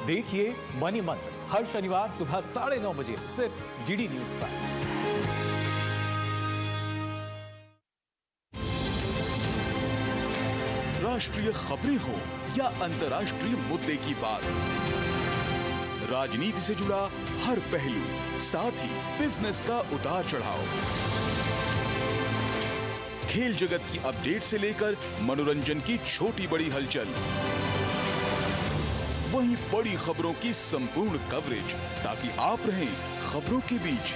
देखिए मनी मंत्र हर शनिवार सुबह 9:30 बजे सिर्फ डीडी न्यूज पर। राष्ट्रीय खबरें हो या अंतर्राष्ट्रीय मुद्दे की बात, राजनीति से जुड़ा हर पहलू, साथ ही बिजनेस का उतार चढ़ाव, खेल जगत की अपडेट से लेकर मनोरंजन की छोटी बड़ी हलचल, वहीं बड़ी खबरों की संपूर्ण कवरेज, ताकि आप रहें खबरों के बीच।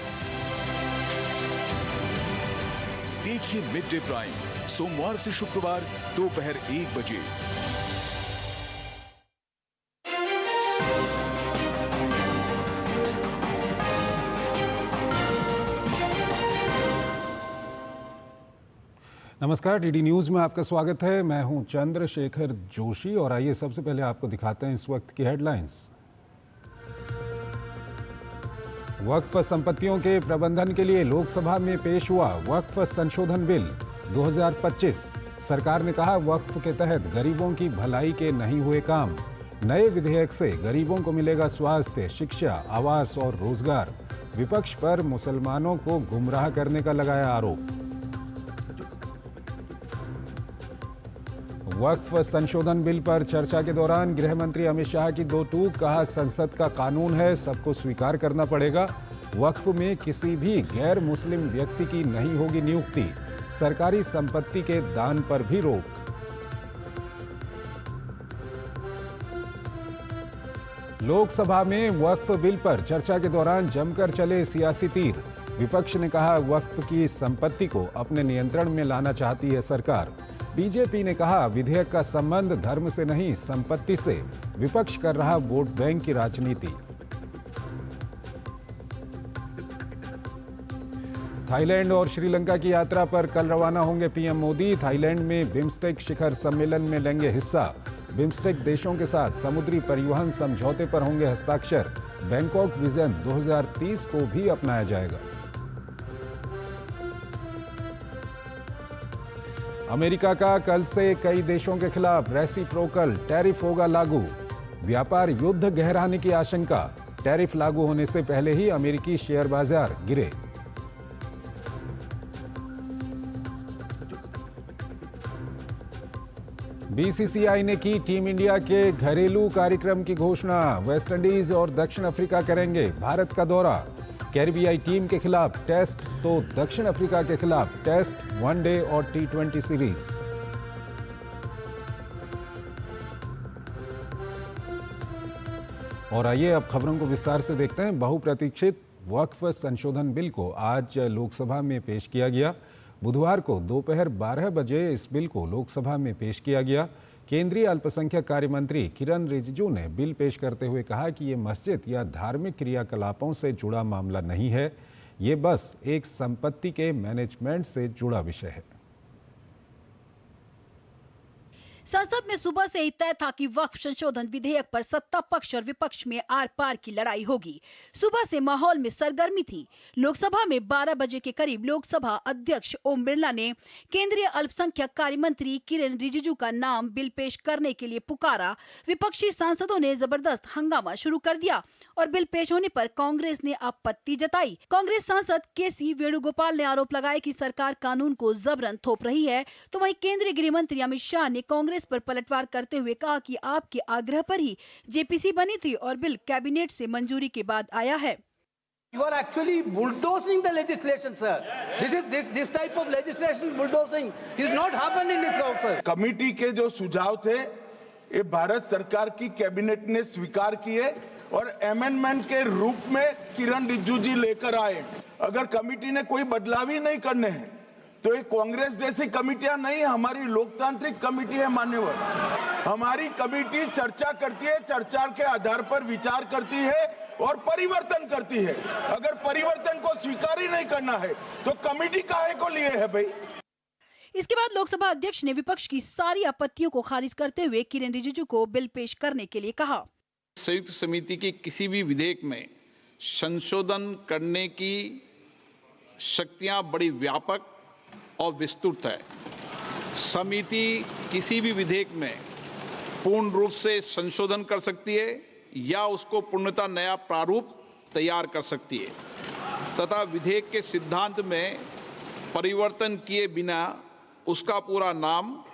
देखिए मिड डे प्राइम सोमवार से शुक्रवार दोपहर 1 बजे। नमस्कार, डीडी न्यूज़ में आपका स्वागत है। मैं हूं चंद्रशेखर जोशी और आइए सबसे पहले आपको दिखाते हैं इस वक्त की हेडलाइंस। वक्फ संपत्तियों के प्रबंधन के लिए लोकसभा में पेश हुआ वक्फ संशोधन बिल 2025। सरकार ने कहा वक्फ के तहत गरीबों की भलाई के नहीं हुए काम। नए विधेयक से गरीबों को मिलेगा स्वास्थ्य, शिक्षा, आवास और रोजगार। विपक्ष पर मुसलमानों को गुमराह करने का लगाया आरोप। वक्फ संशोधन बिल पर चर्चा के दौरान गृह मंत्री अमित शाह की दो टूक, कहा संसद का कानून है, सबको स्वीकार करना पड़ेगा। वक्फ में किसी भी गैर मुस्लिम व्यक्ति की नहीं होगी नियुक्ति। सरकारी संपत्ति के दान पर भी रोक। लोकसभा में वक्फ बिल पर चर्चा के दौरान जमकर चले सियासी तीर। विपक्ष ने कहा वक्फ की संपत्ति को अपने नियंत्रण में लाना चाहती है सरकार। बीजेपी ने कहा विधेयक का संबंध धर्म से नहीं संपत्ति से, विपक्ष कर रहा वोट बैंक की राजनीति। थाईलैंड और श्रीलंका की यात्रा पर कल रवाना होंगे पीएम मोदी। थाईलैंड में बिम्स्टेक शिखर सम्मेलन में लेंगे हिस्सा। बिम्स्टेक देशों के साथ समुद्री परिवहन समझौते पर होंगे हस्ताक्षर। बैंकॉक विजन 2030 को भी अपनाया जाएगा। अमेरिका का कल से कई देशों के खिलाफ रेसिप्रोकल टैरिफ होगा लागू। व्यापार युद्ध गहराने की आशंका। टैरिफ लागू होने से पहले ही अमेरिकी शेयर बाजार गिरे। बीसीसीआई ने की टीम इंडिया के घरेलू कार्यक्रम की घोषणा। वेस्टइंडीज और दक्षिण अफ्रीका करेंगे भारत का दौरा। कैरिबियाई टीम के खिलाफ टेस्ट तो दक्षिण अफ्रीका के खिलाफ टेस्ट, वनडे और T20 सीरीज। और आइए अब खबरों को विस्तार से देखते हैं। बहुप्रतीक्षित वक्फ संशोधन बिल को आज लोकसभा में पेश किया गया। बुधवार को दोपहर 12 बजे इस बिल को लोकसभा में पेश किया गया। केंद्रीय अल्पसंख्यक कार्य मंत्री किरण रिजिजू ने बिल पेश करते हुए कहा कि ये मस्जिद या धार्मिक क्रियाकलापों से जुड़ा मामला नहीं है, ये बस एक संपत्ति के मैनेजमेंट से जुड़ा विषय है। संसद में सुबह से ही तय था कि वक्फ संशोधन विधेयक पर सत्ता पक्ष और विपक्ष में आर पार की लड़ाई होगी। सुबह से माहौल में सरगर्मी थी। लोकसभा में 12 बजे के करीब लोकसभा अध्यक्ष ओम बिरला ने केंद्रीय अल्पसंख्यक कार्य मंत्री किरण रिजिजू का नाम बिल पेश करने के लिए पुकारा। विपक्षी सांसदों ने जबरदस्त हंगामा शुरू कर दिया और बिल पेश होने पर कांग्रेस ने आपत्ति जताई। कांग्रेस सांसद केसी वेणुगोपाल ने आरोप लगाया कि सरकार कानून को जबरन थोप रही है, तो वहीं केंद्रीय गृह मंत्री अमित शाह ने कांग्रेस पर पलटवार करते हुए कहा कि आपके आग्रह पर ही जेपीसी बनी थी और बिल कैबिनेट से मंजूरी के बाद आया है। You are actually bulldozing the legislation, sir. This type of legislation bulldozing is not happened in this house, sir. Committee के जो सुझाव थे ये भारत सरकार की कैबिनेट ने स्वीकार किए और अमेंडमेंट के रूप में किरण रिजिजू जी लेकर आए। अगर कमेटी ने कोई बदलाव ही नहीं करने हैं तो ये कांग्रेस जैसी कमेटियां नहीं, हमारी लोकतांत्रिक कमेटी है मान्यवर। हमारी कमेटी चर्चा करती है, चर्चा के आधार पर विचार करती है और परिवर्तन करती है। अगर परिवर्तन को स्वीकार ही नहीं करना है तो कमेटी काहे को लिए है भाई। इसके बाद लोकसभा अध्यक्ष ने विपक्ष की सारी आपत्तियों को खारिज करते हुए किरण रिजिजू को बिल पेश करने के लिए कहा। संयुक्त समिति की किसी भी विधेयक में संशोधन करने की शक्तियां बड़ी व्यापक और विस्तृत है। समिति किसी भी विधेयक में पूर्ण रूप से संशोधन कर सकती है या उसको पूर्णतः नया प्रारूप तैयार कर सकती है तथा विधेयक के सिद्धांत में परिवर्तन किए बिना उसका पूरा नाम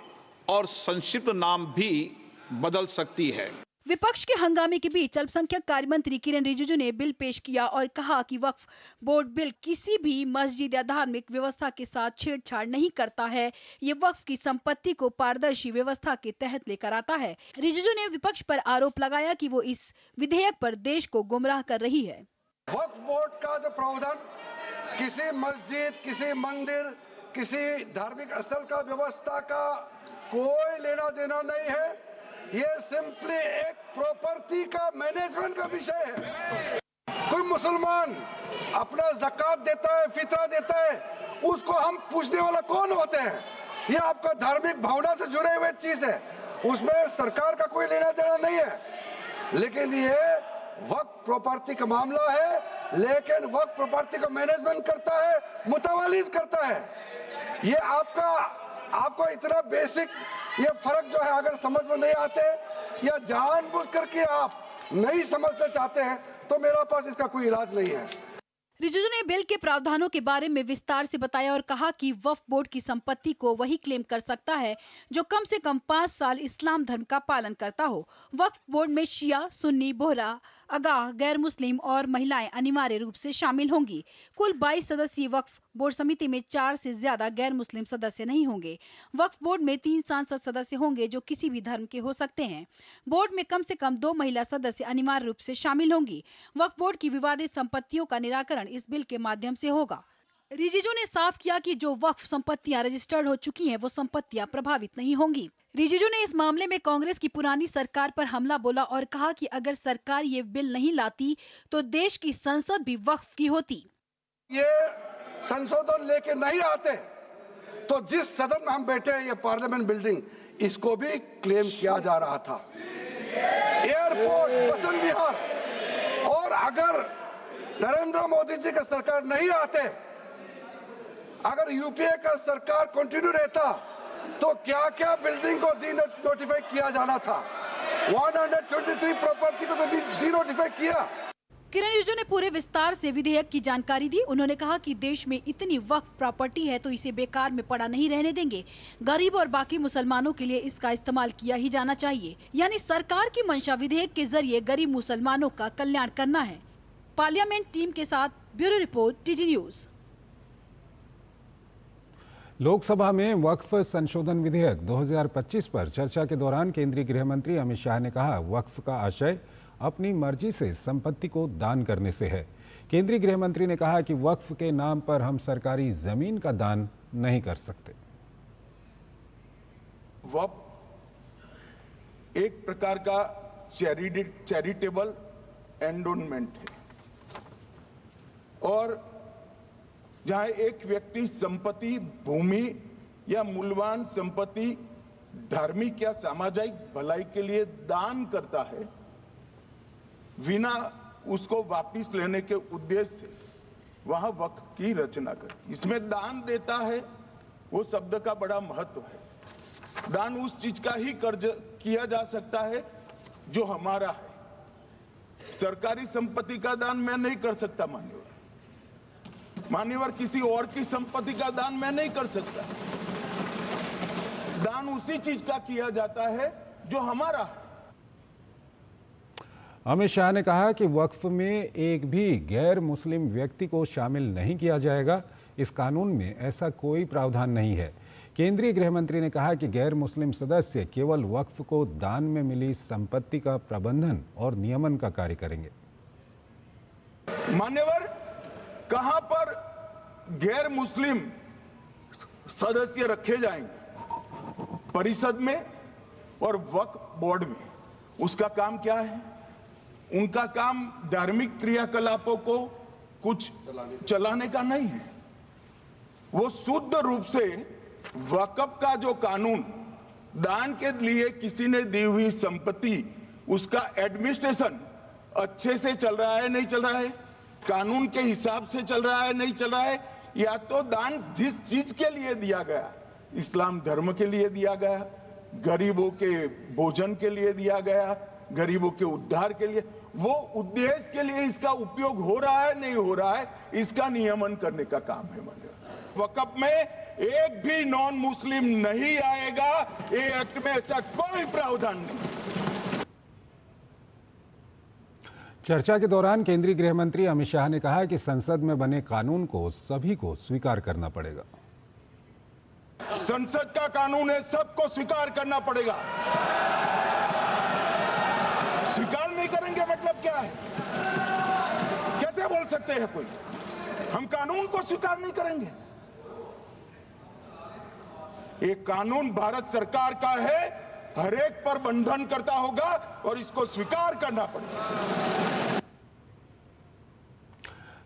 और संक्षिप्त नाम भी बदल सकती है। विपक्ष के हंगामे के बीच अल्पसंख्यक कार्य मंत्री किरण रिजिजू ने बिल पेश किया और कहा कि वक्फ बोर्ड बिल किसी भी मस्जिद या धार्मिक व्यवस्था के साथ छेड़छाड़ नहीं करता है। ये वक्फ की संपत्ति को पारदर्शी व्यवस्था के तहत लेकर आता है। रिजिजू ने विपक्ष पर आरोप लगाया कि वो इस विधेयक पर देश को गुमराह कर रही है। वक्फ बोर्ड का जो प्रावधान किसी मस्जिद, किसी मंदिर, किसी धार्मिक स्थल का व्यवस्था का कोई लेना देना नहीं है। ये सिंपली एक प्रॉपर्टी का मैनेजमेंट का विषय है। कोई मुसलमान अपना ज़कात देता है, फितरा देता है, उसको हम पूछने वाला कौन होते हैं? ये आपका धार्मिक भावना से जुड़े हुए चीज है, उसमें सरकार का कोई लेना देना नहीं है। लेकिन ये वक्फ प्रॉपर्टी का मामला है, लेकिन वक्फ प्रॉपर्टी का मैनेजमेंट करता है, मुतवालीज करता है। ये आपको इतना बेसिक ये फर्क जो है अगर समझ में नहीं आते या जानबूझ करके आप नहीं समझना चाहते हैं तो मेरा पास इसका कोई इलाज नहीं है। रिजिजू ने बिल के प्रावधानों के बारे में विस्तार से बताया और कहा कि वक्फ बोर्ड की संपत्ति को वही क्लेम कर सकता है जो कम से कम 5 साल इस्लाम धर्म का पालन करता हो। वक्फ बोर्ड में शिया, सुन्नी, बोहरा, अगाह, गैर मुस्लिम और महिलाएं अनिवार्य रूप से शामिल होंगी। कुल 22 सदस्यीय वक्फ बोर्ड समिति में 4 से ज्यादा गैर मुस्लिम सदस्य नहीं होंगे। वक्फ बोर्ड में 3 सांसद सदस्य होंगे जो किसी भी धर्म के हो सकते हैं। बोर्ड में कम से कम 2 महिला सदस्य अनिवार्य रूप से शामिल होंगी। वक्फ बोर्ड की विवादित संपत्तियों का निराकरण इस बिल के माध्यम से होगा। रिजिजू ने साफ किया कि जो वक्फ संपत्तियां रजिस्टर्ड हो चुकी हैं, वो संपत्तियां प्रभावित नहीं होंगी। रिजिजू ने इस मामले में कांग्रेस की पुरानी सरकार पर हमला बोला और कहा कि अगर सरकार ये बिल नहीं लाती तो देश की संसद भी वक्फ की होती। ये संशोधन लेके नहीं आते तो जिस सदन में हम बैठे हैं, ये पार्लियामेंट बिल्डिंग, इसको भी क्लेम किया जा रहा था। एयरपोर्ट, बसंत विहार, और अगर नरेंद्र मोदी जी का सरकार नहीं आते, अगर यूपीए का सरकार कंटिन्यू रहता तो क्या क्या बिल्डिंग को डी नोटिफाई किया जाना था। 123 प्रॉपर्टी को तो डी नोटिफाई किया। किरण रिजिजू ने पूरे विस्तार से विधेयक की जानकारी दी। उन्होंने कहा कि देश में इतनी वक्फ प्रॉपर्टी है तो इसे बेकार में पड़ा नहीं रहने देंगे। गरीब और बाकी मुसलमानों के लिए इसका इस्तेमाल किया ही जाना चाहिए। यानी सरकार की मंशा विधेयक के जरिए गरीब मुसलमानों का कल्याण करना है। पार्लियामेंट टीम के साथ bureau report, TG news. Lok Sabha में वक्फ संशोधन विधेयक 2025 पर चर्चा के दौरान केंद्रीय गृह मंत्री अमित शाह ने कहा, वक्फ का आशय अपनी मर्जी से संपत्ति को दान करने से है। केंद्रीय गृह मंत्री ने कहा कि वक्फ के नाम पर हम सरकारी जमीन का दान नहीं कर सकते। वक्फ एक प्रकार का चैरिटेबल एंडोनमेंट है और जहां एक व्यक्ति संपत्ति, भूमि या मूल्यवान संपत्ति धार्मिक या सामाजिक भलाई के लिए दान करता है बिना उसको वापस लेने के उद्देश्य से, वहां वक्फ की रचना कर। इसमें दान देता है, वो शब्द का बड़ा महत्व है। दान उस चीज का ही कर्ज किया जा सकता है जो हमारा है। सरकारी संपत्ति का दान मैं नहीं कर सकता मान्यवर, किसी और की संपत्ति का दान मैं नहीं कर सकता। दान उसी चीज का किया जाता है जो हमारा है। अमित शाह ने कहा कि वक्फ में एक भी गैर मुस्लिम व्यक्ति को शामिल नहीं किया जाएगा। इस कानून में ऐसा कोई प्रावधान नहीं है। केंद्रीय गृह मंत्री ने कहा कि गैर मुस्लिम सदस्य केवल वक्फ को दान में मिली संपत्ति का प्रबंधन और नियमन का कार्य करेंगे। मान्यवर, कहां पर गैर मुस्लिम सदस्य रखे जाएंगे? परिषद में और वक्फ बोर्ड में। उसका काम क्या है? उनका काम धार्मिक क्रियाकलापों को कुछ चलाने का नहीं है। वो शुद्ध रूप से वक्फ का जो कानून, दान के लिए किसी ने दी हुई संपत्ति, उसका एडमिनिस्ट्रेशन अच्छे से चल रहा है, नहीं चल रहा है, कानून के हिसाब से चल रहा है, नहीं चल रहा है, या तो दान जिस चीज के लिए दिया गया, इस्लाम धर्म के लिए दिया गया, गरीबों के भोजन के लिए दिया गया, गरीबों के उद्धार के लिए, वो उद्देश्य के लिए इसका उपयोग हो रहा है नहीं हो रहा है, इसका नियमन करने का काम है। वक़्फ में एक भी नॉन मुस्लिम नहीं आएगा, ये एक्ट में ऐसा कोई प्रावधान नहीं। चर्चा के दौरान केंद्रीय गृह मंत्री अमित शाह ने कहा कि संसद में बने कानून को सभी को स्वीकार करना पड़ेगा। संसद का कानून है, सबको स्वीकार करना पड़ेगा। स्वीकार नहीं करेंगे मतलब क्या है? कैसे बोल सकते हैं कोई हम कानून को स्वीकार नहीं करेंगे? एक कानून भारत सरकार का है, हर एक पर बंधन करता होगा और इसको स्वीकार करना पड़ेगा।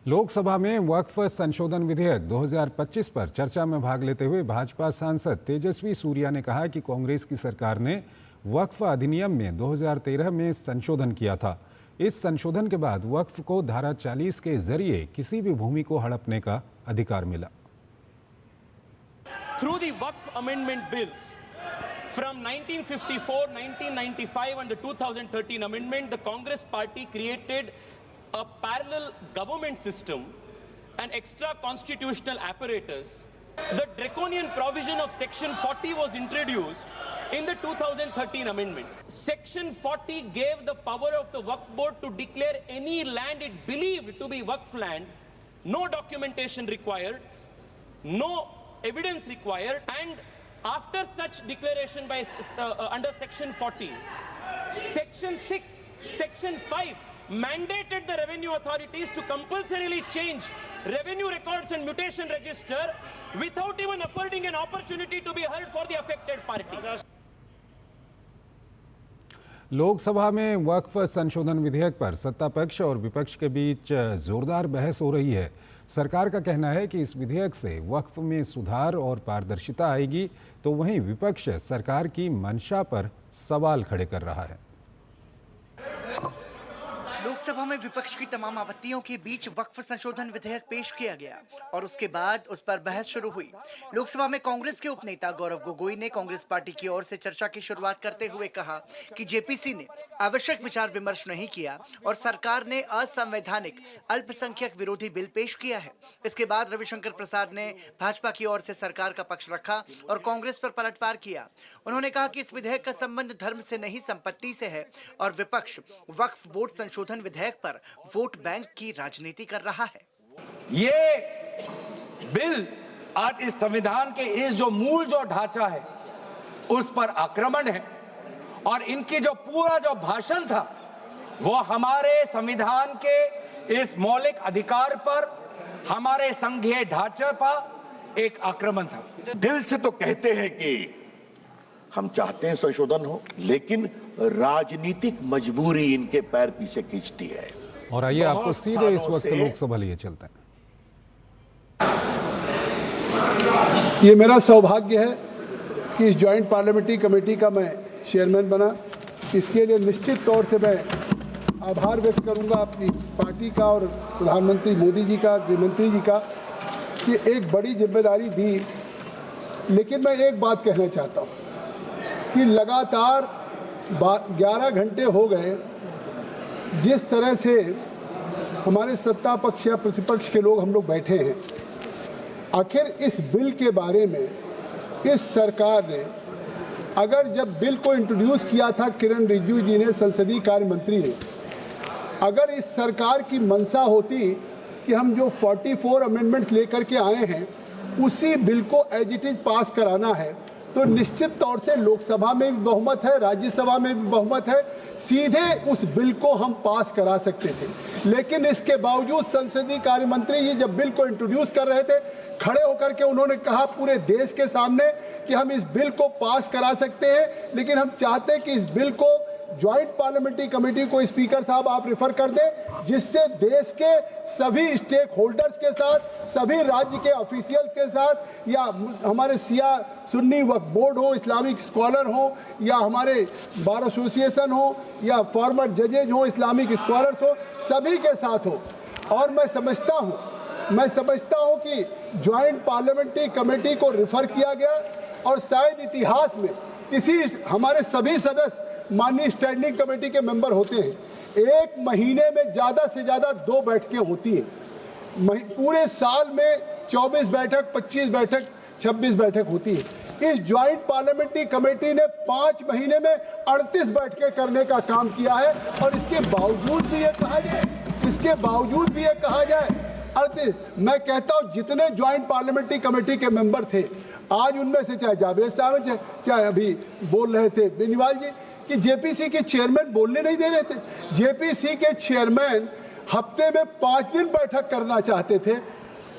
लोकसभा में वक्फ संशोधन विधेयक 2025 पर चर्चा में भाग लेते हुए भाजपा सांसद तेजस्वी सूर्या ने कहा कि कांग्रेस की सरकार ने वक्फ अधिनियम में 2013 में संशोधन किया था। इस संशोधन के बाद वक्फ को धारा 40 के जरिए किसी भी भूमि को हड़पने का अधिकार मिला। Through the Waqf Amendment bills from 1954, 1995 and the 2013 amendment, the Congress party created a parallel government system, an extra constitutional apparatus. The draconian provision of Section 40 was introduced in the 2013 amendment. Section 40 gave the power of the Waqf board to declare any land it believed to be Waqf land, no documentation required, no evidence required, and after such declaration by under Section 40, Section 6, Section 5 mandated the revenue authorities to compulsorily change revenue records and mutation register without even affording an opportunity to be heard for the affected parties. Lok Sabha में वक्फ संशोधन विधेयक पर सत्ता पक्ष और विपक्ष के बीच जोरदार बहस हो रही है। सरकार का कहना है कि इस विधेयक से वक्फ में सुधार और पारदर्शिता आएगी, तो वहीं विपक्ष सरकार की मंशा पर सवाल खड़े कर रहा है। लोकसभा में विपक्ष की तमाम आपत्तियों के बीच वक्फ संशोधन विधेयक पेश किया गया और उसके बाद उस पर बहस शुरू हुई। लोकसभा में कांग्रेस के उपनेता गौरव गोगोई ने कांग्रेस पार्टी की ओर से चर्चा की शुरुआत करते हुए कहा कि जेपीसी ने आवश्यक विचार विमर्श नहीं किया और सरकार ने असंवैधानिक अल्पसंख्यक विरोधी बिल पेश किया है। इसके बाद रविशंकर प्रसाद ने भाजपा की ओर से सरकार का पक्ष रखा और कांग्रेस पर पलटवार किया। उन्होंने कहा कि इस विधेयक का संबंध धर्म से नहीं संपत्ति से है और विपक्ष वक्फ बोर्ड संशोधन विधेयक पर वोट बैंक की राजनीति कर रहा है। ये बिल आज इस संविधान के इस जो मूल जो ढांचा है उस पर आक्रमण है और इनकी जो पूरा जो भाषण था वो हमारे संविधान के इस मौलिक अधिकार पर, हमारे संघीय ढांचे पर एक आक्रमण था। दिल से तो कहते हैं कि हम चाहते हैं संशोधन हो, लेकिन राजनीतिक मजबूरी इनके पैर पीछे खींचती है। और आइए आपको सीधे इस वक्त लोकसभा लिए चलते हैं। ये मेरा सौभाग्य है कि इस ज्वाइंट पार्लियामेंट्री कमेटी का मैं चेयरमैन बना। इसके लिए निश्चित तौर से मैं आभार व्यक्त करूंगा अपनी पार्टी का और प्रधानमंत्री मोदी जी का, गृहमंत्री जी का, कि एक बड़ी जिम्मेदारी दी। लेकिन मैं एक बात कहना चाहता हूँ कि लगातार 11 घंटे हो गए जिस तरह से हमारे सत्ता पक्ष या प्रतिपक्ष के लोग हम लोग बैठे हैं। आखिर इस बिल के बारे में इस सरकार ने, अगर जब बिल को इंट्रोड्यूस किया था किरण रिजिजू जी ने, संसदीय कार्य मंत्री ने, अगर इस सरकार की मंशा होती कि हम जो 44 अमेंडमेंट लेकर के आए हैं उसी बिल को एज इट इज पास कराना है, तो निश्चित तौर से लोकसभा में भी बहुमत है, राज्यसभा में भी बहुमत है, सीधे उस बिल को हम पास करा सकते थे। लेकिन इसके बावजूद संसदीय कार्य मंत्री जी जब बिल को इंट्रोड्यूस कर रहे थे, खड़े होकर के उन्होंने कहा पूरे देश के सामने कि हम इस बिल को पास करा सकते हैं, लेकिन हम चाहते हैं कि इस बिल को ज्वाइंट पार्लियामेंट्री कमेटी को स्पीकर साहब आप रेफर कर दें, जिससे देश के सभी स्टेक होल्डर्स के साथ, सभी राज्य के ऑफिशियल्स के साथ, या हमारे शिया सुन्नी वक्फ बोर्ड हो, इस्लामिक स्कॉलर हो, या हमारे बार एसोसिएशन हो, या फॉर्मर जजेज हो, इस्लामिक स्कॉलर्स हो, सभी के साथ हो। और मैं समझता हूं कि ज्वाइंट पार्लियामेंट्री कमेटी को रेफर किया गया और शायद इतिहास में किसी हमारे सभी सदस्य माननीय स्टैंडिंग कमेटी के मेंबर होते हैं, एक महीने में ज़्यादा से ज़्यादा 2 बैठकें होती हैं। पूरे साल में 24 बैठक, 25 बैठक, 26 बैठक होती है। इस ज्वाइंट पार्लियामेंट्री कमेटी ने 5 महीने में 38 बैठकें करने का काम किया है। और इसके बावजूद भी ये कहा जाए 38, मैं कहता हूँ जितने ज्वाइंट पार्लियामेंट्री कमेटी के मेंबर थे, आज उनमें से चाहे जावेद साहब चाहे अभी बोल रहे थे बेनीवाल जी कि जेपीसी के चेयरमैन बोलने नहीं दे रहे थे। जेपीसी के चेयरमैन हफ्ते में 5 दिन बैठक करना चाहते थे,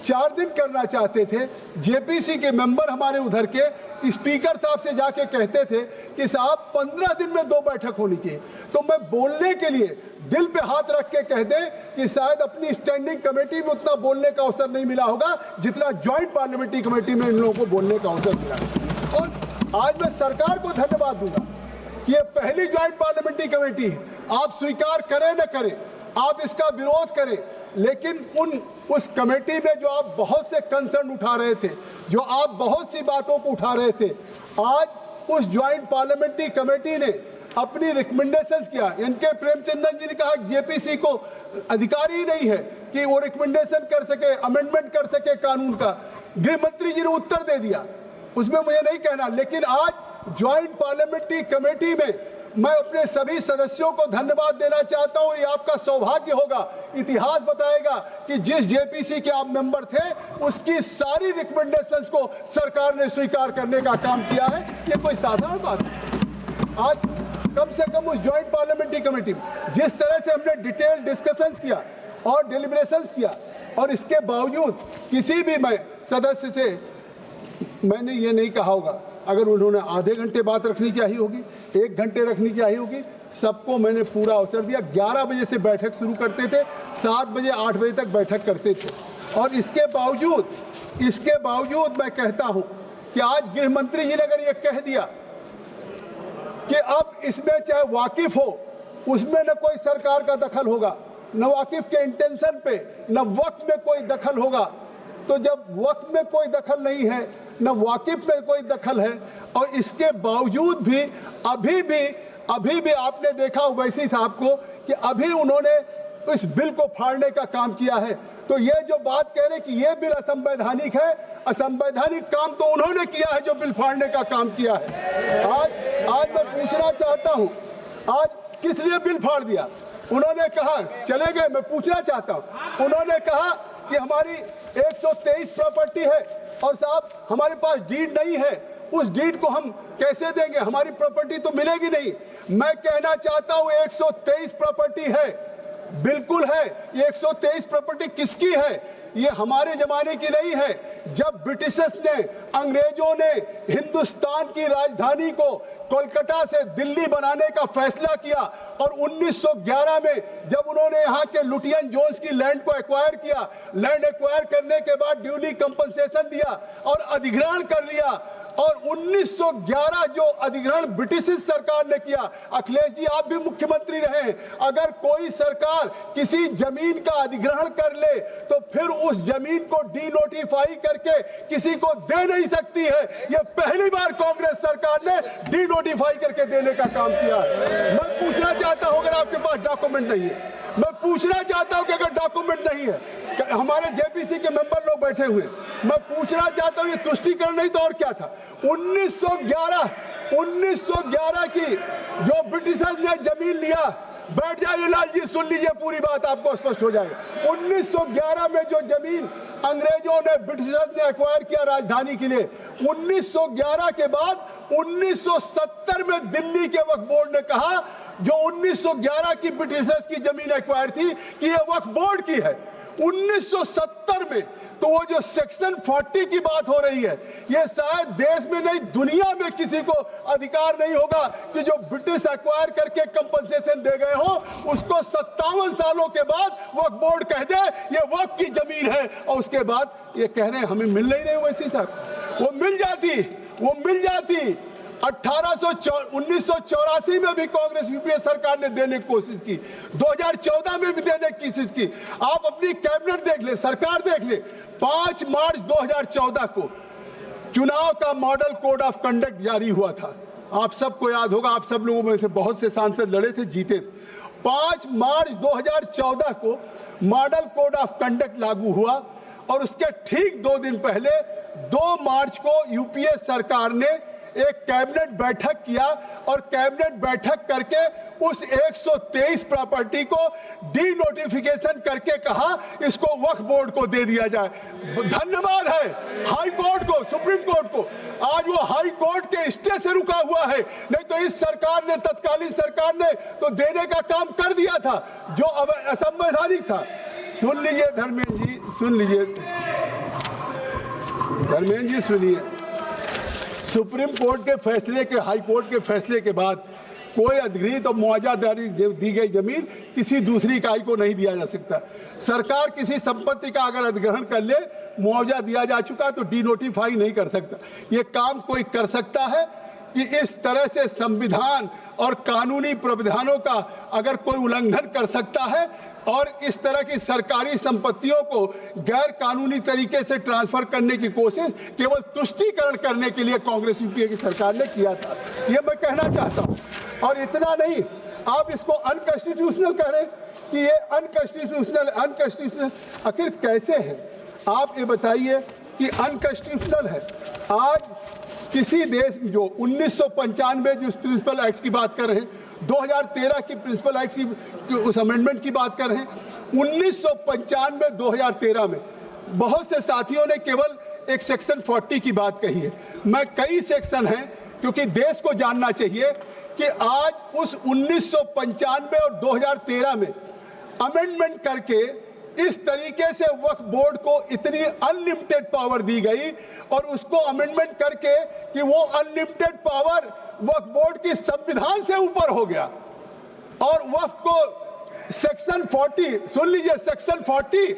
4 दिन करना चाहते थे। जेपीसी के मेंबर हमारे उधर के स्पीकर साहब से जाके कहते थे कि साहब 15 दिन में 2 बैठक होनी चाहिए। तो मैं बोलने के लिए दिल पे हाथ रख के कह दें कि शायद अपनी स्टैंडिंग कमेटी में उतना बोलने का अवसर नहीं मिला होगा जितना ज्वाइंट पार्लियामेंट्री कमेटी में इन लोगों को बोलने का अवसर मिला। और आज मैं सरकार को धन्यवाद दूंगा कि ये पहली ज्वाइंट पार्लियामेंट्री कमेटी है। आप स्वीकार करें न करें, आप इसका विरोध करें, लेकिन उस कमेटी में जो आप बहुत से कंसर्न उठा रहे थे, जो आप बहुत सी बातों को उठा रहे थे, आज उस ज्वाइंट पार्लियामेंट्री कमेटी ने अपनी रिकमेंडेशंस किया। इनके प्रेमचंदन जी ने कहा जेपीसी को अधिकार ही नहीं है कि वो रिकमेंडेशन कर सके, अमेंडमेंट कर सके कानून का। गृह मंत्री जी ने उत्तर दे दिया, उसमें मुझे नहीं कहना। लेकिन आज ज्वाइंट पार्लियामेंट्री कमेटी में मैं अपने सभी सदस्यों को धन्यवाद देना चाहता हूं। ये आपका सौभाग्य होगा, इतिहास बताएगा कि जिस जेपीसी के आप मेंबर थे उसकी सारी रिकमेंडेशंस को सरकार ने स्वीकार करने का काम किया है। ये कोई साधारण बात नहीं। आज कम से कम उस ज्वाइंट पार्लियामेंट्री कमेटी में जिस तरह से हमने डिटेल डिस्कशंस किया और डिलिब्रेशंस किया, और इसके बावजूद किसी भी मैं सदस्य से मैंने ये नहीं कहा होगा अगर उन्होंने आधे घंटे बात रखनी चाहिए होगी, 1 घंटे रखनी चाहिए होगी, सबको मैंने पूरा अवसर दिया। 11 बजे से बैठक शुरू करते थे, 7 बजे 8 बजे तक बैठक करते थे। और इसके बावजूद मैं कहता हूं कि आज गृह मंत्री जी ने अगर ये कह दिया कि अब इसमें चाहे वाकिफ हो, उसमें न कोई सरकार का दखल होगा, न वाकिफ के इंटेंशन पे, न वक्त में कोई दखल होगा, तो जब वक्त में कोई दखल नहीं है, न वाकिफ में कोई दखल है, और इसके बावजूद भी अभी भी आपने देखा ओवैसी साहब को कि अभी उन्होंने इस बिल को फाड़ने का काम किया है। तो ये जो बात कह रहे कि ये बिल असंवैधानिक है, असंवैधानिक काम तो उन्होंने किया है जो बिल फाड़ने का काम किया है। आज मैं पूछना चाहता हूं, आज किस लिए बिल फाड़ दिया? उन्होंने कहा, चले गए, मैं पूछना चाहता हूं, उन्होंने कहा कि हमारी 123 प्रॉपर्टी है और साहब हमारे पास डीड नहीं है, उस डीड को हम कैसे देंगे, हमारी प्रॉपर्टी तो मिलेगी नहीं। मैं कहना चाहता हूं 123 प्रॉपर्टी है, बिल्कुल है। ये 123 प्रॉपर्टी किसकी है? ये हमारे जमाने की नहीं है। जब ब्रिटिशर्स ने, अंग्रेजों ने हिंदुस्तान की राजधानी को कोलकाता से दिल्ली बनाने का फैसला किया और 1911 में जब उन्होंने यहाँ के लुटियन जोन्स की लैंड को एक्वायर किया, लैंड एक्वायर करने के बाद ड्यूली कंपनसेशन दिया और अधिग्रहण कर लिया, और 1911 जो अधिग्रहण ब्रिटिश सरकार ने किया, अखिलेश जी आप भी मुख्यमंत्री रहे, अगर कोई सरकार किसी जमीन का अधिग्रहण कर ले तो फिर उस जमीन को डीनोटिफाई करके किसी को दे नहीं सकती है। यह पहली बार कांग्रेस सरकार ने डीनोटिफाई करके देने का काम किया है। मैं पूछना चाहता हूं, अगर आपके पास डॉक्यूमेंट नहीं है, मैं पूछना चाहता हूं कि अगर डॉक्यूमेंट नहीं है, हमारे जेपीसी के मेंबर लोग बैठे हुए, मैं पूछना चाहता हूं ये तुष्टीकरण नहीं तो और क्या था? 1911 की जो ब्रिटिशर्स ने जमीन लिया, बैठ जाइए लाल जी, सुन लीजिए पूरी बात, आपको स्पष्ट हो जाएगा। 1911 में जो जमीन अंग्रेजों ने, ब्रिटिशर्स ने एक्वायर किया राजधानी के लिए, 1911 के बाद 1970 में दिल्ली के वक्फ बोर्ड ने कहा जो 1911 की ब्रिटिशर्स की जमीन एक्वायर थी कि ये वक्फ बोर्ड की है। 1970 में तो वो जो सेक्शन 40 की बात हो रही है, ये शायद देश में नहीं दुनिया में किसी को अधिकार नहीं होगा कि जो ब्रिटिश एक्वायर करके कंपनसेशन दे गए हो उसको 57 सालों के बाद वक्फ बोर्ड कह दे ये वक्फ की जमीन है, और उसके बाद ये कह रहे हैं हमें मिल नहीं रही वैसी साहब। वो मिल जाती 1984 में भी कांग्रेस यूपीए सरकार ने देने की कोशिश की, 2014 में भी देने की कोशिश की। आप अपनी कैबिनेट देख ले, सरकार देख ले, 5 मार्च 2014 को चुनाव का मॉडल कोड ऑफ कंडक्ट जारी हुआ था। आप सबको याद होगा, आप सब लोगों में से बहुत से सांसद लड़े थे, जीते थे। 5 मार्च 2014 को मॉडल कोड ऑफ कंडक्ट लागू हुआ और उसके ठीक 2 दिन पहले 2 मार्च को यूपीए सरकार ने एक कैबिनेट बैठक किया और कैबिनेट बैठक करके उस 123 प्रॉपर्टी को डी नोटिफिकेशन करके कहा इसको वक्फ बोर्ड को दे दिया जाए। धन्यवाद है हाई कोर्ट को, सुप्रीम कोर्ट को। आज वो हाई कोर्ट के स्टे से रुका हुआ है, नहीं तो इस सरकार ने, तत्कालीन सरकार ने तो देने का काम कर दिया था जो अब असंवैधानिक था। सुन लीजिए धर्मेंद्र जी, सुन लीजिए धर्मेंद्र जी, सुनिए। सुप्रीम कोर्ट के फैसले के, हाई कोर्ट के फैसले के बाद कोई अधिग्रहित और मुआवजादारी दी गई जमीन किसी दूसरी इकाई को नहीं दिया जा सकता। सरकार किसी संपत्ति का अगर अधिग्रहण कर ले, मुआवजा दिया जा चुका है तो डी नोटिफाई नहीं कर सकता। ये काम कोई कर सकता है कि इस तरह से संविधान और कानूनी प्रावधानों का अगर कोई उल्लंघन कर सकता है और इस तरह की सरकारी संपत्तियों को गैर कानूनी तरीके से ट्रांसफर करने की कोशिश केवल तुष्टीकरण करने के लिए कांग्रेस यूपीए की सरकार ने किया था, ये मैं कहना चाहता हूं। और इतना नहीं, आप इसको अनकॉन्स्टिट्यूशनल कह रहे हैं कि ये अनकॉन्स्टिट्यूशनल आखिर कैसे है? आप ये बताइए कि अनकॉन्स्टिट्यूशनल है। आज किसी देश में जो 1995 जिस प्रिंसिपल एक्ट की बात कर रहे हैं, 2013 की प्रिंसिपल एक्ट की उस अमेंडमेंट की बात कर रहे हैं, 1995 2013 में बहुत से साथियों ने केवल एक सेक्शन 40 की बात कही है। मैं कई सेक्शन हैं, क्योंकि देश को जानना चाहिए कि आज उस 1995 और 2013 में अमेंडमेंट करके इस तरीके से वक्फ बोर्ड को इतनी अनलिमिटेड पावर दी गई और उसको अमेंडमेंट करके कि वो अनलिमिटेड पावर वक्फ बोर्ड की संविधान से ऊपर हो गया और वक्फ को सेक्शन 40, सुन लीजिए सेक्शन 40,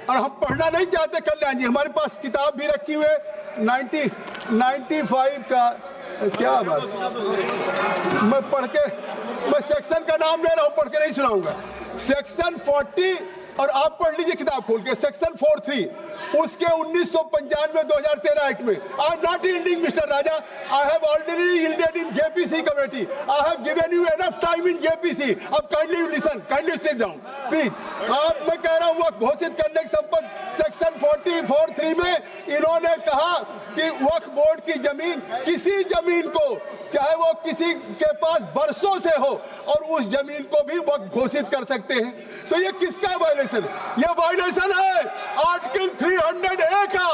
और हम पढ़ना नहीं चाहते कल्याण जी, हमारे पास किताब भी रखी हुई है 95 का, क्या बात, मैं पढ़ के, मैं सेक्शन का नाम ले रहा हूं, पढ़ के नहीं सुनाऊंगा। सेक्शन 40 और आप पढ़ लीजिए किताब खोल के, सेक्शन 43 उसके 1995 2013 एक्ट में। I am not yielding mister Raja, I have already yielded in JPC committee, I have given you enough time in JPC. अब kindly listen, kindly stay down please. आप, मैं कह रहा हूं वक्त घोषित करने की संपत्ति सेक्शन 44(3) में इन्होंने कहा कि वक्फ बोर्ड की जमीन, किसी जमीन को चाहे वो किसी के पास बरसों से हो और उस जमीन को भी वक्फ घोषित कर सकते हैं। तो ये किसका वायलेशन? ये वायलेशन है आर्टिकल 300A का,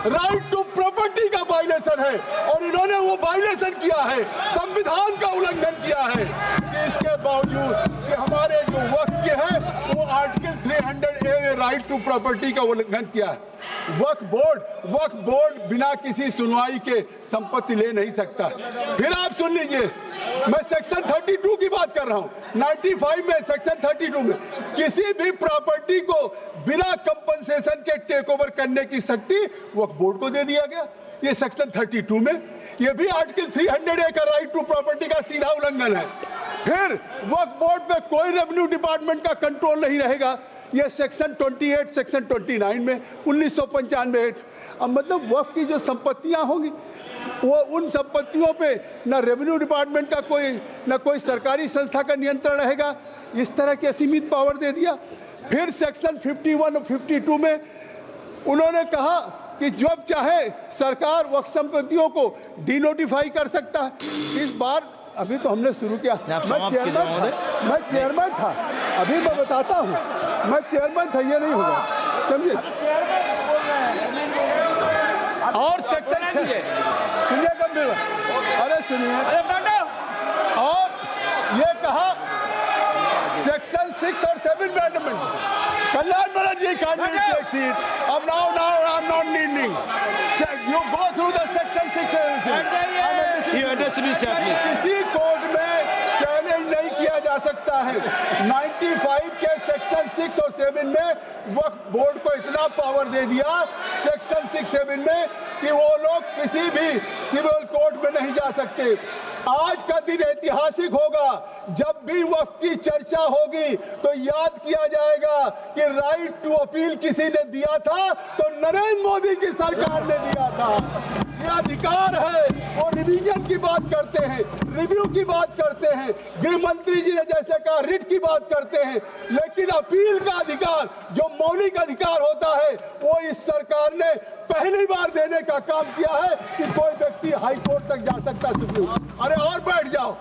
राइट टू प्रॉपर्टी का वायलेशन है और इन्होंने वो वायलेशन किया है, संविधान का उल्लंघन किया है कि इसके बावजूद कि हमारे जो वक्त के है वो article 300A right to property का उल्लंघन किया है। वक्फ बोर्ड बिना किसी सुनवाई के संपत्ति ले नहीं सकता। फिर आप सुन लीजिए, मैं सेक्शन 32 की बात कर रहा हूं। 95 में सेक्शन 32 में किसी भी प्रॉपर्टी को बिना कंपनसेशन के टेक ओवर करने की शक्ति वक्फ बोर्ड को दे दिया गया। ये सेक्शन 32 में, ये भी आर्टिकल 300A का राइट टू प्रॉपर्टी का सीधा उल्लंघन है। फिर वक्फ बोर्ड पे कोई रेवेन्यू डिपार्टमेंट का कंट्रोल नहीं रहेगा, ये सेक्शन 28, सेक्शन 29 में 1995। अब मतलब वक्फ की जो संपत्तियां होंगी वो उन संपत्तियों पे न रेवेन्यू डिपार्टमेंट का न कोई सरकारी संस्था का नियंत्रण रहेगा। इस तरह की असीमित पावर दे दिया। फिर सेक्शन 51 और 52 में उन्होंने कहा कि जब चाहे सरकार वक्फ संपत्तियों को डिनोटिफाई कर सकता है। इस बार अभी तो हमने शुरू किया, मैं चेयरमैन था, अभी मैं बताता हूँ, मैं चेयरमैन था, ये नहीं होगा, समझिए। और सेक्शन सुनिए गंभीर, अरे सुनिए, और ये कहा सेक्शन 6 और 7 में amendment, Kalyan Banerjee candidate take seat. अब now I am not needing, you go through the section 6 किसी कोर्ट में चैलेंज नहीं किया जा सकता है। 95 के सेक्शन 6 और 7 में वक्फ बोर्ड को इतना पावर दे दिया सेक्शन 6-7 में कि वो लोग किसी भी सिविल कोर्ट में नहीं जा सकते। आज का दिन ऐतिहासिक होगा, जब भी वक्फ की चर्चा होगी तो याद किया जाएगा कि राइट टू अपील किसी ने दिया था, तो नरेंद्र मोदी की सरकार ने दिया था। ये अधिकार है। वो रिवीजन की बात करते हैं, रिव्यू की बात करते हैं, गृह मंत्री जी ने जैसे कहा रिट की बात करते हैं, लेकिन अपील का अधिकार जो मौलिक अधिकार होता है वो इस सरकार ने पहली बार देने का काम किया है कि कोई व्यक्ति हाई कोर्ट तक जा सकता है। सुप्रीम। अरे और बैठ जाओ,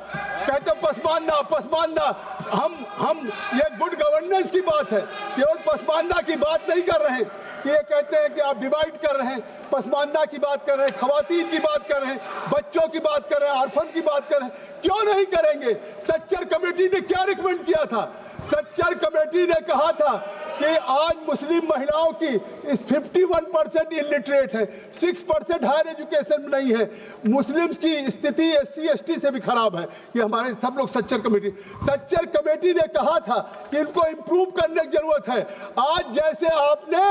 कहते पसमानदा पसमानदा। हम ये गुड गवर्नेंस की बात है, केवल पसमानदा की बात नहीं कर रहे हैं कि ये कहते हैं कि आप डिवाइड कर रहे हैं, पसमानदा की बात कर रहे हैं, खवातीन की बात कर रहे हैं, बच्चों की बात कर रहे हैं, ऑर्फन की बात कर रहे हैं। क्यों नहीं करेंगे? सच्चर कमेटी ने क्या रिकमेंड किया था? सच्चर कमेटी ने कहा था कि आज मुस्लिम महिलाओं की 51% इलिटरेट है, 6% हायर एजुकेशन में नहीं है, मुस्लिम्स की स्थिति SC ST से भी खराब है। ये हमारे सब लोग सच्चर कमेटी ने कहा था कि इनको इंप्रूव करने की जरूरत है। आज जैसे आपने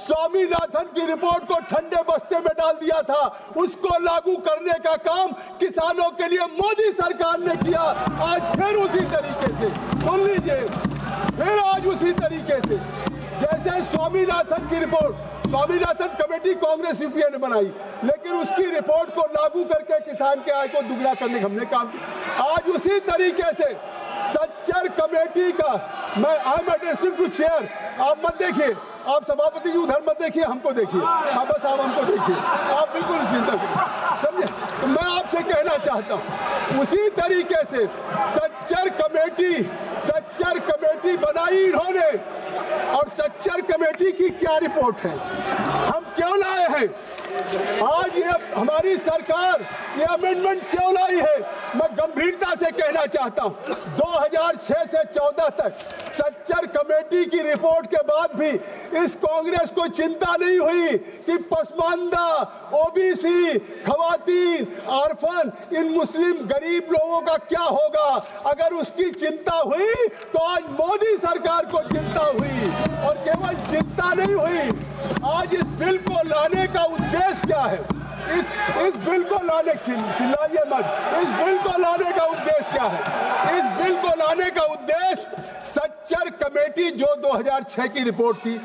स्वामीनाथन की रिपोर्ट को ठंडे बस्ते में डाल दिया था, उसको लागू करने का काम किसानों के लिए मोदी सरकार ने किया। आज फिर उसी तरीके से, सुन लीजिए, फिर आज उसी तरीके से जैसे स्वामीनाथन की report, Swaminathan committee Congress UPA ने बनाई, लेकिन उसकी रिपोर्ट को लागू करके किसान के आय को दुगना करने का हमने काम किया। आज उसी तरीके से सच्चर कमेटी का I am addressing to chair, आप मत देखिए, आप सभापति जी उधर मत देखिए, हमको देखिए, बस आप हमको देखिए, आप बिल्कुल चिंता करिए, समझे? तो मैं आपसे कहना चाहता हूँ उसी तरीके से सच्चर कमेटी बनाई इन्होंने, और सच्चर कमेटी की क्या रिपोर्ट है, हम क्यों लाए हैं आज ये हमारी सरकार ये अमेंडमेंट क्यों लाई है? मैं गंभीरता से कहना चाहता हूं 2006 से 14 तक सच्चर कमेटी की रिपोर्ट के बाद भी इस कांग्रेस को चिंता नहीं हुई कि पसमानदा, OBC, खवातीन, ऑर्फन, इन मुस्लिम गरीब लोगों का क्या होगा। अगर उसकी चिंता हुई तो आज मोदी सरकार को चिंता हुई, और केवल चिंता नहीं हुई, आज इस बिल को लाने का उद्देश्य क्या है? इस बिल को लाने, चिल्लाइए मत, इस बिल को लाने का उद्देश्य क्या है? इस बिल को लाने का उद्देश्य सच्चर कमेटी जो 2006 की रिपोर्ट थी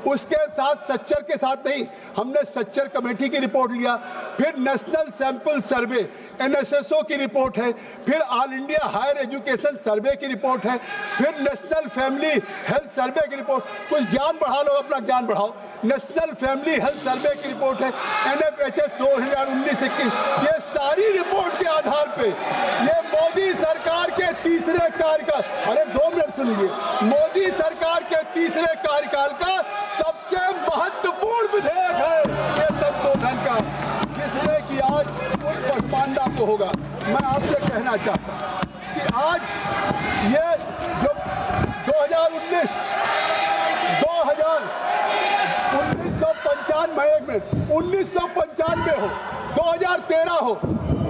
उसके साथ, सच्चर के साथ नहीं, हमने सच्चर कमेटी की रिपोर्ट लिया, फिर नेशनल सैंपल सर्वे NSSO की रिपोर्ट है, फिर ऑल इंडिया हायर एजुकेशन सर्वे की रिपोर्ट है, फिर नेशनल फैमिली हेल्थ सर्वे की रिपोर्ट, कुछ ज्ञान बढ़ा लो, अपना ज्ञान बढ़ाओ। नेशनल फैमिली हेल्थ सर्वे की रिपोर्ट है, NFHS 2019-21, ये सारी रिपोर्ट के आधार पे ये मोदी सरकार के तीसरे कार्यकाल, अरे 2 मिनट सुनिए, मोदी सरकार के तीसरे कार्यकाल का सबसे महत्वपूर्ण विधेयक है ये संशोधन का, जिसमें कि आज उन पसमानदा को होगा। मैं आपसे कहना चाहता हूं कि आज ये जो 1995 हो, 2013 हो,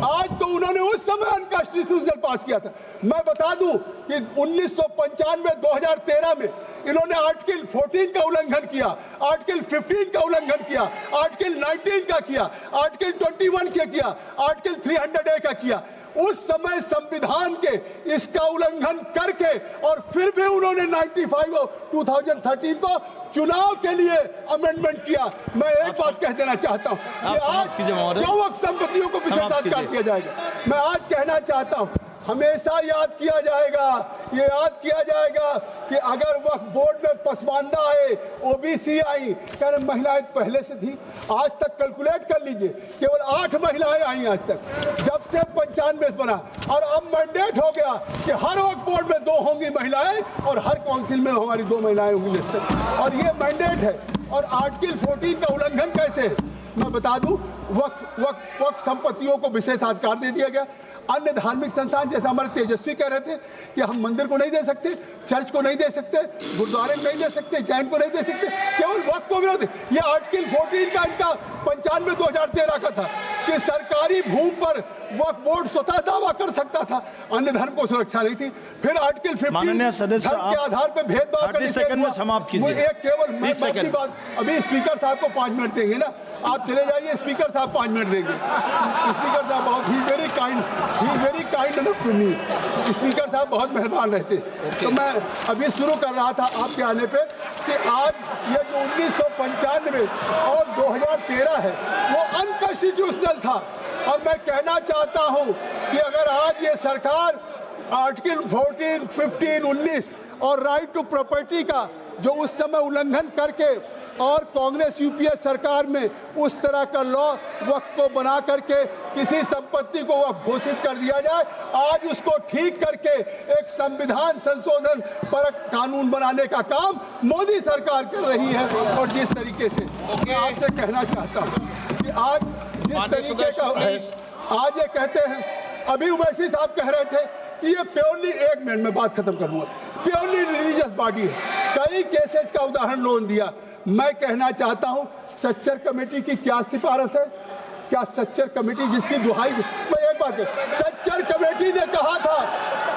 आज तो उन्होंने उस समय अनकॉन्स्टिट्यूशनल पास किया था। मैं बता दूं कि 1995-2013 में इन्होंने आर्टिकल 14 का उल्लंघन किया, आर्टिकल 15 का उल्लंघन किया, आर्टिकल 19 का किया, आर्टिकल 21 का किया, आर्टिकल 300A का किया। उस समय संविधान के इसका उल्लंघन करके और फिर भी उन्होंने 95 और 2013 को चुनाव के लिए अमेंडमेंट किया। मैं एक बात कह देना चाहता हूं कि आज क्यों वक्त संपत्तियों को विशेषाधिकार दिया जाएगा। मैं आज कहना चाहता हूं हमेशा याद किया जाएगा, ये याद किया जाएगा कि अगर वक्फ बोर्ड में पसमानदा आए, OBC आई, कारण महिलाएं पहले से थी, आज तक कैलकुलेट कर लीजिए केवल 8 महिलाएं आई आज तक, जब से 95 बना, और अब मैंडेट हो गया कि हर वक्फ बोर्ड में 2 होंगी महिलाएं और हर काउंसिल में हमारी 2 महिलाएं होंगी, और ये मैंडेट है। और आर्टिकल 14 का उल्लंघन कैसे है मैं बता दूं, वक्फ संपत्तियों को विशेषाधिकार दे दिया गया। अन्य धार्मिक संस्थान जैसे हमारे तेजस्वी कह रहे थे कि हम मंदिर को नहीं दे सकते, चर्च को नहीं दे सकते, गुरुद्वारे को नहीं दे सकते, जैन को नहीं दे सकते, केवल वक्फ को विरोध। ये आर्टिकल 14 का इनका 95-2013 का था कि सरकारी भूमि पर वक्फ बोर्ड स्वतः दावा कर सकता था, अन्य धर्म को सुरक्षा नहीं थी। फिर आर्टिकल 15 धर्म के आधार पर भेदभाव करने केवल बात, अभी स्पीकर साहब को 5 मिनट देंगे ना, आप चले जाइए, स्पीकर साहब 5 मिनट देंगे। स्पीकर साहब बहुत ही very kind enough to me, speaker साहब बहुत मेहरबान रहते। तो मैं अभी शुरू कर रहा था आपके आने पे कि आज ये जो 1995 और 2013 है वो अनकॉन्स्टिट्यूशनल था। और मैं कहना चाहता हूं कि अगर आज ये सरकार आर्टिकल 14, 15, 19 और राइट टू प्रॉपर्टी का जो उस समय उल्लंघन करके और कांग्रेस यूपीए सरकार में उस तरह का लॉ वक्त को बना करके किसी संपत्ति को वक्त घोषित कर दिया जाए, आज उसको ठीक करके एक संविधान संशोधन पर कानून बनाने का काम मोदी सरकार कर रही है। और जिस तरीके से मैं आपसे कहना चाहता हूँ कि आज जिस तरीके का है, आज ये कहते हैं, अभी उवैसी साहब कह रहे थे कि ये प्योरली, एक मिनट में बात खत्म करूंगा, प्योरली रिलीजियस बॉडी है। कई केसेस का उदाहरण लोन दिया। मैं कहना चाहता हूं सच्चर कमेटी की क्या सिफारिश है? क्या सच्चर कमेटी जिसकी दुहाई, मैं एक बात है, सच्चर कमेटी ने कहा था,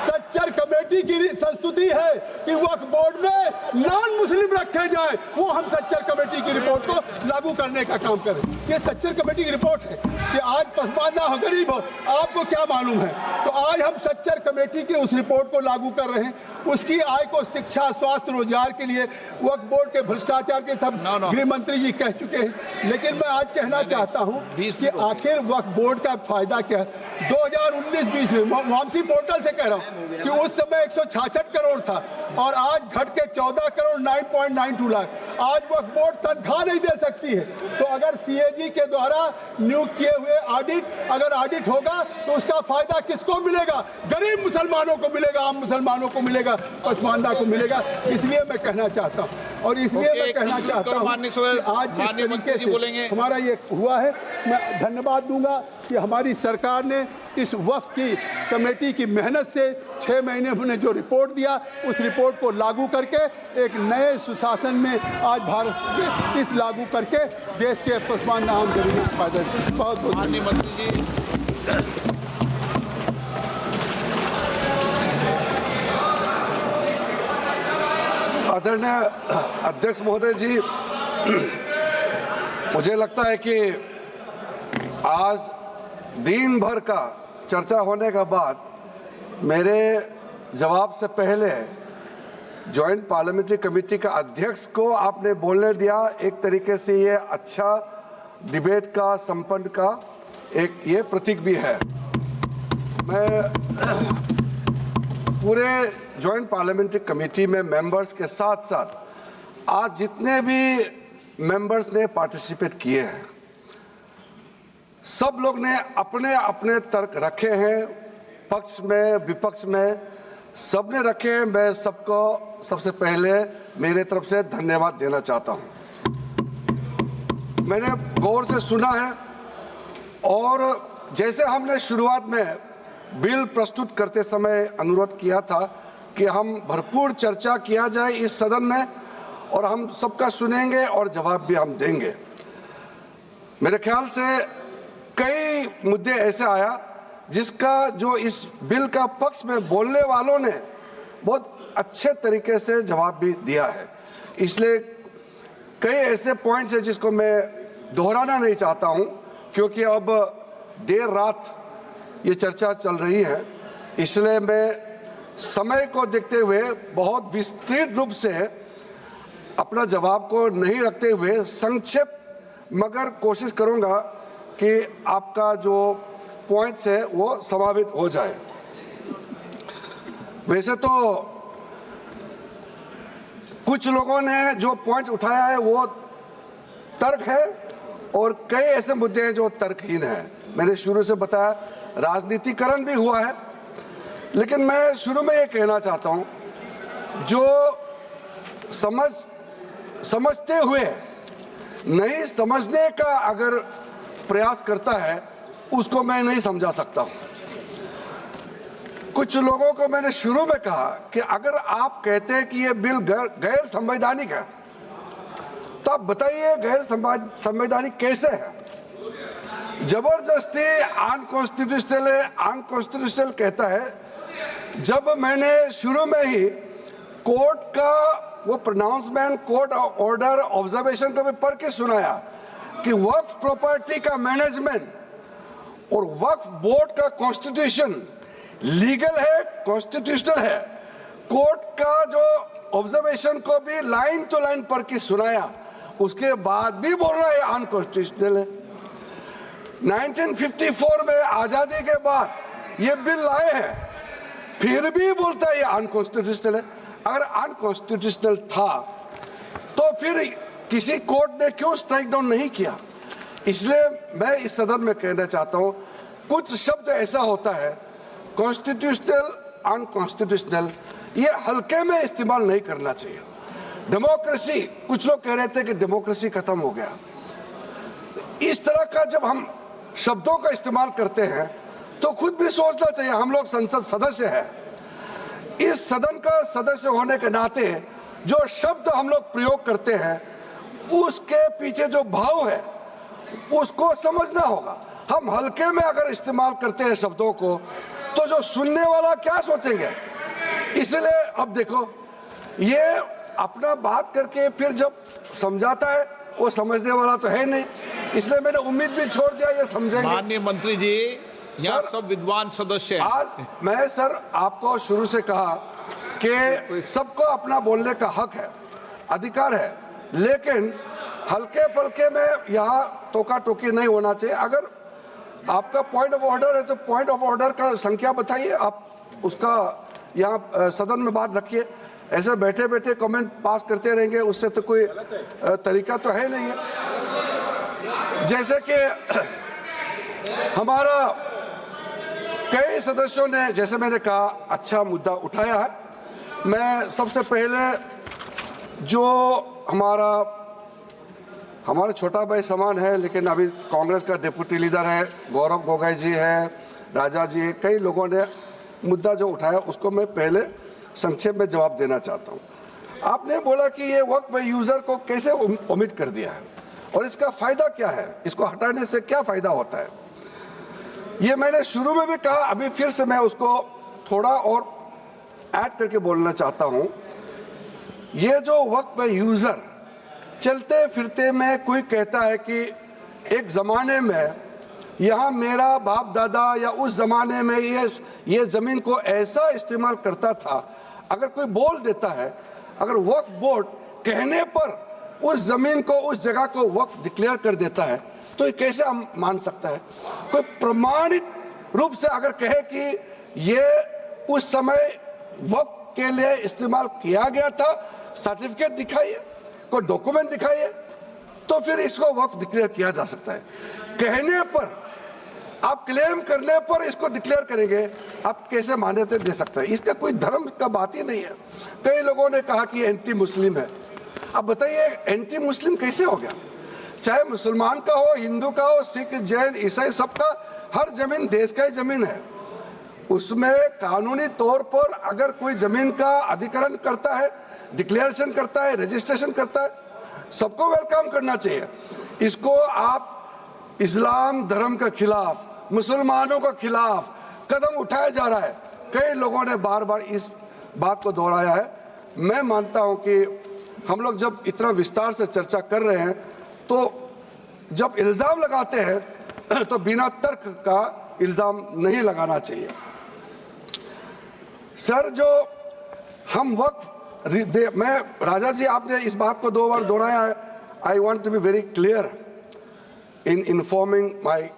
सच्चर कमेटी की संस्तुति है कि वक्फ बोर्ड में नॉन मुस्लिम रखे जाए, वो हम सच्चर कमेटी की रिपोर्ट को लागू करने का काम करें। ये सच्चर कमेटी की रिपोर्ट है कि आज पसमानदा हो, गरीब हो, आपको क्या मालूम है? तो आज हम सच्चर कमेटी की उस रिपोर्ट को लागू कर रहे हैं। उसकी आय को शिक्षा, स्वास्थ्य, रोजगार के लिए वक्फ बोर्ड के भ्रष्टाचार के सब गृह मंत्री जी कह चुके हैं। लेकिन मैं आज कहना चाहता हूं कि आखिर वक्फ बोर्ड का फायदा क्या है? 2019-20 में वामसी पोर्टल से कह रहा हूं कि उस समय 166 करोड़ था और आज घट के 14 करोड़ 9.92 लाख। आज वक्फ बोर्ड तनख्वाह नहीं दे सकती है। तो अगर सीएजी के द्वारा नियुक्त किए हुए अगर ऑडिट होगा तो उसका फायदा किसको मिलेगा? गरीब मुसलमानों को मिलेगा, आम मुसलमानों को मिलेगा, पसमानदा को मिलेगा। इसलिए मैं कहना चाहता हूं और इसलिए मैं कहना चाहता हूं कि आज जिस तरीके से हमारा ये हुआ है, मैं धन्यवाद दूंगा कि हमारी सरकार ने इस वक्फ की कमेटी की मेहनत से 6 महीने में जो रिपोर्ट दिया, उस रिपोर्ट को लागू करके एक नए सुशासन में आज भारत में इस लागू करके देश के पसमानदा आम गरीबों को फायदा। बहुत बहुत माननीय मंत्री जी। आदरणीय अध्यक्ष महोदय जी, मुझे लगता है कि आज दिन भर का चर्चा होने के बाद मेरे जवाब से पहले जॉइंट पार्लियामेंट्री कमेटी का अध्यक्ष को आपने बोलने दिया। एक तरीके से ये अच्छा डिबेट का संपन्न का एक ये प्रतीक भी है। मैं पूरे जॉइंट पार्लियामेंट्री कमेटी में मेंबर्स के साथ साथ आज जितने भी मेंबर्स ने पार्टिसिपेट किए हैं, सब लोग ने अपने अपने तर्क रखे हैं, पक्ष में विपक्ष में सब ने रखे हैं। मैं सबको सबसे पहले मेरे तरफ से धन्यवाद देना चाहता हूं। मैंने गौर से सुना है और जैसे हमने शुरुआत में बिल प्रस्तुत करते समय अनुरोध किया था कि हम भरपूर चर्चा किया जाए इस सदन में और हम सबका सुनेंगे और जवाब भी हम देंगे। मेरे ख्याल से कई मुद्दे ऐसे आया जिसका जो इस बिल का पक्ष में बोलने वालों ने बहुत अच्छे तरीके से जवाब भी दिया है। इसलिए कई ऐसे पॉइंट्स हैं जिसको मैं दोहराना नहीं चाहता हूं, क्योंकि अब देर रात ये चर्चा चल रही है। इसलिए मैं समय को देखते हुए बहुत विस्तृत रूप से अपना जवाब को नहीं रखते हुए संक्षेप मगर कोशिश करूंगा कि आपका जो पॉइंट्स है वो समावित हो जाए। वैसे तो कुछ लोगों ने जो पॉइंट उठाया है वो तर्क है और कई ऐसे मुद्दे हैं जो तर्कहीन हैं। मैंने शुरू से बताया राजनीतिकरण भी हुआ है, लेकिन मैं शुरू में ये कहना चाहता हूं, जो समझते हुए नहीं समझने का अगर प्रयास करता है उसको मैं नहीं समझा सकता हूं। कुछ लोगों को मैंने शुरू में कहा कि अगर आप कहते हैं कि ये बिल गैर संवैधानिक है तो आप बताइए गैर संवैधानिक कैसे है? जबरदस्ती अनकॉन्स्टिट्यूशनल कहता है। जब मैंने शुरू में ही कोर्ट का वो प्रोनाउंसमेंट, कोर्ट ऑर्डर, ऑब्जर्वेशन को भी पढ़ के सुनाया कि वक्फ प्रॉपर्टी का मैनेजमेंट और वक्फ बोर्ड का कॉन्स्टिट्यूशन लीगल है, कॉन्स्टिट्यूशनल है। कोर्ट का जो ऑब्जर्वेशन को भी लाइन टू लाइन पढ़ के सुनाया, उसके बाद भी बोल रहा है अनकॉन्स्टिट्यूशनल है। 1954 में आजादी के बाद ये बिल लाए हैं, फिर भी बोलता है ये अनकॉन्स्टिट्यूशनल है। अगर अनकॉन्स्टिट्यूशनल था तो फिर किसी कोर्ट ने क्यों स्ट्राइक डाउन नहीं किया? इसलिए मैं इस सदन में कहना चाहता हूं, कुछ शब्द ऐसा होता है कॉन्स्टिट्यूशनल, अनकॉन्स्टिट्यूशनल, ये हल्के में इस्तेमाल नहीं करना चाहिए। डेमोक्रेसी, कुछ लोग कह रहे थे कि डेमोक्रेसी खत्म हो गया। इस तरह का जब हम शब्दों का इस्तेमाल करते हैं तो खुद भी सोचना चाहिए। हम लोग संसद सदस्य हैं, इस सदन का सदस्य होने के नाते जो शब्द हम लोग प्रयोग करते हैं उसके पीछे जो भाव है उसको समझना होगा। हम हल्के में अगर इस्तेमाल करते हैं शब्दों को तो जो सुनने वाला क्या सोचेंगे? इसलिए अब देखो, ये अपना बात करके फिर जब समझाता है वो समझने वाला तो है नहीं, इसलिए मैंने उम्मीद भी छोड़ दिया ये समझेंगे। माननीय मंत्री जी, यहाँ सब विद्वान सदस्य हैं। आज मैं सर आपको शुरू से कहा कि सबको अपना बोलने का हक है, अधिकार है, लेकिन हल्के पलके में यहाँ टोका टोकी नहीं होना चाहिए। अगर आपका पॉइंट ऑफ ऑर्डर है तो पॉइंट ऑफ ऑर्डर का संख्या बताइए, आप उसका यहाँ सदन में बात रखिए। ऐसे बैठे बैठे कमेंट पास करते रहेंगे उससे तो कोई तरीका तो है नहीं है। जैसे कि हमारा कई सदस्यों ने, जैसे मैंने कहा, अच्छा मुद्दा उठाया है। मैं सबसे पहले जो हमारा छोटा भाई समान है लेकिन अभी कांग्रेस का डिप्टी लीडर है, गौरव गोगोई जी है, राजा जी है, कई लोगों ने मुद्दा जो उठाया उसको मैं पहले संक्षेप में जवाब देना चाहता हूँ। आपने बोला कि ये वक्त बाय यूजर को कैसे ओमिट कर दिया है और इसका फायदा क्या है, इसको हटाने से क्या फायदा होता है। ये मैंने शुरू में भी कहा, अभी फिर से मैं उसको थोड़ा और ऐड करके बोलना चाहता हूँ। ये जो वक्त बाय यूजर, चलते फिरते में कोई कहता है कि एक ज़माने में यहाँ मेरा बाप दादा या उस ज़माने में ये ज़मीन को ऐसा इस्तेमाल करता था, अगर कोई बोल देता है, अगर वक्फ बोर्ड कहने पर उस ज़मीन को, उस जगह को वक्फ डिक्लेयर कर देता है तो ये कैसे हम मान सकता है? कोई प्रमाणित रूप से अगर कहे कि ये उस समय वक्फ के लिए इस्तेमाल किया गया था, सर्टिफिकेट दिखाइए, कोई डॉक्यूमेंट दिखाइए, तो फिर इसको वक्फ डिक्लेयर किया जा सकता है। कहने पर, आप क्लेम करने पर इसको डिक्लेयर करेंगे, आप कैसे मान्यता दे सकते हैं? इसका कोई धर्म का बात ही नहीं है। कई लोगों ने कहा कि एंटी मुस्लिम है। अब बताइए एंटी मुस्लिम कैसे हो गया? चाहे मुसलमान का हो, हिंदू का हो, सिख, जैन, ईसाई, सबका हर जमीन देश का ही जमीन है। उसमें कानूनी तौर पर अगर कोई जमीन का अधिग्रहण करता है, डिक्लेरेशन करता है, रजिस्ट्रेशन करता है, सबको वेलकम करना चाहिए। इसको आप इस्लाम धर्म के खिलाफ, मुसलमानों के खिलाफ कदम उठाया जा रहा है। कई लोगों ने बार बार इस बात को दोहराया है। मैं मानता हूं कि हम लोग जब इतना विस्तार से चर्चा कर रहे हैं तो जब इल्ज़ाम लगाते हैं तो बिना तर्क का इल्ज़ाम नहीं लगाना चाहिए। सर, जो हम वक्फ, मैं राजा जी, आपने इस बात को 2 बार दोहराया है। I want to be very clear in informing my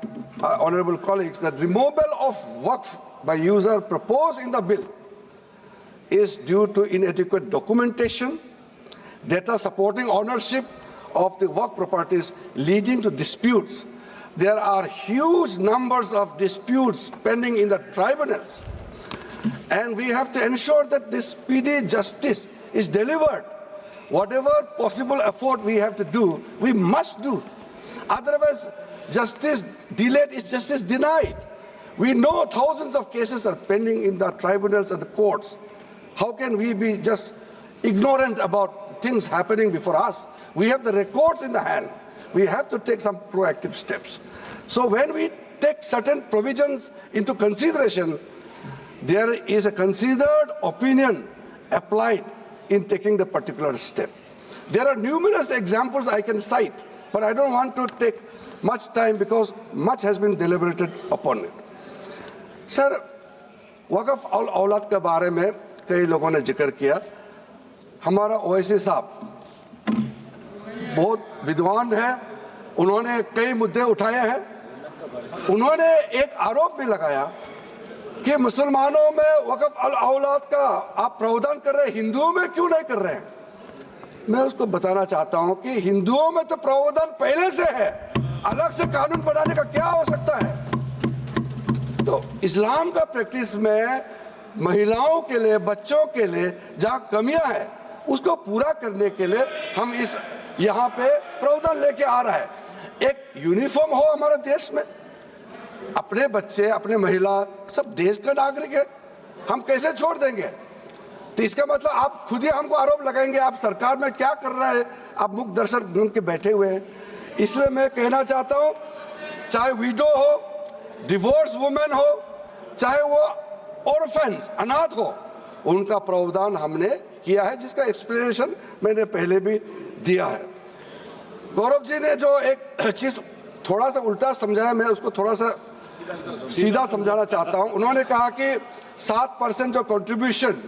honorable colleagues that removal of waqf by user proposed in the bill is due to inadequate documentation, data supporting ownership of the waqf properties leading to disputes. There are huge numbers of disputes pending in the tribunals, and we have to ensure that this speedy justice is delivered. Whatever possible effort we have to do, we must do. Otherwise, justice delayed is justice denied. We know thousands of cases are pending in the tribunals and the courts. How can we be just ignorant about things happening before us? We have the records in the hand. We have to take some proactive steps. So when we take certain provisions into consideration, there is a considered opinion applied in taking the particular step. There are numerous examples I can cite, but I don't want to take much time because much has been deliberated upon it. Sir, वक़फ़ औलाद के बारे में कई लोगों ने जिक्र किया। हमारा ओवैसी साहब बहुत विद्वान है, उन्होंने कई मुद्दे उठाए हैं। उन्होंने एक आरोप भी लगाया कि मुसलमानों में वक्फ अल औलाद का आप प्रावधान कर रहे हैं, हिंदुओं में क्यों नहीं कर रहे हैं। मैं उसको बताना चाहता हूं कि हिंदुओं में तो प्रावधान पहले से है, अलग से कानून बनाने का क्या आवश्यकता है। तो इस्लाम का प्रैक्टिस में महिलाओं के लिए, बच्चों के लिए जहां कमियां है उसको पूरा करने के लिए हम इस यहाँ पे प्रावधान लेके आ रहा है। एक यूनिफॉर्म हो हमारे देश में, अपने बच्चे, अपने महिला सब देश का नागरिक है, हम कैसे छोड़ देंगे। तो इसका मतलब आप खुद ही हमको आरोप लगाएंगे आप सरकार में क्या कर रहे हैं, आप मुख दर्शक बन के बैठे हुए हैं। इसलिए मैं कहना चाहता हूँ, चाहे विडो हो, डिवोर्स वुमेन हो, चाहे वो ऑर्फन्स अनाथ हो, उनका प्रावधान हमने किया है, जिसका एक्सप्लेनेशन मैंने पहले भी दिया है। गौरव जी ने जो एक चीज थोड़ा सा उल्टा समझाया, मैं उसको थोड़ा सा सीधा समझाना चाहता हूं। उन्होंने कहा कि 7% जो कंट्रीब्यूशन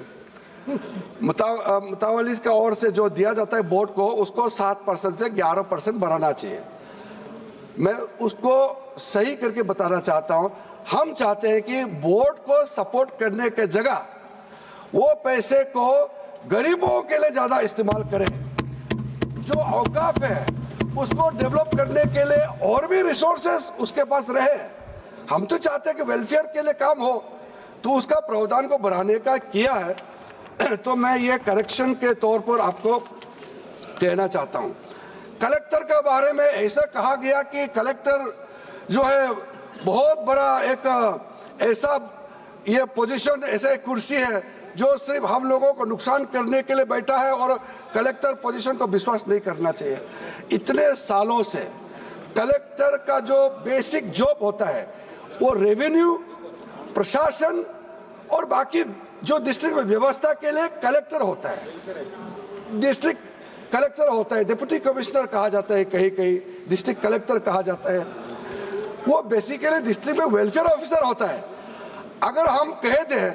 मुतावलीस का ओर से जो दिया जाता है बोर्ड को, उसको 7% से 11% बढ़ाना चाहिए। मैं उसको सही करके बताना चाहता हूं। हम चाहते हैं कि बोर्ड को सपोर्ट करने के जगह वो पैसे को गरीबों के लिए ज्यादा इस्तेमाल करें। जो औकाफ है उसको डेवलप करने के लिए और भी रिसोर्सेस उसके पास रहे। हम तो चाहते हैं कि वेलफेयर के लिए काम हो, तो उसका प्रावधान को बढ़ाने का किया है। तो मैं ये करेक्शन के तौर पर आपको कहना चाहता हूं। कलेक्टर के बारे में ऐसा कहा गया कि कलेक्टर जो है बहुत बड़ा एक ऐसा ये पोजीशन, ऐसा कुर्सी है जो सिर्फ हम लोगों को नुकसान करने के लिए बैठा है, और कलेक्टर पोजीशन को विश्वास नहीं करना चाहिए। इतने सालों से कलेक्टर का जो बेसिक जॉब होता है वो रेवेन्यू, प्रशासन और बाकी जो डिस्ट्रिक्ट में व्यवस्था के लिए कलेक्टर होता है। डिस्ट्रिक्ट कलेक्टर होता है, डिप्टी कमिश्नर कहा जाता है, कहीं कहीं डिस्ट्रिक्ट कलेक्टर कहा जाता है। वो बेसिकली डिस्ट्रिक्ट में वेलफेयर ऑफिसर होता है। अगर हम कह दें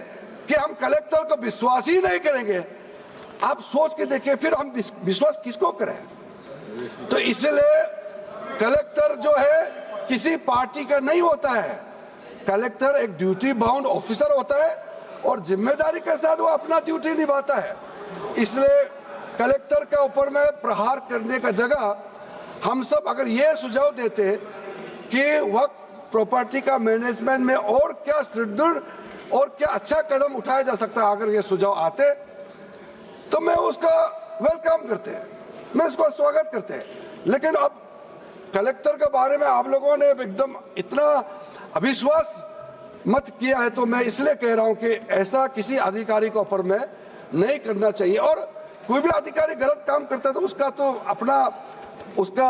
कि हम कलेक्टर को विश्वास ही नहीं करेंगे, आप सोच के देखिए फिर हम विश्वास किसको करें। तो इसलिए कलेक्टर जो है किसी पार्टी का नहीं होता है। कलेक्टर एक ड्यूटी बाउंड ऑफिसर होता है और जिम्मेदारी के साथ वो अपना ड्यूटी निभाता है। इसलिए कलेक्टर के ऊपर में प्रहार करने का जगह हम सब अगर ये सुझाव देते कि वक्त प्रॉपर्टी का मैनेजमेंट में और क्या सुदृढ़ और क्या अच्छा कदम उठाया जा सकता है, अगर ये सुझाव आते तो मैं उसका वेलकम करते हैं, मैं इसको स्वागत करते हैं। लेकिन अब कलेक्टर के बारे में आप लोगों ने एकदम इतना अविश्वास मत किया है, तो मैं इसलिए कह रहा हूं कि ऐसा किसी अधिकारी के ऊपर में नहीं करना चाहिए। और कोई भी अधिकारी गलत काम करता है तो उसका तो अपना उसका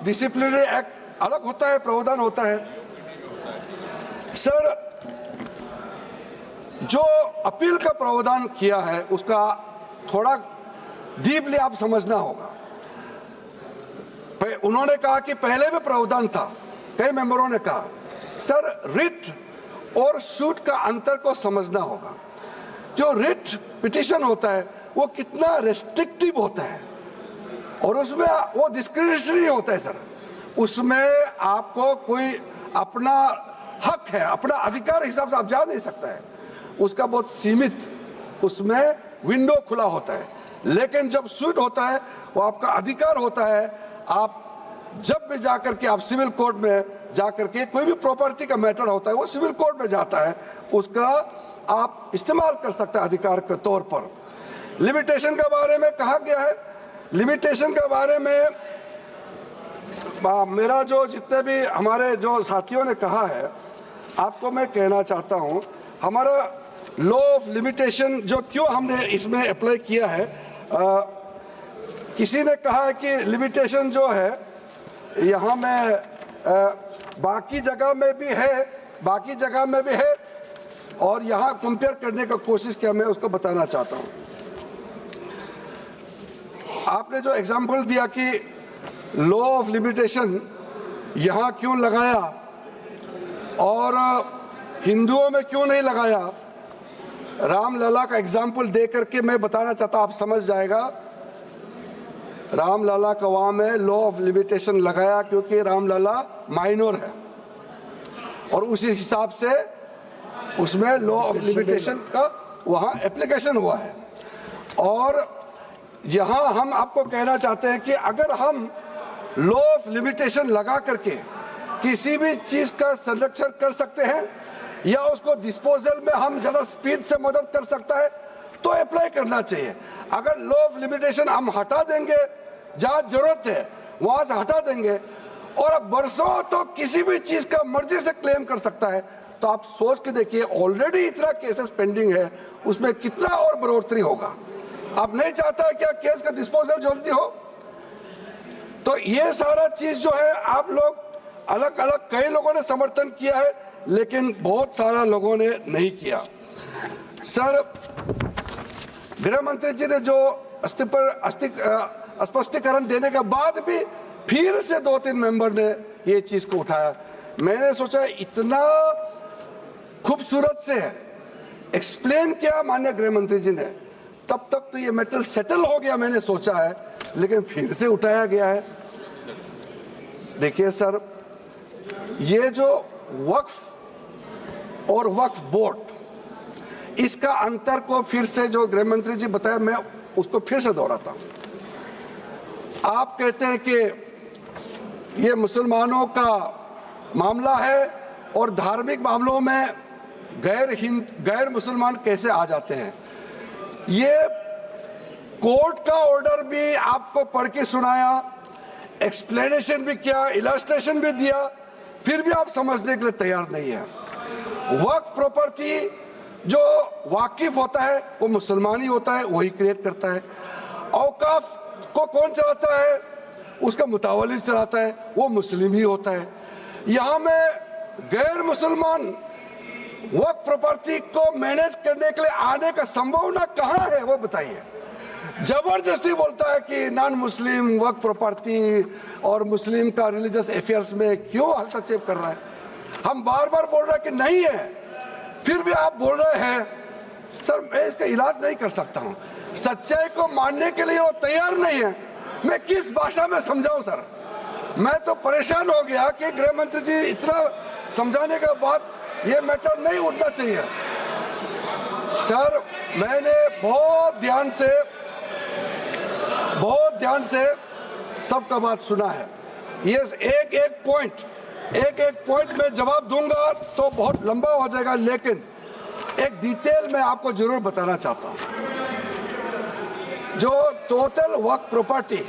डिसिप्लिनरी एक्ट अलग होता है, प्रावधान होता है। सर, जो अपील का प्रावधान किया है उसका थोड़ा डीपली आप समझना होगा। उन्होंने कहा कि पहले भी प्रावधान था, कई मेंबरों ने कहा। सर, रिट और सूट का अंतर को समझना होगा। जो रिट पिटीशन होता है वो कितना रेस्ट्रिक्टिव होता है और उसमें वो डिस्क्रिशनरी होता है। सर, उसमें आपको कोई अपना हक है, अपना अधिकार हिसाब से आप जा नहीं सकता है, उसका बहुत सीमित उसमें विंडो खुला होता है। लेकिन जब सूट होता है वो आपका अधिकार होता है। आप जब भी जाकर के आप सिविल कोर्ट में जाकर के कोई भी प्रॉपर्टी का मैटर होता है वो सिविल कोर्ट में जाता है, उसका आप इस्तेमाल कर सकते हैं अधिकार के तौर पर। लिमिटेशन के बारे में कहा गया है। लिमिटेशन के बारे में मेरा जो जितने भी हमारे जो साथियों ने कहा है, आपको मैं कहना चाहता हूं, हमारा लॉ ऑफ लिमिटेशन जो क्यों हमने इसमें अप्लाई किया है, किसी ने कहा है कि लिमिटेशन जो है यहाँ में बाकी जगह में भी है, बाकी जगह में भी है, और यहाँ कंपेयर करने का कोशिश किया, मैं उसको बताना चाहता हूँ। आपने जो एग्जाम्पल दिया कि लॉ ऑफ लिमिटेशन यहाँ क्यों लगाया और हिंदुओं में क्यों नहीं लगाया, रामलला का एग्जाम्पल दे करके मैं बताना चाहता, आप समझ जाएगा। रामलला का वहाँ में लॉ ऑफ लिमिटेशन लगाया क्योंकि रामलला माइनर है और उसी हिसाब से उसमें लॉ ऑफ लिमिटेशन का वहाँ एप्लीकेशन हुआ है। और यहाँ हम आपको कहना चाहते हैं कि अगर हम लॉ ऑफ लिमिटेशन लगा करके किसी भी चीज़ का संरक्षण कर सकते हैं या उसको डिस्पोजल में हम ज़्यादा स्पीड से मदद कर सकता है तो अप्लाई करना चाहिए। अगर लॉ ऑफ लिमिटेशन हम हटा देंगे, जहाँ जरूरत है वहाँ से हटा देंगे और अब बरसों तो किसी भी चीज़ का मर्जी से क्लेम कर सकता है, तो आप सोच के देखिए ऑलरेडी इतना केसेस पेंडिंग है, उसमें कितना और बढ़ोतरी होगा। आप नहीं चाहता है क्या केस का डिस्पोजल जल्दी हो? तो ये सारा चीज़ जो है आप लोग अलग अलग कई लोगों ने समर्थन किया है लेकिन बहुत सारा लोगों ने नहीं किया। सर, गृह मंत्री जी ने जो स्पष्टीकरण देने के बाद भी फिर से 2-3 मेंबर ने ये चीज को उठाया। मैंने सोचा इतना खूबसूरत से एक्सप्लेन किया माननीय गृह मंत्री जी ने, तब तक तो ये मैटर सेटल हो गया मैंने सोचा है, लेकिन फिर से उठाया गया है। देखिए सर, ये जो वक्फ और वक्फ बोर्ड, इसका अंतर को फिर से जो गृह मंत्री जी बताया, मैं उसको फिर से दोहराता हूं। आप कहते हैं कि ये मुसलमानों का मामला है और धार्मिक मामलों में गैर मुसलमान कैसे आ जाते हैं। ये कोर्ट का ऑर्डर भी आपको पढ़ के सुनाया, एक्सप्लेनेशन भी किया, इलस्ट्रेशन भी दिया, फिर भी आप समझने के लिए तैयार नहीं है। वक्फ प्रॉपर्टी जो वाकिफ होता है वो मुसलमान ही होता है, वही क्रिएट करता है। औकाफ को कौन चलाता है? उसका मुतावली चलाता है, वो मुस्लिम ही होता है। यहाँ में गैर मुसलमान वक्फ प्रॉपर्टी को मैनेज करने के लिए आने का संभावना कहाँ है, वो बताइए। जबरदस्ती बोलता है कि नॉन मुस्लिम वक्फ प्रॉपर्टी और मुस्लिम का रिलीजियस अफेयर्स में क्यों हस्तक्षेप कर रहा है। हम बार बार बोल रहे हैं कि नहीं है, फिर भी आप बोल रहे हैं। सर, मैं इसका इलाज नहीं कर सकता हूँ। सच्चाई को मानने के लिए वो तैयार नहीं है, मैं किस भाषा में समझाऊं सर। मैं तो परेशान हो गया कि गृह मंत्री जी इतना समझाने के बाद ये मैटर नहीं उठना चाहिए। सर, मैंने बहुत ध्यान से सबका बात सुना है। ये एक एक पॉइंट में जवाब दूंगा तो बहुत लंबा हो जाएगा, लेकिन एक डिटेल में आपको जरूर बताना चाहता हूं। जो टोटल वक्फ प्रॉपर्टी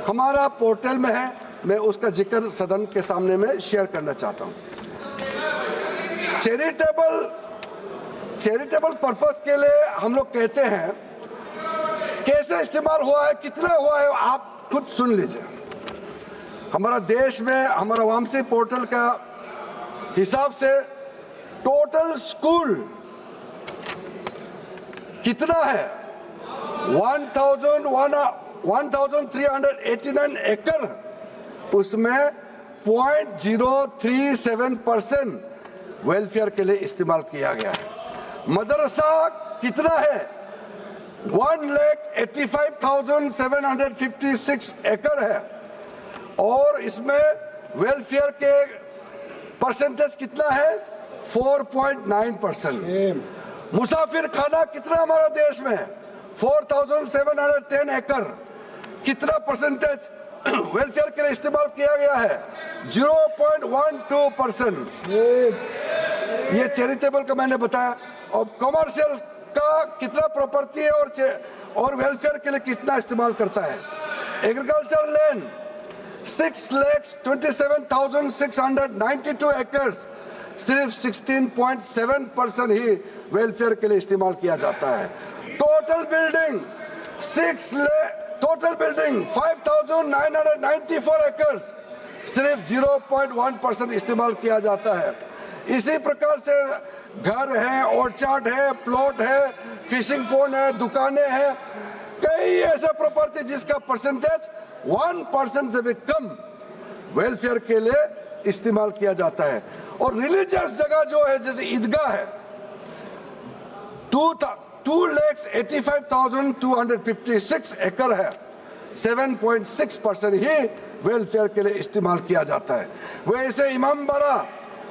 हमारा पोर्टल में है, मैं उसका जिक्र सदन के सामने में शेयर करना चाहता हूं। चैरिटेबल पर्पस के लिए हम लोग कहते हैं, कैसे इस्तेमाल हुआ है, कितना हुआ है, आप खुद सुन लीजिए। हमारा देश में हमारा वामसी पोर्टल का हिसाब से टोटल स्कूल कितना है? 1389 एकड़, उसमें 0.037% वेलफेयर के लिए इस्तेमाल किया गया है। मदरसा कितना है? 1,85,756 एकड़ है और इसमें वेलफेयर के परसेंटेज कितना है? 4.9%। मुसाफिर खाना कितना हमारा देश में? 4,710 एकड़, कितना परसेंटेज वेलफेयर के लिए इस्तेमाल किया गया है? 0.12%। ये चैरिटेबल का मैंने बताया। और कमर्शियल का कितना प्रॉपर्टी है और वेलफेयर के लिए कितना इस्तेमाल करता है? एग्रीकल्चर लैंड 6,27,692 एकर्स, सिर्फ 16.7% ही वेलफेयर के लिए इस्तेमाल किया जाता है। टोटल बिल्डिंग 5,994 एकर्स, सिर्फ 0.1% इस्तेमाल किया जाता है। इसी प्रकार से घर है, ऑर्चार्ड है, प्लॉट है, फिशिंग पॉन्ड है, दुकानें हैं, कई ऐसे प्रॉपर्टी जिसका परसेंटेज 1% से भी कम वेलफेयर के लिए इस्तेमाल किया जाता है। और रिलीजियस जगह जो है, जैसे ईदगाह है, 2,85,256 एकड़ है, 7.6% ही वेलफेयर के लिए इस्तेमाल किया जाता है। वैसे इमामबाड़ा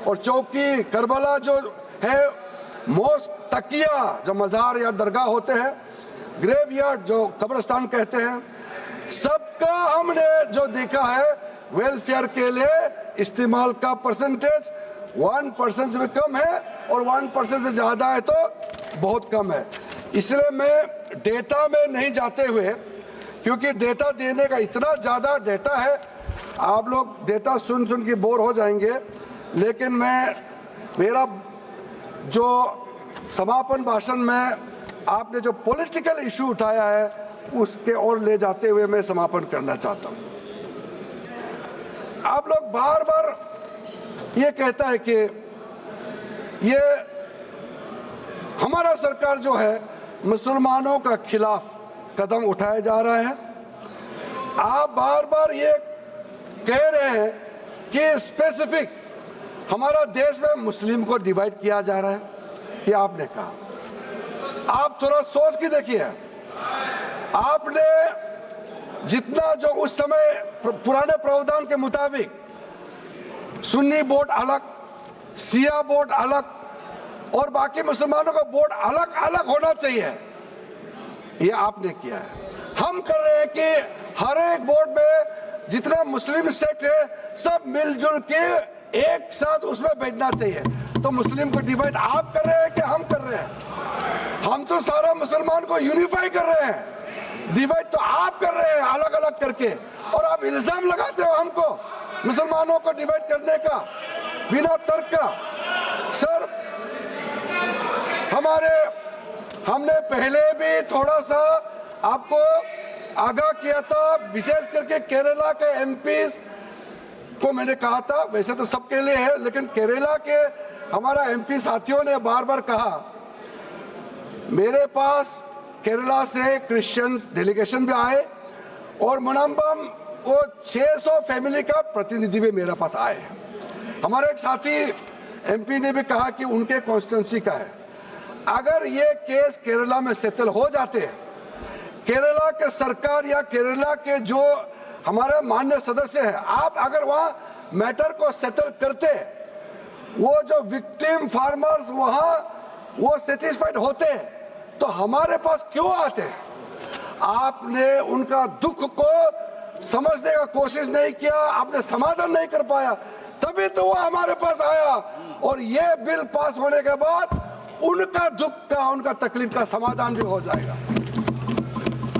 और चौकी करबला जो है, मोस्क, तकिया जो मज़ार या दरगाह होते हैं, ग्रेवयार्ड जो कब्रिस्तान कहते हैं, सबका हमने जो देखा है वेलफेयर के लिए इस्तेमाल का परसेंटेज 1% से भी कम है और 1% से ज़्यादा है तो बहुत कम है। इसलिए मैं डेटा में नहीं जाते हुए, क्योंकि डेटा देने का इतना ज़्यादा डेटा है, आप लोग डेटा सुन सुन के बोर हो जाएंगे, लेकिन मेरा जो समापन भाषण में आपने जो पॉलिटिकल इशू उठाया है उसके ओर ले जाते हुए मैं समापन करना चाहता हूँ। आप लोग बार बार ये कहता है कि ये हमारा सरकार जो है मुसलमानों का खिलाफ कदम उठाया जा रहा है। आप बार बार ये कह रहे हैं कि स्पेसिफिक हमारा देश में मुस्लिम को डिवाइड किया जा रहा है, ये आपने कहा। आप थोड़ा सोच के देखिए, आपने जितना जो उस समय पुराने प्रावधान के मुताबिक सुन्नी बोर्ड अलग, शिया बोर्ड अलग और बाकी मुसलमानों का बोर्ड अलग अलग होना चाहिए, ये आपने किया है। हम कर रहे हैं कि हर एक बोर्ड में जितना मुस्लिम सेक्ट है सब मिलजुल के एक साथ उसमें बैठना चाहिए। तो मुस्लिम को डिवाइड आप कर रहे हैं कि हम कर रहे हैं? हम तो सारा मुसलमान को यूनिफाई कर रहे हैं, डिवाइड तो आप कर रहे हैं अलग अलग करके। और आप इल्जाम लगाते हो हमको मुसलमानों को डिवाइड करने का बिना तर्क का। सर, हमने पहले भी थोड़ा सा आपको आगाह किया था, विशेष करके केरला के एमपीज को मैंने कहा था, वैसे तो सबके लिए है, लेकिन केरला के हमारा एमपी साथियों ने बार बार कहा। मेरे पास केरला से क्रिश्चियन डेलीगेशन भी आए और मुनम्बम वो 600 फैमिली का प्रतिनिधि भी मेरे पास आए। हमारे एक साथी एमपी ने भी कहा कि उनके कॉन्स्टिट्यूंसी का है। अगर ये केस केरला में सेटल हो जाते, केरला के सरकार या केरला के जो हमारे माननीय सदस्य हैं, आप अगर वहाँ मैटर को सेटल करते, वो जो विक्टिम फार्मर्स वहाँ वो सेटिस्फाइड होते, तो हमारे पास क्यों आते? आपने उनका दुख को समझने का कोशिश नहीं किया, आपने समाधान नहीं कर पाया, तभी तो वो हमारे पास आया। और ये बिल पास होने के बाद उनका दुख का, उनका तकलीफ का समाधान भी हो जाएगा।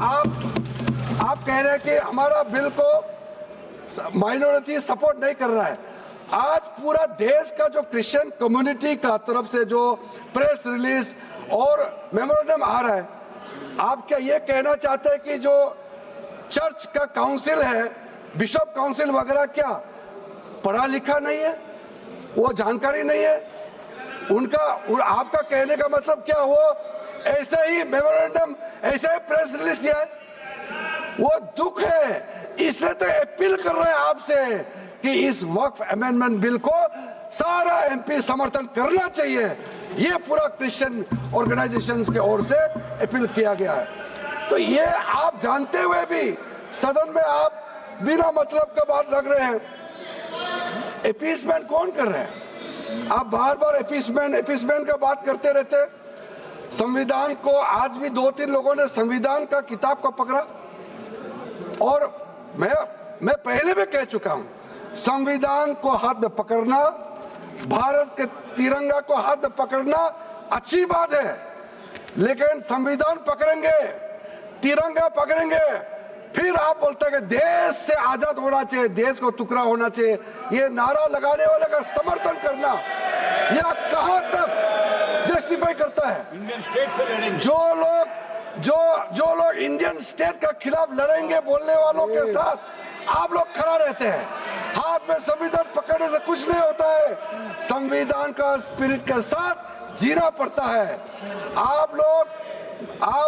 आप कह रहे हैं कि हमारा बिल को माइनॉरिटी सपोर्ट नहीं कर रहा है। आज पूरा देश का जो क्रिश्चियन कम्युनिटी का तरफ से जो प्रेस रिलीज और मेमोरेंडम आ रहा है, आप क्या ये कहना चाहते हैं कि जो चर्च का काउंसिल है, बिशप काउंसिल वगैरह, क्या पढ़ा लिखा नहीं है, वो जानकारी नहीं है उनका? आपका कहने का मतलब क्या, वो ऐसे ही मेमोरेंडम, ऐसे ही प्रेस रिलीज दिया है? वो दुख है, इसलिए तो अपील कर रहे हैं आपसे कि इस वक्फ अमेंडमेंट बिल को सारा एमपी समर्थन करना चाहिए। ये पूरा क्रिश्चियन ऑर्गेनाइजेशंस के ओर से अपील किया गया है। तो ये आप जानते हुए भी सदन में आप बिना मतलब का बात रख रहे हैं। अपीसमेंट कौन कर रहे हैं? आप बार बार अपीसमेंट का बात करते रहते। संविधान को आज भी 2-3 लोगों ने संविधान का किताब को पकड़ा, और मैं पहले भी कह चुका हूं, संविधान को हाथ में पकड़ना, भारत के तिरंगा को हाथ में पकड़ना अच्छी बात है, लेकिन संविधान पकड़ेंगे, तिरंगा पकड़ेंगे, फिर आप बोलते हैं कि देश से आजाद होना चाहिए, देश को टुकड़ा होना चाहिए, ये नारा लगाने वाले का समर्थन करना यह कहां तक जस्टिफाई करता है? इंडियन स्टेट से लड़ेंगे जो लोग इंडियन स्टेट का खिलाफ लड़ेंगे बोलने वालों के साथ आप लोग खड़ा रहते हैं। हाथ में संविधान पकड़ने से कुछ नहीं होता है, संविधान का स्पिरिट के साथ जीना पड़ता है। आप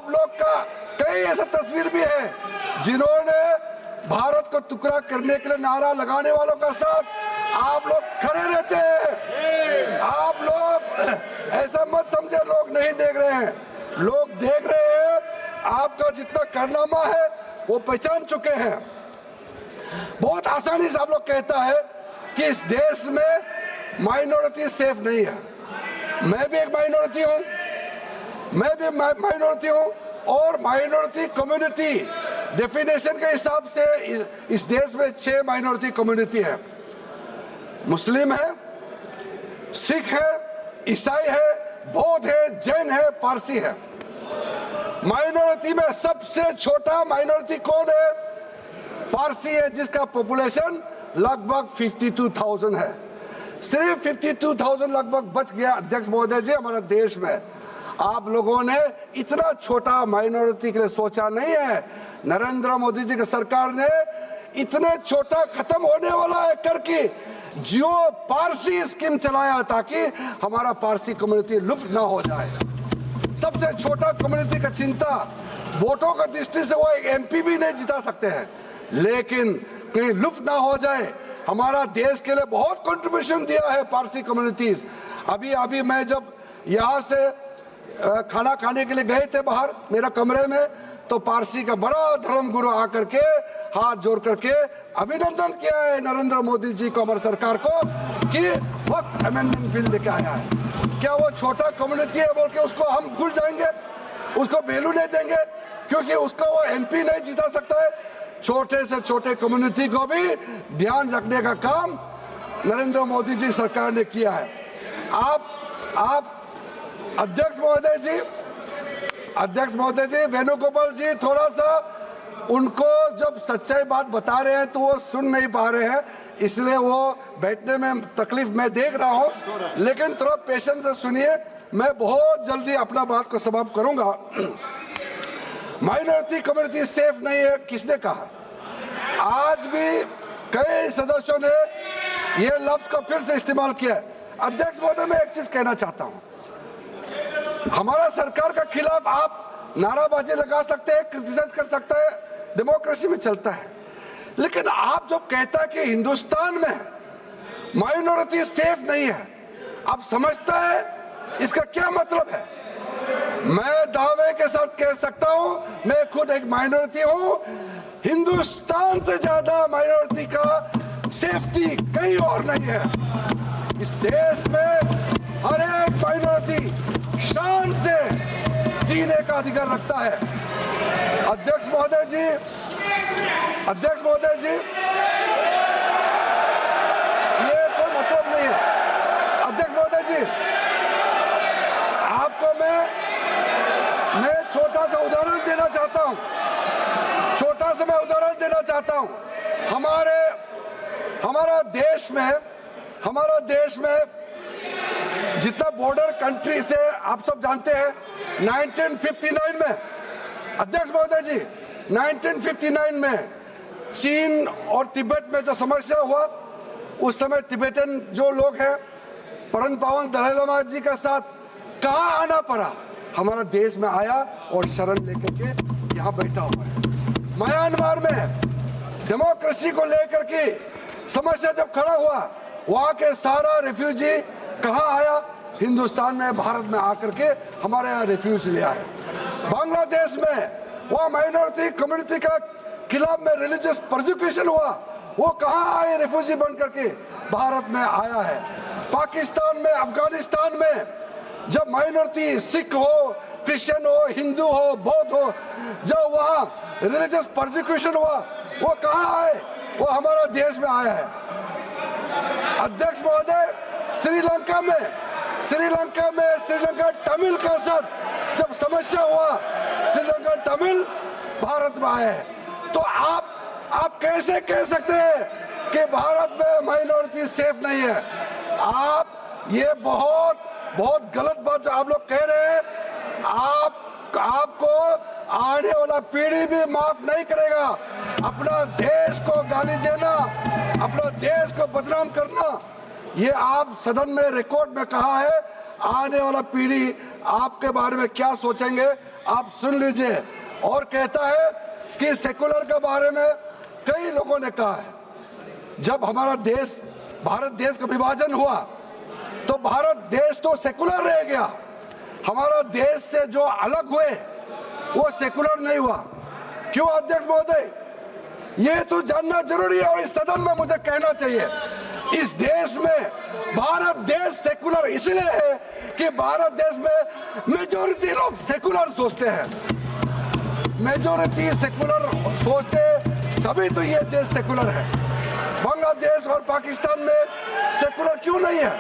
लोग का कई ऐसा तस्वीर भी है जिन्होंने भारत को टुकड़ा करने के लिए नारा लगाने वालों का साथ आप लोग खड़े रहते हैं। आप लोग ऐसा मत समझे लोग नहीं देख रहे हैं, लोग देख रहे हैं। आपका जितना कारनामा है वो पहचान चुके हैं। बहुत आसानी से आप लोग कहता है कि इस देश में माइनॉरिटी सेफ नहीं है। मैं भी एक माइनॉरिटी हूं, और माइनॉरिटी कम्युनिटी डेफिनेशन के हिसाब से इस देश में 6 माइनॉरिटी कम्युनिटी है। मुस्लिम है, सिख है, ईसाई है, बौद्ध है, जैन है, पारसी है। माइनॉरिटी में सबसे छोटा माइनॉरिटी कौन है? पारसी है, जिसका पॉपुलेशन लगभग 52,000 है। सिर्फ 52,000 लगभग बच गया अध्यक्ष महोदय जी हमारे देश में। आप लोगों ने इतना छोटा माइनॉरिटी के लिए सोचा नहीं है। नरेंद्र मोदी जी की सरकार ने इतने छोटा खत्म होने वाला है करके जियो पारसी स्कीम चलाया ताकि हमारा पारसी कम्युनिटी लुप्त ना हो जाए। सबसे छोटा कम्युनिटी का चिंता, वोटों का दृष्टि से वो एक एमपी भी नहीं जिता सकते हैं, लेकिन कहीं लुप्त ना हो जाए। हमारा देश के लिए बहुत कंट्रीब्यूशन दिया है पारसी कम्युनिटीज। अभी मैं जब यहाँ से खाना खाने के लिए गए थे बाहर मेरा कमरे में, तो पारसी का बड़ा धर्मगुरु आकर के हाथ जोड़ करके अभिनंदन किया है नरेंद्र मोदी जी को, हमारी सरकार को, कि वक्त अमेंडमेंट बिल लेके आया है। क्या वो छोटा कम्युनिटी है बोल के उसको हम भूल जाएंगे, उसको वैल्यू नहीं देंगे क्योंकि उसका वो एमपी नहीं जीता सकता है? छोटे से छोटे कम्युनिटी को भी ध्यान रखने का काम नरेंद्र मोदी जी सरकार ने किया है। आप अध्यक्ष महोदय जी वेणुगोपाल जी थोड़ा सा उनको जब सच्चाई बात बता रहे हैं तो वो सुन नहीं पा रहे हैं, इसलिए वो बैठने में तकलीफ मैं देख रहा हूं, लेकिन थोड़ा पेशेंस से सुनिए। मैं बहुत जल्दी अपना बात को समाप्त करूंगा। माइनॉरिटी कम्युनिटी सेफ नहीं है, किसने कहा? आज भी कई सदस्यों ने ये लफ्ज को फिर से इस्तेमाल किया है। अध्यक्ष महोदय, मैं एक चीज कहना चाहता हूं, हमारा सरकार के खिलाफ आप नाराबाजी लगा सकते हैं, क्रिटिसाइज कर सकते हैं, डेमोक्रेसी में चलता है, लेकिन आप जब कहता है कि हिंदुस्तान में माइनॉरिटी सेफ नहीं है, आप समझता है इसका क्या मतलब है? मैं दावे के साथ कह सकता हूं, मैं खुद एक माइनॉरिटी हूं, हिंदुस्तान से ज्यादा माइनॉरिटी का सेफ्टी कहीं और नहीं है। इस देश में हर एक माइनॉरिटी शान से जीने का अधिकार रखता है। अध्यक्ष महोदय जी, ये कोई मतलब नहीं है। अध्यक्ष महोदय जी, आपको मैं छोटा सा उदाहरण देना चाहता हूं। हमारा देश में जितना बॉर्डर कंट्री से आप सब जानते हैं, 1959 में अध्यक्ष महोदय जी 1959 में चीन और तिब्बत में जो समस्या हुआ, उस समय तिब्बतन जो लोग हैं परम पावन दलाई लामा जी के साथ कहाँ आना पड़ा? हमारा देश में आया और शरण लेकर के यहाँ बैठा हुआ है। म्यांमार में डेमोक्रेसी को लेकर के समस्या जब खड़ा हुआ, वहाँ के सारा रिफ्यूजी कहाँ आया? हिंदुस्तान में, भारत में आकर के हमारे यहाँ रिफ्यूज लिया है। बांग्लादेश में वहाँ माइनॉरिटी कम्युनिटी का खिलाफ में रिलीजियस परसिक्यूशन हुआ, वो कहाँ आए? रिफ्यूजी बन करके भारत में आया है। पाकिस्तान में, अफगानिस्तान में जब माइनॉरिटी सिख हो, क्रिश्चियन हो, हिंदू हो, बौद्ध हो, जब वहाँ रिलीजियस परसिक्यूशन हुआ, वो कहाँ आए? वो हमारा देश में आया है। अध्यक्ष महोदय, श्रीलंका तमिल का साथ जब समस्या हुआ, श्रीलंका तमिल भारत में आए हैं। तो आप कैसे कह सकते हैं कि भारत में माइनॉरिटी सेफ नहीं है? ये बहुत गलत बात जो आप लोग कह रहे हैं। आपको आने वाला पीढ़ी भी माफ नहीं करेगा। अपना देश को गाली देना, अपना देश को बदनाम करना, ये आप सदन में रिकॉर्ड में कहा है। आने वाला पीढ़ी आपके बारे में क्या सोचेंगे आप सुन लीजिए। और कहता है कि सेकुलर के बारे में कई लोगों ने कहा है, जब हमारा देश, भारत देश का विभाजन हुआ तो भारत देश तो सेकुलर रह गया, हमारा देश से जो अलग हुए वो सेकुलर नहीं हुआ। क्यों अध्यक्ष महोदय? ये तो जानना जरूरी है और इस सदन में मुझे कहना चाहिए। इस देश में भारत देश सेकुलर इसलिए है कि भारत देश में मेजॉरिटी लोग सेकुलर सोचते हैं। मेजॉरिटी सेकुलर सोचते हैं तभी तो ये देश सेकुलर है। बांग्लादेश और पाकिस्तान में सेकुलर क्यों नहीं है?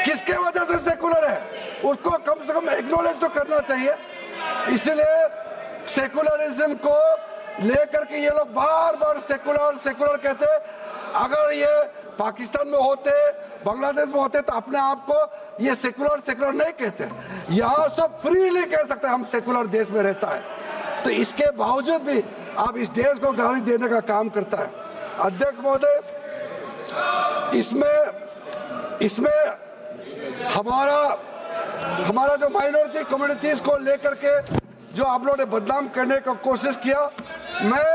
किसके वजह से सेकुलर है? उसको कम से कम एक्नॉलेज तो करना चाहिए। इसलिए सेकुलरिज्म को लेकर के ये लोग बार बार सेकुलर सेकुलर कहते। अगर ये पाकिस्तान में होते, बांग्लादेश में होते तो अपने आप को ये सेकुलर सेकुलर नहीं कहते। यहाँ सब फ्रीली कह सकते हैं हम सेकुलर देश में रहता है, तो इसके बावजूद भी आप इस देश को गाली देने का काम करता है। अध्यक्ष महोदय, इसमें हमारा जो माइनॉरिटी कम्युनिटीज को लेकर के जो आप लोगों ने बदनाम करने का कोशिश किया, मैं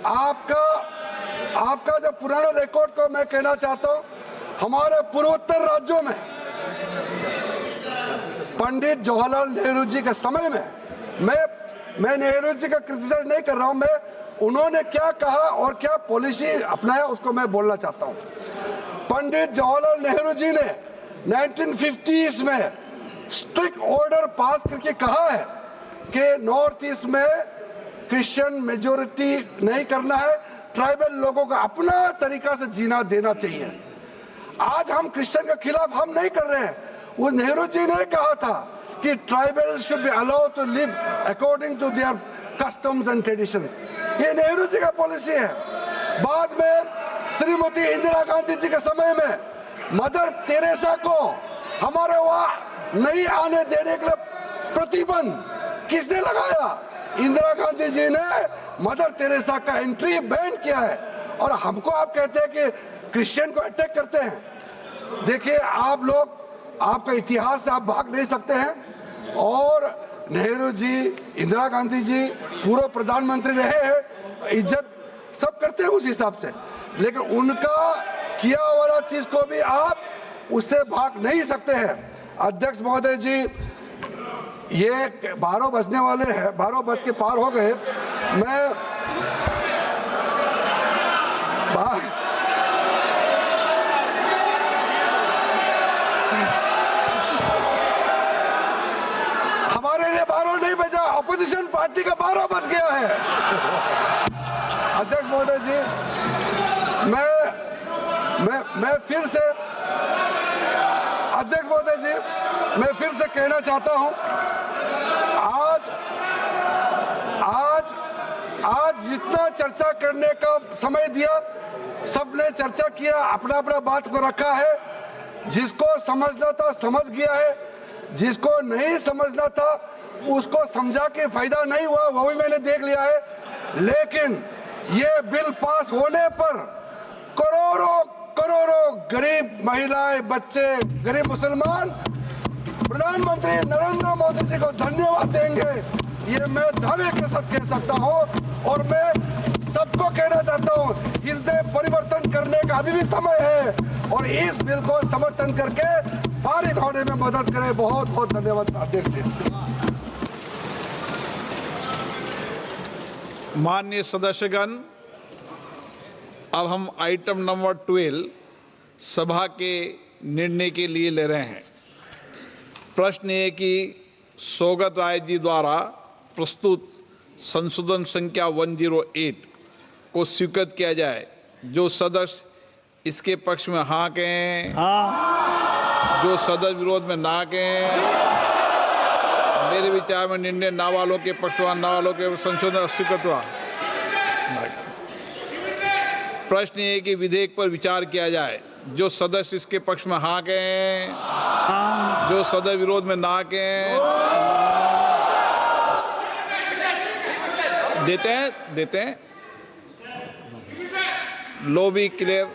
आपका जो पुराना रिकॉर्ड को मैं कहना चाहता हूं। हमारे पूर्वोत्तर राज्यों में पंडित जवाहरलाल नेहरू जी के समय में, मैं नेहरू जी का क्रिटिसाइज नहीं कर रहा हूं, मैं उन्होंने क्या कहा और क्या पॉलिसी अपनाया उसको मैं बोलना चाहता हूं। पंडित जवाहरलाल नेहरू जी ने 1950s में स्ट्रिक्ट ऑर्डर पास करके कहा है कि नॉर्थ ईस्ट में क्रिश्चियन मेजोरिटी नहीं करना है, ट्राइबल लोगों को अपना तरीका से जीना देना चाहिए। आज हम क्रिश्चियन के खिलाफ हम नहीं कर रहे हैं। वो नेहरू जी ने कहा था कि tribal should be allowed to live according to their customs and traditions. ये नेहरू जी का पॉलिसी है। बाद में श्रीमती इंदिरा गांधी जी के समय में मदर तेरेसा को हमारे वहां नहीं आने देने के लिए प्रतिबंध किसने लगाया? इंदिरा गांधी जी ने मदर तेरेसा का एंट्री बैन किया है। और हमको आप कहते हैं कि क्रिश्चियन को अटैक करते हैं। देखिए, आप लोग, आपका इतिहास से आप भाग नहीं सकते हैं। और नेहरू जी, इंदिरा गांधी जी पूर्व प्रधानमंत्री रहे हैं, इज्जत सब करते हैं उस हिसाब से, लेकिन उनका किया वाला चीज को भी आप उससे भाग नहीं सकते हैं। अध्यक्ष महोदय जी, ये 12 बजने वाले हैं, 12 बज के पार हो गए। मैं हमारे लिए 12 नहीं बजा, ऑपोजिशन पार्टी का 12 बज गया है। अध्यक्ष महोदय जी, मैं फिर से, अध्यक्ष महोदय जी, मैं फिर से कहना चाहता हूं, आज जितना चर्चा करने का समय दिया, सबने चर्चा किया, अपना अपना बात को रखा है। जिसको समझना था समझ गया है, जिसको नहीं समझना था उसको समझा के फायदा नहीं हुआ, वो भी मैंने देख लिया है। लेकिन ये बिल पास होने पर करोड़ों गरीब महिलाएं, बच्चे, गरीब मुसलमान प्रधानमंत्री नरेंद्र मोदी जी को धन्यवाद देंगे, ये मैं दावे के साथ कह सकता हूं। और मैं सबको कहना चाहता हूं, हृदय परिवर्तन करने का अभी भी समय है और इस बिल को समर्थन करके पारित होने में मदद करें। बहुत बहुत धन्यवाद अध्यक्ष जी। माननीय सदस्यगण, अब हम आइटम नंबर 12 सभा के निर्णय के लिए ले रहे हैं। प्रश्न है कि सौगत राय जी द्वारा प्रस्तुत संशोधन संख्या 108 को स्वीकृत किया जाए। जो सदस्य इसके पक्ष में हाँ कहें, हाँ। जो सदस्य विरोध में ना कहें। मेरे विचार में निर्णय ना वालों के पक्ष में, ना वालों के संशोधन स्वीकृत हुआ। प्रश्न ये कि विधेयक पर विचार किया जाए। जो सदस्य इसके पक्ष में हाँ कहें, हाँ। जो सदस्य विरोध में ना कहें। देते हैं लो बी क्लियर।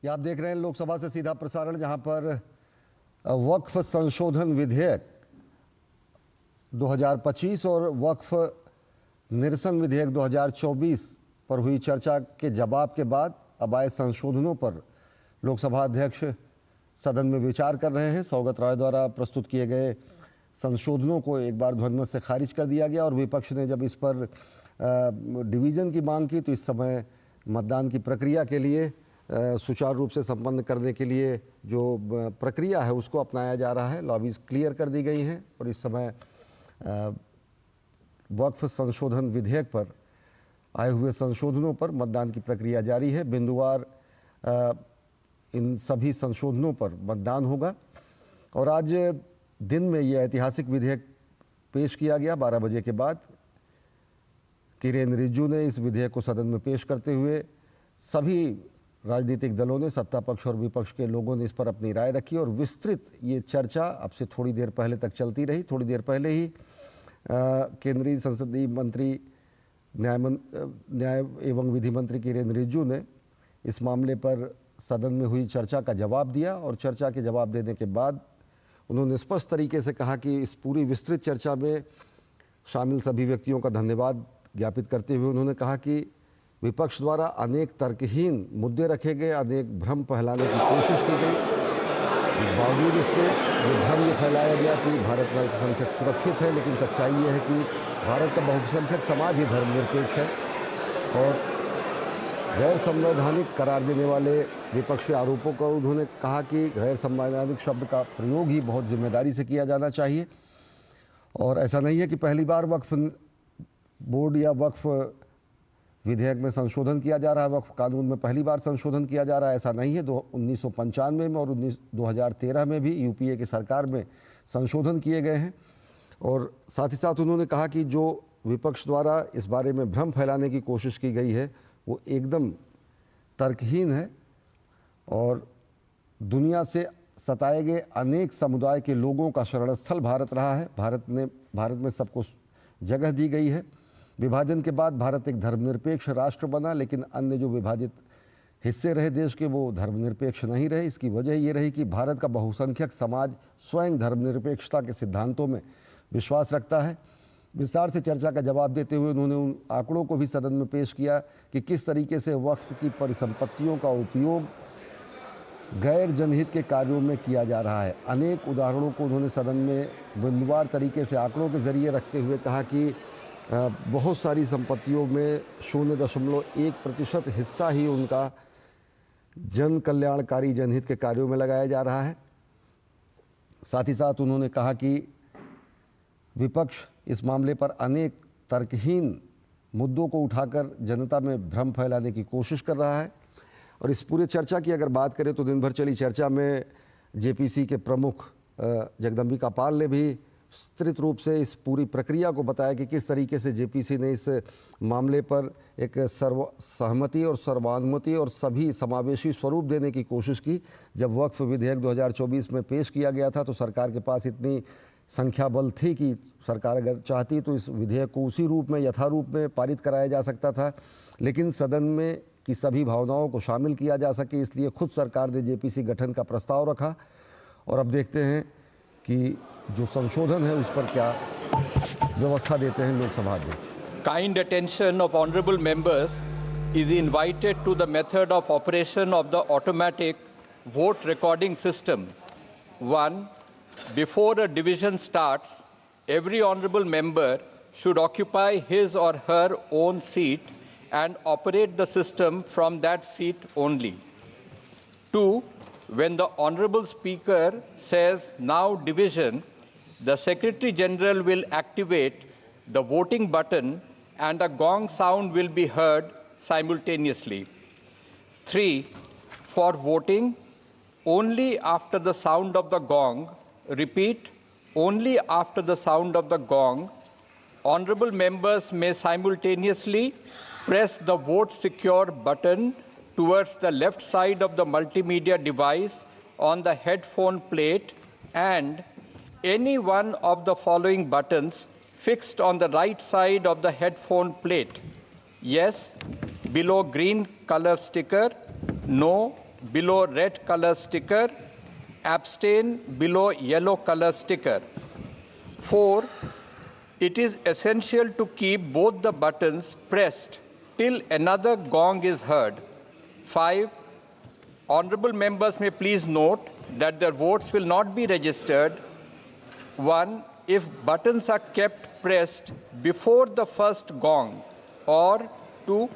ये आप देख रहे हैं लोकसभा से सीधा प्रसारण, जहां पर वक्फ संशोधन विधेयक 2025 और वक्फ निरसन विधेयक 2024 पर हुई चर्चा के जवाब के बाद अब आए संशोधनों पर लोकसभा अध्यक्ष सदन में विचार कर रहे हैं। सौगत रॉय द्वारा प्रस्तुत किए गए संशोधनों को एक बार ध्वनिमत से खारिज कर दिया गया और विपक्ष ने जब इस पर डिवीज़न की मांग की तो इस समय मतदान की प्रक्रिया के लिए सुचारू रूप से संपन्न करने के लिए जो प्रक्रिया है उसको अपनाया जा रहा है। लॉबीज क्लियर कर दी गई हैं और इस समय वक्फ संशोधन विधेयक पर आए हुए संशोधनों पर मतदान की प्रक्रिया जारी है। बिंदुवार इन सभी संशोधनों पर मतदान होगा और आज दिन में यह ऐतिहासिक विधेयक पेश किया गया। 12 बजे के बाद किरेन रिजिजू ने इस विधेयक को सदन में पेश करते हुए सभी राजनीतिक दलों ने, सत्ता पक्ष और विपक्ष के लोगों ने इस पर अपनी राय रखी और विस्तृत ये चर्चा अब से थोड़ी देर पहले तक चलती रही। थोड़ी देर पहले ही केंद्रीय संसदीय मंत्री न्याय एवं विधि मंत्री किरेन रिजिजू ने इस मामले पर सदन में हुई चर्चा का जवाब दिया और चर्चा के जवाब देने के बाद उन्होंने स्पष्ट तरीके से कहा कि इस पूरी विस्तृत चर्चा में शामिल सभी व्यक्तियों का धन्यवाद ज्ञापित करते हुए उन्होंने कहा कि विपक्ष द्वारा अनेक तर्कहीन मुद्दे रखे गए, अनेक भ्रम फैलाने की कोशिश की गई। बावजूद इसके ये भ्रम ये फैलाया गया कि भारत में अल्पसंख्यक सुरक्षित है, लेकिन सच्चाई ये है कि भारत का बहुसंख्यक समाज ही धर्मनिरपेक्ष है और गैर संवैधानिक करार देने वाले विपक्ष के आरोपों को उन्होंने कहा कि गैर संवैधानिक शब्द का प्रयोग ही बहुत जिम्मेदारी से किया जाना चाहिए और ऐसा नहीं है कि पहली बार वक्फ बोर्ड या वक्फ विधेयक में संशोधन किया जा रहा है, वक्फ कानून में पहली बार संशोधन किया जा रहा है, ऐसा नहीं है। 1995 में और 2013 में भी यूपीए की सरकार में संशोधन किए गए हैं और साथ ही साथ उन्होंने कहा कि जो विपक्ष द्वारा इस बारे में भ्रम फैलाने की कोशिश की गई है वो एकदम तर्कहीन है और दुनिया से सताए गए अनेक समुदाय के लोगों का शरण स्थल भारत रहा है। भारत में सबको जगह दी गई है। विभाजन के बाद भारत एक धर्मनिरपेक्ष राष्ट्र बना, लेकिन अन्य जो विभाजित हिस्से रहे देश के वो धर्मनिरपेक्ष नहीं रहे। इसकी वजह ये रही कि भारत का बहुसंख्यक समाज स्वयं धर्मनिरपेक्षता के सिद्धांतों में विश्वास रखता है। विस्तार से चर्चा का जवाब देते हुए उन्होंने उन आंकड़ों को भी सदन में पेश किया कि किस तरीके से वक्फ की परिसंपत्तियों का उपयोग गैर जनहित के कार्यों में किया जा रहा है। अनेक उदाहरणों को उन्होंने सदन में बिंदुवार तरीके से आंकड़ों के जरिए रखते हुए कहा कि बहुत सारी संपत्तियों में 0.1% हिस्सा ही उनका जन कल्याणकारी जनहित के कार्यों में लगाया जा रहा है। साथ ही साथ उन्होंने कहा कि विपक्ष इस मामले पर अनेक तर्कहीन मुद्दों को उठाकर जनता में भ्रम फैलाने की कोशिश कर रहा है और इस पूरे चर्चा की अगर बात करें तो दिन भर चली चर्चा में जेपीसी के प्रमुख जगदम्बिका पाल ने भी विस्तृत रूप से इस पूरी प्रक्रिया को बताया कि किस तरीके से जेपीसी ने इस मामले पर एक सर्वसहमति और सर्वानुमति और सभी समावेशी स्वरूप देने की कोशिश की। जब वक्फ विधेयक 2024 में पेश किया गया था तो सरकार के पास इतनी संख्या बल थी कि सरकार अगर चाहती तो इस विधेयक को उसी रूप में यथारूप में पारित कराया जा सकता था, लेकिन सदन में की सभी भावनाओं को शामिल किया जा सके इसलिए खुद सरकार ने जेपीसी गठन का प्रस्ताव रखा और अब देखते हैं कि जो संशोधन है उस पर क्या व्यवस्था देते हैं लोकसभा अध्यक्ष। Kind attention of honorable members is invited to the method of operation of the automatic vote recording system. 1. Before a division starts, every honorable member should occupy his or her own seat and operate the system from that seat only. 2. When the Honorable Speaker says now division, the Secretary General will activate the voting button and a gong sound will be heard simultaneously. 3. For voting, only after the sound of the gong, repeat, only after the sound of the gong, honorable members may simultaneously press the vote secure button towards the left side of the multimedia device on the headphone plate and any one of the following buttons fixed on the right side of the headphone plate. Yes, below green color sticker, no, below red color sticker, abstain below yellow color sticker. 4. It is essential to keep both the buttons pressed till another gong is heard. 5. Honorable members may please note that their votes will not be registered. 1. If buttons are kept pressed before the first gong, or 2.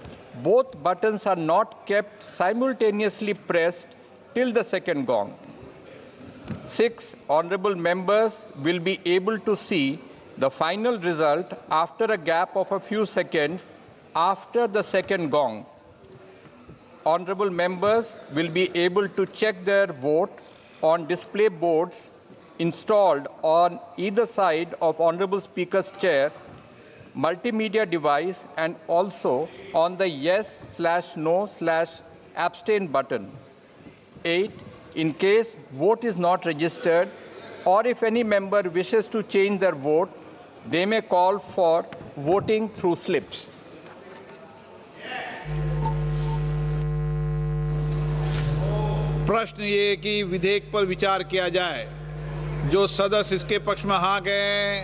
Both buttons are not kept simultaneously pressed till the second gong. 6. Honorable members will be able to see the final result after a gap of a few seconds after the second gong. Honorable members will be able to check their vote on display boards installed on either side of Honorable Speaker's chair, multimedia device, and also on the yes/no/abstain button. 8. In case vote is not registered, or if any member wishes to change their vote, they may call for voting through slips. प्रश्न ये है कि विधेयक पर विचार किया जाए। जो सदस्य इसके पक्ष में हाँ गए,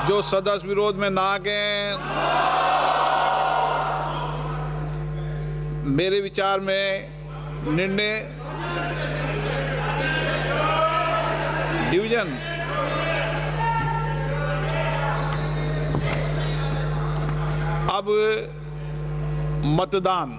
जो सदस्य विरोध में ना गए, मेरे विचार में निर्णय डिवीजन अब मतदान।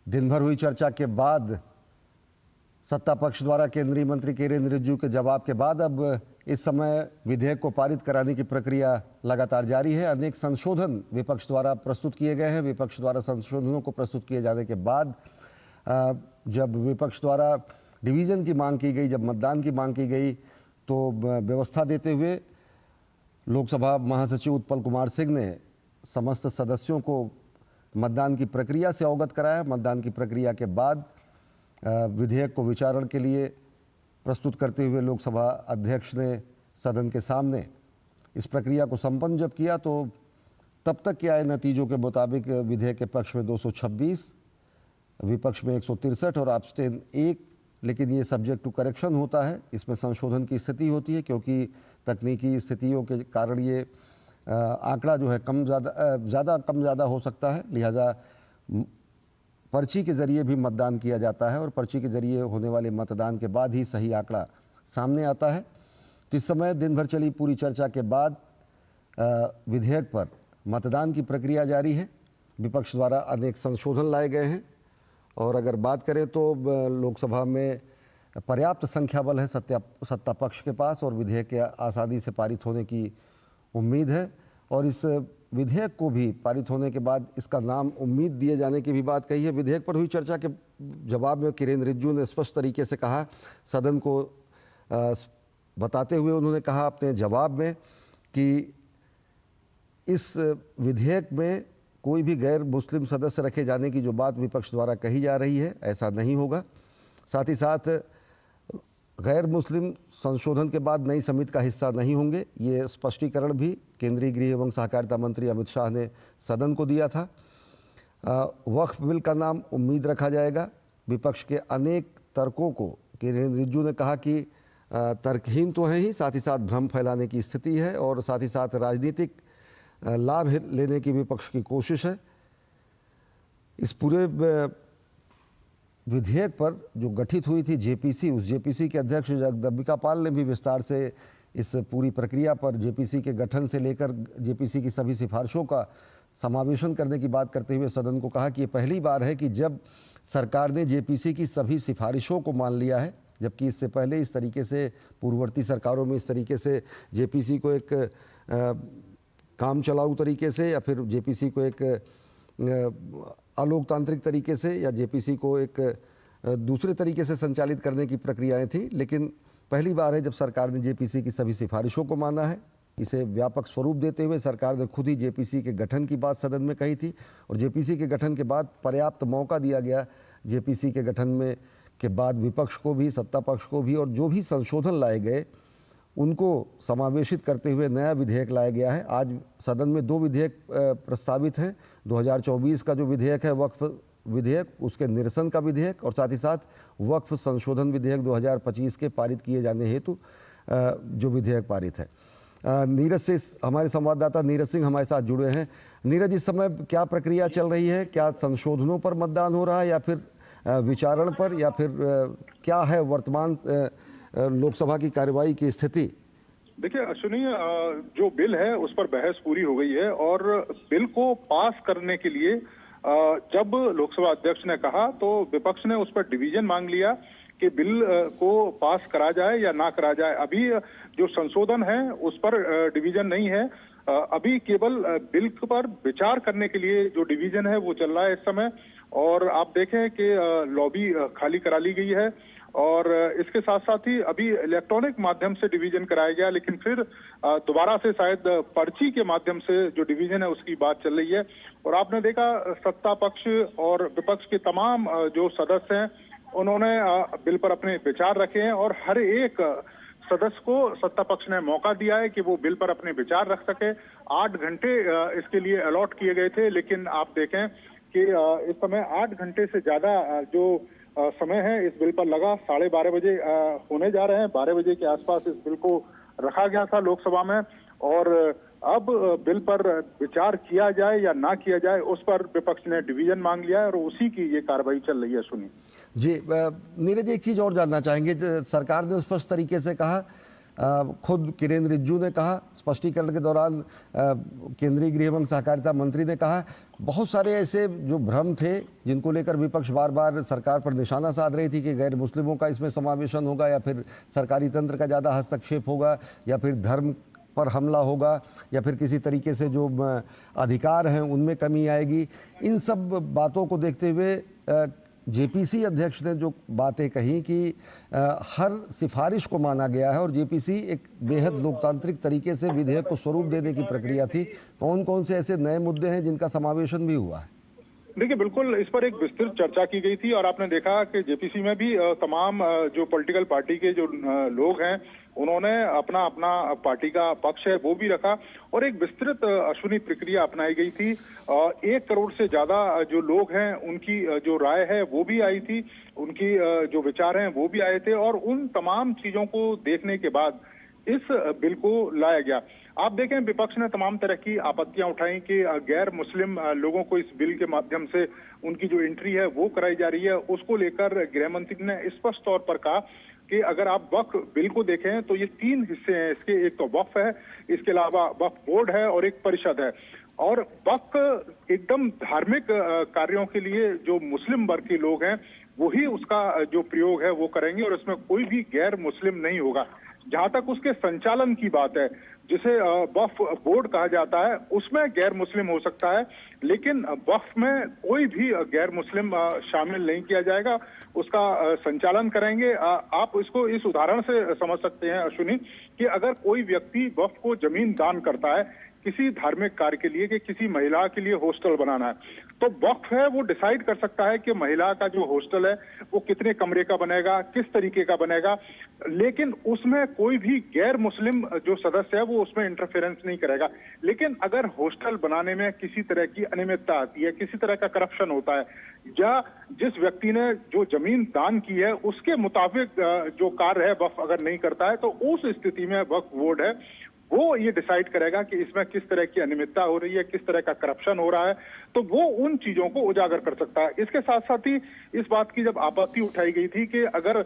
दिन भर हुई चर्चा के बाद सत्ता पक्ष द्वारा केंद्रीय मंत्री किरेन रिजिजू के जवाब के बाद अब इस समय विधेयक को पारित कराने की प्रक्रिया लगातार जारी है। अनेक संशोधन विपक्ष द्वारा प्रस्तुत किए गए हैं। विपक्ष द्वारा संशोधनों को प्रस्तुत किए जाने के बाद जब विपक्ष द्वारा डिवीज़न की मांग की गई, जब मतदान की मांग की गई, तो व्यवस्था देते हुए लोकसभा महासचिव उत्पल कुमार सिंह ने समस्त सदस्यों को मतदान की प्रक्रिया से अवगत कराया। मतदान की प्रक्रिया के बाद विधेयक को विचारण के लिए प्रस्तुत करते हुए लोकसभा अध्यक्ष ने सदन के सामने इस प्रक्रिया को संपन्न जब किया तो तब तक के आए नतीजों के मुताबिक विधेयक के पक्ष में 226, विपक्ष में 163 और एब्सटेन 1। लेकिन ये सब्जेक्ट टू करेक्शन होता है, इसमें संशोधन की स्थिति होती है क्योंकि तकनीकी स्थितियों के कारण ये आंकड़ा जो है ज़्यादा कम ज़्यादा हो सकता है। लिहाजा पर्ची के ज़रिए भी मतदान किया जाता है और पर्ची के ज़रिए होने वाले मतदान के बाद ही सही आंकड़ा सामने आता है। तो इस समय दिन भर चली पूरी चर्चा के बाद विधेयक पर मतदान की प्रक्रिया जारी है। विपक्ष द्वारा अनेक संशोधन लाए गए हैं और अगर बात करें तो लोकसभा में पर्याप्त संख्या बल है सत्ता पक्ष के पास और विधेयक के आसानी से पारित होने की उम्मीद है। और इस विधेयक को भी पारित होने के बाद इसका नाम उम्मीद दिए जाने की भी बात कही है। विधेयक पर हुई चर्चा के जवाब में किरेन रिजिजू ने स्पष्ट तरीके से कहा, सदन को बताते हुए उन्होंने कहा अपने जवाब में कि इस विधेयक में कोई भी गैर मुस्लिम सदस्य रखे जाने की जो बात विपक्ष द्वारा कही जा रही है, ऐसा नहीं होगा। साथ ही साथ गैर मुस्लिम संशोधन के बाद नई समिति का हिस्सा नहीं होंगे। ये स्पष्टीकरण भी केंद्रीय गृह एवं सहकारिता मंत्री अमित शाह ने सदन को दिया था। वक्फ बिल का नाम उम्मीद रखा जाएगा। विपक्ष के अनेक तर्कों को किरेन रिजिजू ने कहा कि तर्कहीन तो है ही, साथ ही साथ भ्रम फैलाने की स्थिति है और साथ ही साथ राजनीतिक लाभ लेने की विपक्ष की कोशिश है। इस पूरे विधेयक पर जो गठित हुई थी जेपीसी, उस जेपीसी के अध्यक्ष जगदम्बिका पाल ने भी विस्तार से इस पूरी प्रक्रिया पर जेपीसी के गठन से लेकर जेपीसी की सभी सिफारिशों का समावेशन करने की बात करते हुए सदन को कहा कि ये पहली बार है कि जब सरकार ने जेपीसी की सभी सिफारिशों को मान लिया है, जबकि इससे पहले इस तरीके से पूर्ववर्ती सरकारों में इस तरीके से जेपीसी को एक काम चलाऊ तरीके से या फिर जेपीसी को एक अलोकतांत्रिक तरीके से या जेपीसी को एक दूसरे तरीके से संचालित करने की प्रक्रियाएं थी। लेकिन पहली बार है जब सरकार ने जेपीसी की सभी सिफारिशों को माना है। इसे व्यापक स्वरूप देते हुए सरकार ने खुद ही जेपीसी के गठन की बात सदन में कही थी और जेपीसी के गठन के बाद पर्याप्त मौका दिया गया जेपीसी के गठन में के बाद विपक्ष को भी, सत्ता पक्ष को भी, और जो भी संशोधन लाए गए उनको समावेशित करते हुए नया विधेयक लाया गया है। आज सदन में 2 विधेयक प्रस्तावित हैं। 2024 का जो विधेयक है वक्फ विधेयक, उसके निरसन का विधेयक और साथ ही साथ वक्फ संशोधन विधेयक 2025 के पारित किए जाने हेतु जो विधेयक पारित है। नीरज से हमारे संवाददाता नीरज सिंह हमारे साथ जुड़े हैं। नीरज, इस समय क्या प्रक्रिया चल रही है? क्या संशोधनों पर मतदान हो रहा है या फिर विचारण पर, या फिर क्या है वर्तमान लोकसभा की कार्यवाही की स्थिति? देखिए अश्विनी, जो बिल है उस पर बहस पूरी हो गई है और बिल को पास करने के लिए जब लोकसभा अध्यक्ष ने कहा तो विपक्ष ने उस पर डिवीजन मांग लिया कि बिल को पास करा जाए या ना करा जाए। अभी जो संशोधन है उस पर डिवीजन नहीं है। अभी केवल बिल पर विचार करने के लिए जो डिवीजन है वो चल रहा है इस समय। और आप देखें कि लॉबी खाली करा ली गई है और इसके साथ साथ ही अभी इलेक्ट्रॉनिक माध्यम से डिवीजन कराया गया, लेकिन फिर दोबारा से शायद पर्ची के माध्यम से जो डिवीजन है उसकी बात चल रही है। और आपने देखा सत्ता पक्ष और विपक्ष के तमाम जो सदस्य हैं उन्होंने बिल पर अपने विचार रखे हैं और हर एक सदस्य को सत्ता पक्ष ने मौका दिया है कि वो बिल पर अपने विचार रख सके। 8 घंटे इसके लिए अलॉट किए गए थे, लेकिन आप देखें कि इस समय 8 घंटे से ज्यादा जो समय है इस बिल पर लगा। 12:30 बजे होने जा रहे हैं। 12 बजे के आसपास इस बिल को रखा गया था लोकसभा में और अब बिल पर विचार किया जाए या ना किया जाए उस पर विपक्ष ने डिवीजन मांग लिया है और उसी की ये कार्रवाई चल रही है। सुनिए जी नीरज, एक चीज़ और जानना चाहेंगे। सरकार ने स्पष्ट तरीके से कहा, खुद किरेन रिजिजू ने कहा, स्पष्टीकरण के दौरान केंद्रीय गृह एवं सहकारिता मंत्री ने कहा, बहुत सारे ऐसे जो भ्रम थे जिनको लेकर विपक्ष बार बार सरकार पर निशाना साध रही थी कि गैर मुस्लिमों का इसमें समावेशन होगा या फिर सरकारी तंत्र का ज़्यादा हस्तक्षेप होगा या फिर धर्म पर हमला होगा या फिर किसी तरीके से जो अधिकार हैं उनमें कमी आएगी। इन सब बातों को देखते हुए जेपीसी अध्यक्ष ने जो बातें कही कि हर सिफारिश को माना गया है और जेपीसी एक बेहद लोकतांत्रिक तरीके से विधेयक को स्वरूप देने की प्रक्रिया थी, कौन कौन से ऐसे नए मुद्दे हैं जिनका समावेशन भी हुआ है? देखिए, बिल्कुल इस पर एक विस्तृत चर्चा की गई थी और आपने देखा कि जेपीसी में भी तमाम जो पॉलिटिकल पार्टी के जो लोग हैं उन्होंने अपना अपना पार्टी का पक्ष है वो भी रखा और एक विस्तृत अश्विनी प्रक्रिया अपनाई गई थी। 1 करोड़ से ज्यादा जो लोग हैं उनकी जो राय है वो भी आई थी, उनकी जो विचार हैं वो भी आए थे और उन तमाम चीजों को देखने के बाद इस बिल को लाया गया। आप देखें, विपक्ष ने तमाम तरह की आपत्तियां उठाई कि गैर मुस्लिम लोगों को इस बिल के माध्यम से उनकी जो एंट्री है वो कराई जा रही है। उसको लेकर गृह मंत्री ने स्पष्ट तौर पर कहा कि अगर आप वक्फ बिल को देखें तो ये 3 हिस्से हैं इसके, एक तो वक्फ है, इसके अलावा वक्फ बोर्ड है और एक परिषद है। और वक्फ एकदम धार्मिक कार्यों के लिए जो मुस्लिम वर्ग के लोग हैं वही उसका जो प्रयोग है वो करेंगे और इसमें कोई भी गैर मुस्लिम नहीं होगा। जहां तक उसके संचालन की बात है, जिसे वक्फ बोर्ड कहा जाता है, उसमें गैर मुस्लिम हो सकता है, लेकिन वक्फ में कोई भी गैर मुस्लिम शामिल नहीं किया जाएगा, उसका संचालन करेंगे। आप इसको इस उदाहरण से समझ सकते हैं अश्विनी कि अगर कोई व्यक्ति वक्फ को जमीन दान करता है किसी धार्मिक कार्य के लिए कि किसी महिला के लिए हॉस्टल बनाना है, तो वक्फ है वो डिसाइड कर सकता है कि महिला का जो हॉस्टल है वो कितने कमरे का बनेगा, किस तरीके का बनेगा, लेकिन उसमें कोई भी गैर मुस्लिम जो सदस्य है वो उसमें इंटरफेरेंस नहीं करेगा। लेकिन अगर हॉस्टल बनाने में किसी तरह की अनियमितता आती है, किसी तरह का करप्शन होता है, या जिस व्यक्ति ने जो जमीन दान की है उसके मुताबिक जो कार्य है वक्फ अगर नहीं करता है, तो उस स्थिति में वक्फ बोर्ड है वो ये डिसाइड करेगा कि इसमें किस तरह की अनियमितता हो रही है, किस तरह का करप्शन हो रहा है, तो वो उन चीजों को उजागर कर सकता है। इसके साथ साथ ही इस बात की जब आपत्ति उठाई गई थी कि अगर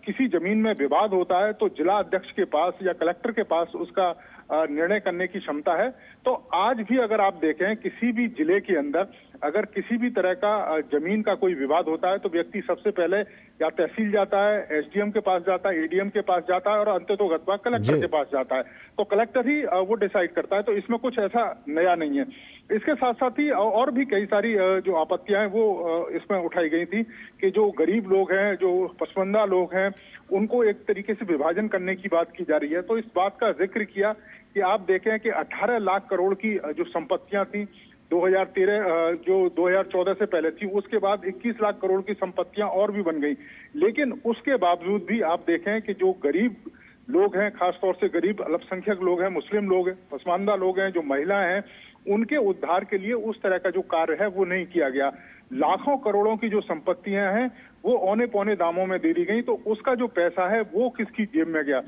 किसी जमीन में विवाद होता है तो जिला अध्यक्ष के पास या कलेक्टर के पास उसका निर्णय करने की क्षमता है, तो आज भी अगर आप देखें किसी भी जिले के अंदर अगर किसी भी तरह का जमीन का कोई विवाद होता है तो व्यक्ति सबसे पहले या तहसील जाता है, एसडीएम के पास जाता है, एडीएम के पास जाता है और अंततोगत्वा कलेक्टर के पास जाता है, तो कलेक्टर ही वो डिसाइड करता है। तो इसमें कुछ ऐसा नया नहीं है। इसके साथ साथ ही और भी कई सारी जो आपत्तियां हैं वो इसमें उठाई गई थी कि जो गरीब लोग हैं, जो पसमानदा लोग हैं, उनको एक तरीके से विभाजन करने की बात की जा रही है। तो इस बात का जिक्र किया कि आप देखें कि 18 लाख करोड़ की जो संपत्तियां थी 2013 जो 2014 से पहले थी, उसके बाद 21 लाख करोड़ की संपत्तियां और भी बन गई, लेकिन उसके बावजूद भी आप देखें कि जो गरीब लोग हैं, खासतौर से गरीब अल्पसंख्यक लोग हैं, मुस्लिम लोग हैं, पसमानदा लोग हैं, जो महिलाएं हैं, उनके उद्धार के लिए उस तरह का जो कार्य है वो नहीं किया गया। लाखों करोड़ों की जो संपत्तियां हैं वो औने पौने दामों में दे दी गई, तो उसका जो पैसा है वो किसकी जेब में गया।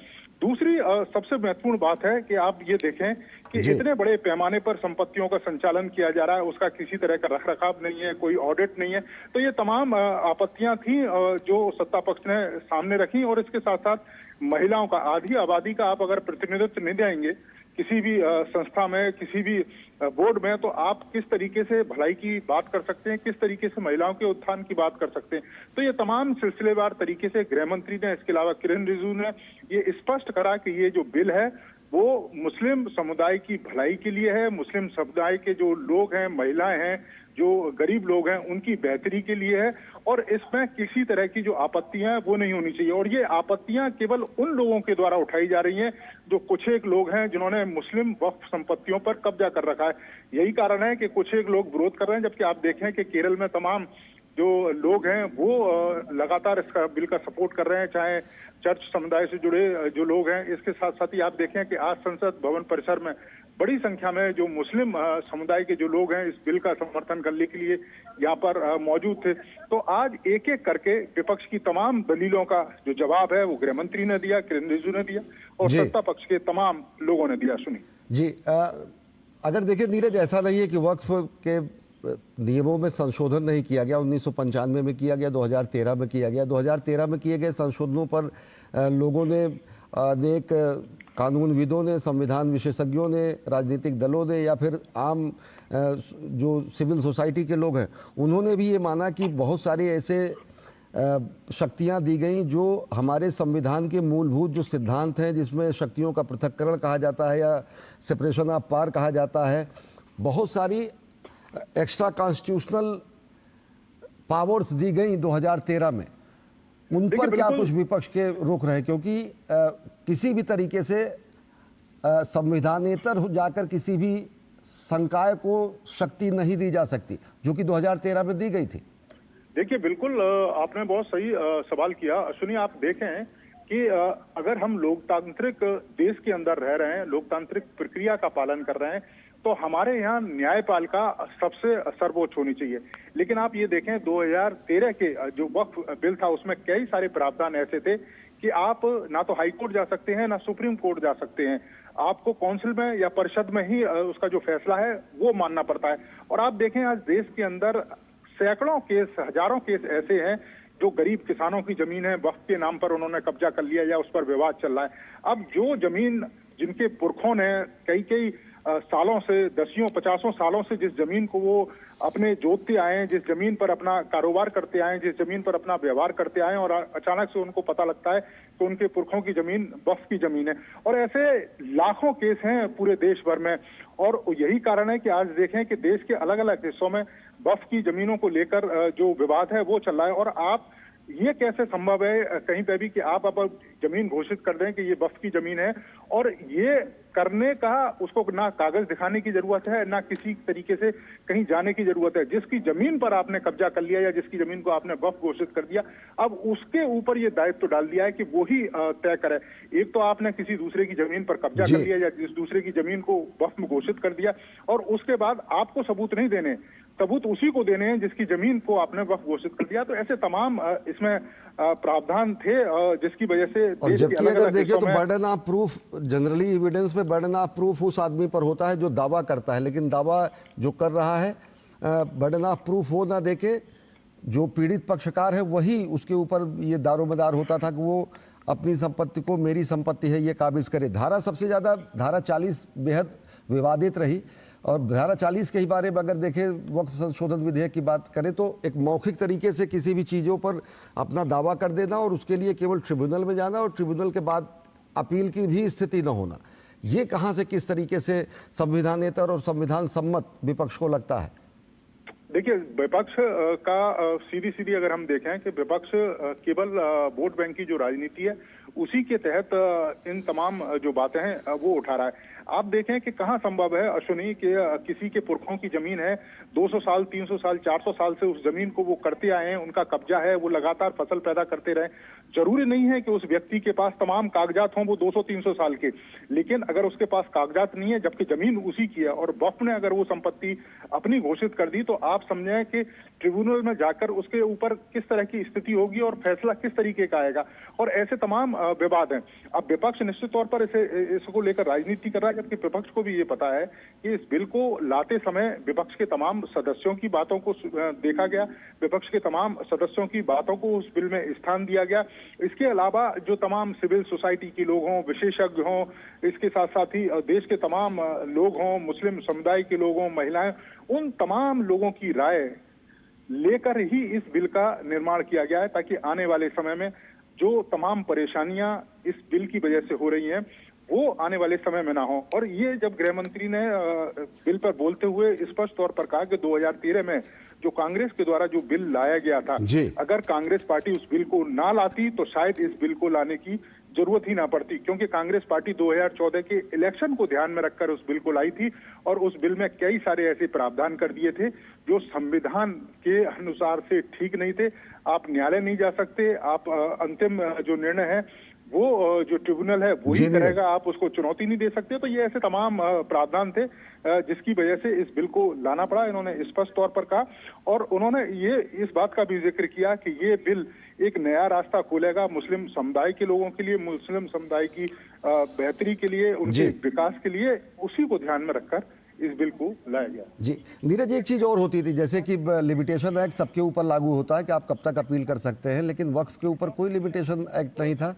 दूसरी सबसे महत्वपूर्ण बात है कि आप ये देखें कि इतने बड़े पैमाने पर संपत्तियों का संचालन किया जा रहा है, उसका किसी तरह का रखरखाव नहीं है, कोई ऑडिट नहीं है। तो ये तमाम आपत्तियां थी जो सत्ता पक्ष ने सामने रखी। और इसके साथ साथ महिलाओं का, आधी आबादी का आप अगर प्रतिनिधित्व नहीं देंगे किसी भी संस्था में, किसी भी बोर्ड में, तो आप किस तरीके से भलाई की बात कर सकते हैं, किस तरीके से महिलाओं के उत्थान की बात कर सकते हैं। तो ये तमाम सिलसिलेवार तरीके से गृह मंत्री ने, इसके अलावा किरण रिजिजू ने ये स्पष्ट करा कि ये जो बिल है वो मुस्लिम समुदाय की भलाई के लिए है, मुस्लिम समुदाय के जो लोग हैं, महिलाएं हैं, जो गरीब लोग हैं, उनकी बेहतरी के लिए है, और इसमें किसी तरह की जो आपत्तियां हैं वो नहीं होनी चाहिए। और ये आपत्तियां केवल उन लोगों के द्वारा उठाई जा रही हैं जो कुछ एक लोग हैं जिन्होंने मुस्लिम वक्फ संपत्तियों पर कब्जा कर रखा है। यही कारण है कि कुछ एक लोग विरोध कर रहे हैं, जबकि आप देखें कि केरल में तमाम जो लोग हैं वो लगातार इस बिल का सपोर्ट कर रहे हैं, चाहे चर्च समुदाय से जुड़े जो लोग हैं। इसके साथ साथ ही आप देखें कि आज संसद भवन परिसर में बड़ी संख्या में जो मुस्लिम समुदाय के जो लोग हैं इस बिल का समर्थन करने के लिए यहाँ पर मौजूद थे। तो आज एक एक करके विपक्ष की तमाम दलीलों का जो जवाब है वो गृह मंत्री ने दिया, किरण रिजिजू ने दिया और सत्ता पक्ष के तमाम लोगों ने दिया। सुनी जी, अगर देखिए नीरज, ऐसा नहीं है कि वक्फ के नियमों में संशोधन नहीं किया गया। 1995 में किया गया, 2013 में किया गया। 2013 में किए गए संशोधनों पर लोगों ने, अनेक कानूनविदों ने, संविधान विशेषज्ञों ने, राजनीतिक दलों ने, या फिर आम जो सिविल सोसाइटी के लोग हैं, उन्होंने भी ये माना कि बहुत सारे ऐसे शक्तियां दी गई जो हमारे संविधान के मूलभूत जो सिद्धांत हैं, जिसमें शक्तियों का पृथक्करण कहा जाता है या सेपरेशन ऑफ पावर कहा जाता है, बहुत सारी एक्स्ट्रा कॉन्स्टिट्यूशनल पावर्स दी गई 2013 में, उन पर क्या कुछ विपक्ष के रोक रहे? क्योंकि किसी भी तरीके से संविधानेतर जाकर किसी भी संकाय को शक्ति नहीं दी जा सकती, जो कि 2013 में दी गई थी। देखिए, बिल्कुल आपने बहुत सही सवाल किया। सुनिए, आप देखें कि अगर हम लोकतांत्रिक देश के अंदर रह रहे हैं, लोकतांत्रिक प्रक्रिया का पालन कर रहे हैं, तो हमारे यहाँ न्यायपालिका सबसे सर्वोच्च होनी चाहिए। लेकिन आप ये देखें, 2013 के जो वक्फ बिल था उसमें कई सारे प्रावधान ऐसे थे कि आप ना तो हाई कोर्ट जा सकते हैं ना सुप्रीम कोर्ट जा सकते हैं, आपको काउंसिल में या परिषद में ही उसका जो फैसला है वो मानना पड़ता है। और आप देखें, आज देश के अंदर सैकड़ों केस, हजारों केस ऐसे हैं जो गरीब किसानों की जमीन है, वक्फ के नाम पर उन्होंने कब्जा कर लिया या उस पर विवाद चल रहा है। अब जो जमीन जिनके पुरखों ने कई सालों से, 10-50 सालों से जिस जमीन को वो अपने जोतते आए हैं, जिस जमीन पर अपना कारोबार करते आए हैं, जिस जमीन पर अपना व्यवहार करते आए हैं, और अचानक से उनको पता लगता है कि उनके पुरखों की जमीन वक्फ की जमीन है। और ऐसे लाखों केस हैं पूरे देश भर में। और यही कारण है कि आज देखें कि देश के अलग अलग हिस्सों में वक्फ की जमीनों को लेकर जो विवाद है वो चल रहा है। और आप ये कैसे संभव है कहीं पे भी कि आप अब जमीन घोषित कर दें कि ये वक्फ की जमीन है, और ये करने का उसको ना कागज दिखाने की जरूरत है, ना किसी तरीके से कहीं जाने की जरूरत है। जिसकी जमीन पर आपने कब्जा कर लिया या जिसकी जमीन को आपने वक्फ घोषित कर दिया, अब उसके ऊपर ये दायित्व डाल दिया है कि वो ही तय करे। एक तो आपने किसी दूसरे की जमीन पर कब्जा कर लिया या जिस दूसरे की जमीन को वक्फ में घोषित कर दिया, और उसके बाद आपको सबूत नहीं देने, सबूत उसी को देने हैं जिसकी जमीन को आपने वक्फ घोषित कर दिया। तो ऐसे तमाम इसमें प्रावधान थे जिसकी वजह से और जबकि अगर देखिए तो burden of proof, generally evidence में बर्डन ऑफ प्रूफ उस आदमी पर होता है जो दावा करता है, लेकिन दावा जो कर रहा है बर्डन ऑफ प्रूफ वो ना देके जो पीड़ित पक्षकार है वही उसके ऊपर ये दारोमदार होता था कि वो अपनी संपत्ति को मेरी संपत्ति है ये काबिज करे। धारा सबसे ज़्यादा धारा 40 बेहद विवादित रही। और धारा 40 के ही बारे में अगर देखें, वक्फ संशोधन विधेयक की बात करें तो एक मौखिक तरीके से किसी भी चीज़ों पर अपना दावा कर देना और उसके लिए केवल ट्रिब्यूनल में जाना और ट्रिब्यूनल के बाद अपील की भी स्थिति न होना, ये कहाँ से किस तरीके से संविधानेतर और संविधान सम्मत विपक्ष को लगता है? देखिए, विपक्ष का सीधी अगर हम देखें कि विपक्ष केवल वोट बैंक की जो राजनीति है उसी के तहत इन तमाम जो बातें हैं वो उठा रहा है। आप देखें कि कहाँ संभव है अश्विनी कि किसी के पुरखों की जमीन है, 200 साल, 300 साल, 400 साल से उस जमीन को वो करते आए हैं, उनका कब्जा है, वो लगातार फसल पैदा करते रहे। जरूरी नहीं है कि उस व्यक्ति के पास तमाम कागजात हों वो 200-300 साल के, लेकिन अगर उसके पास कागजात नहीं है जबकि जमीन उसी की है और वक्फ ने अगर वो संपत्ति अपनी घोषित कर दी, तो आप समझें कि ट्रिब्यूनल में जाकर उसके ऊपर किस तरह की स्थिति होगी और फैसला किस तरीके का आएगा। और ऐसे तमाम विवाद हैं। अब विपक्ष निश्चित तौर पर इसको लेकर राजनीति कर रहा है, जबकि विपक्ष को भी ये पता है कि इस बिल को लाते समय विपक्ष के तमाम सदस्यों की बातों को देखा गया, विपक्ष के तमाम सदस्यों की बातों को उस बिल में स्थान दिया गया। इसके अलावा जो तमाम सिविल सोसाइटी के लोग हों, विशेषज्ञ हों, इसके साथ साथ ही देश के तमाम लोग हों, मुस्लिम समुदाय के लोग हों, महिलाएं, उन तमाम लोगों की राय लेकर ही इस बिल का निर्माण किया गया है, ताकि आने वाले समय में जो तमाम परेशानियां इस बिल की वजह से हो रही हैं वो आने वाले समय में ना हो। और ये जब गृह मंत्री ने बिल पर बोलते हुए स्पष्ट तौर पर कहा कि 2013 में जो कांग्रेस के द्वारा जो बिल लाया गया था, अगर कांग्रेस पार्टी उस बिल को ना लाती तो शायद इस बिल को लाने की जरूरत ही ना पड़ती, क्योंकि कांग्रेस पार्टी 2014 के इलेक्शन को ध्यान में रखकर उस बिल को लाई थी और उस बिल में कई सारे ऐसे प्रावधान कर दिए थे जो संविधान के अनुसार से ठीक नहीं थे। आप न्यायालय नहीं जा सकते, आप अंतिम जो निर्णय है वो जो ट्रिब्यूनल है वही करेगा, आप उसको चुनौती नहीं दे सकते। तो ये ऐसे तमाम प्रावधान थे जिसकी वजह से इस बिल को लाना पड़ा, इन्होंने स्पष्ट तौर पर कहा। और उन्होंने ये इस बात का भी जिक्र किया कि ये बिल एक नया रास्ता खोलेगा मुस्लिम समुदाय के लोगों के लिए, मुस्लिम समुदाय की बेहतरी के लिए, उनके विकास के लिए, उसी को ध्यान में रखकर इस बिल को लाया गया। जी नीरज, एक चीज़ और होती थी, जैसे कि लिमिटेशन एक्ट सबके ऊपर लागू होता है कि आप कब तक अपील कर सकते हैं, लेकिन वक्फ के ऊपर कोई लिमिटेशन एक्ट नहीं था।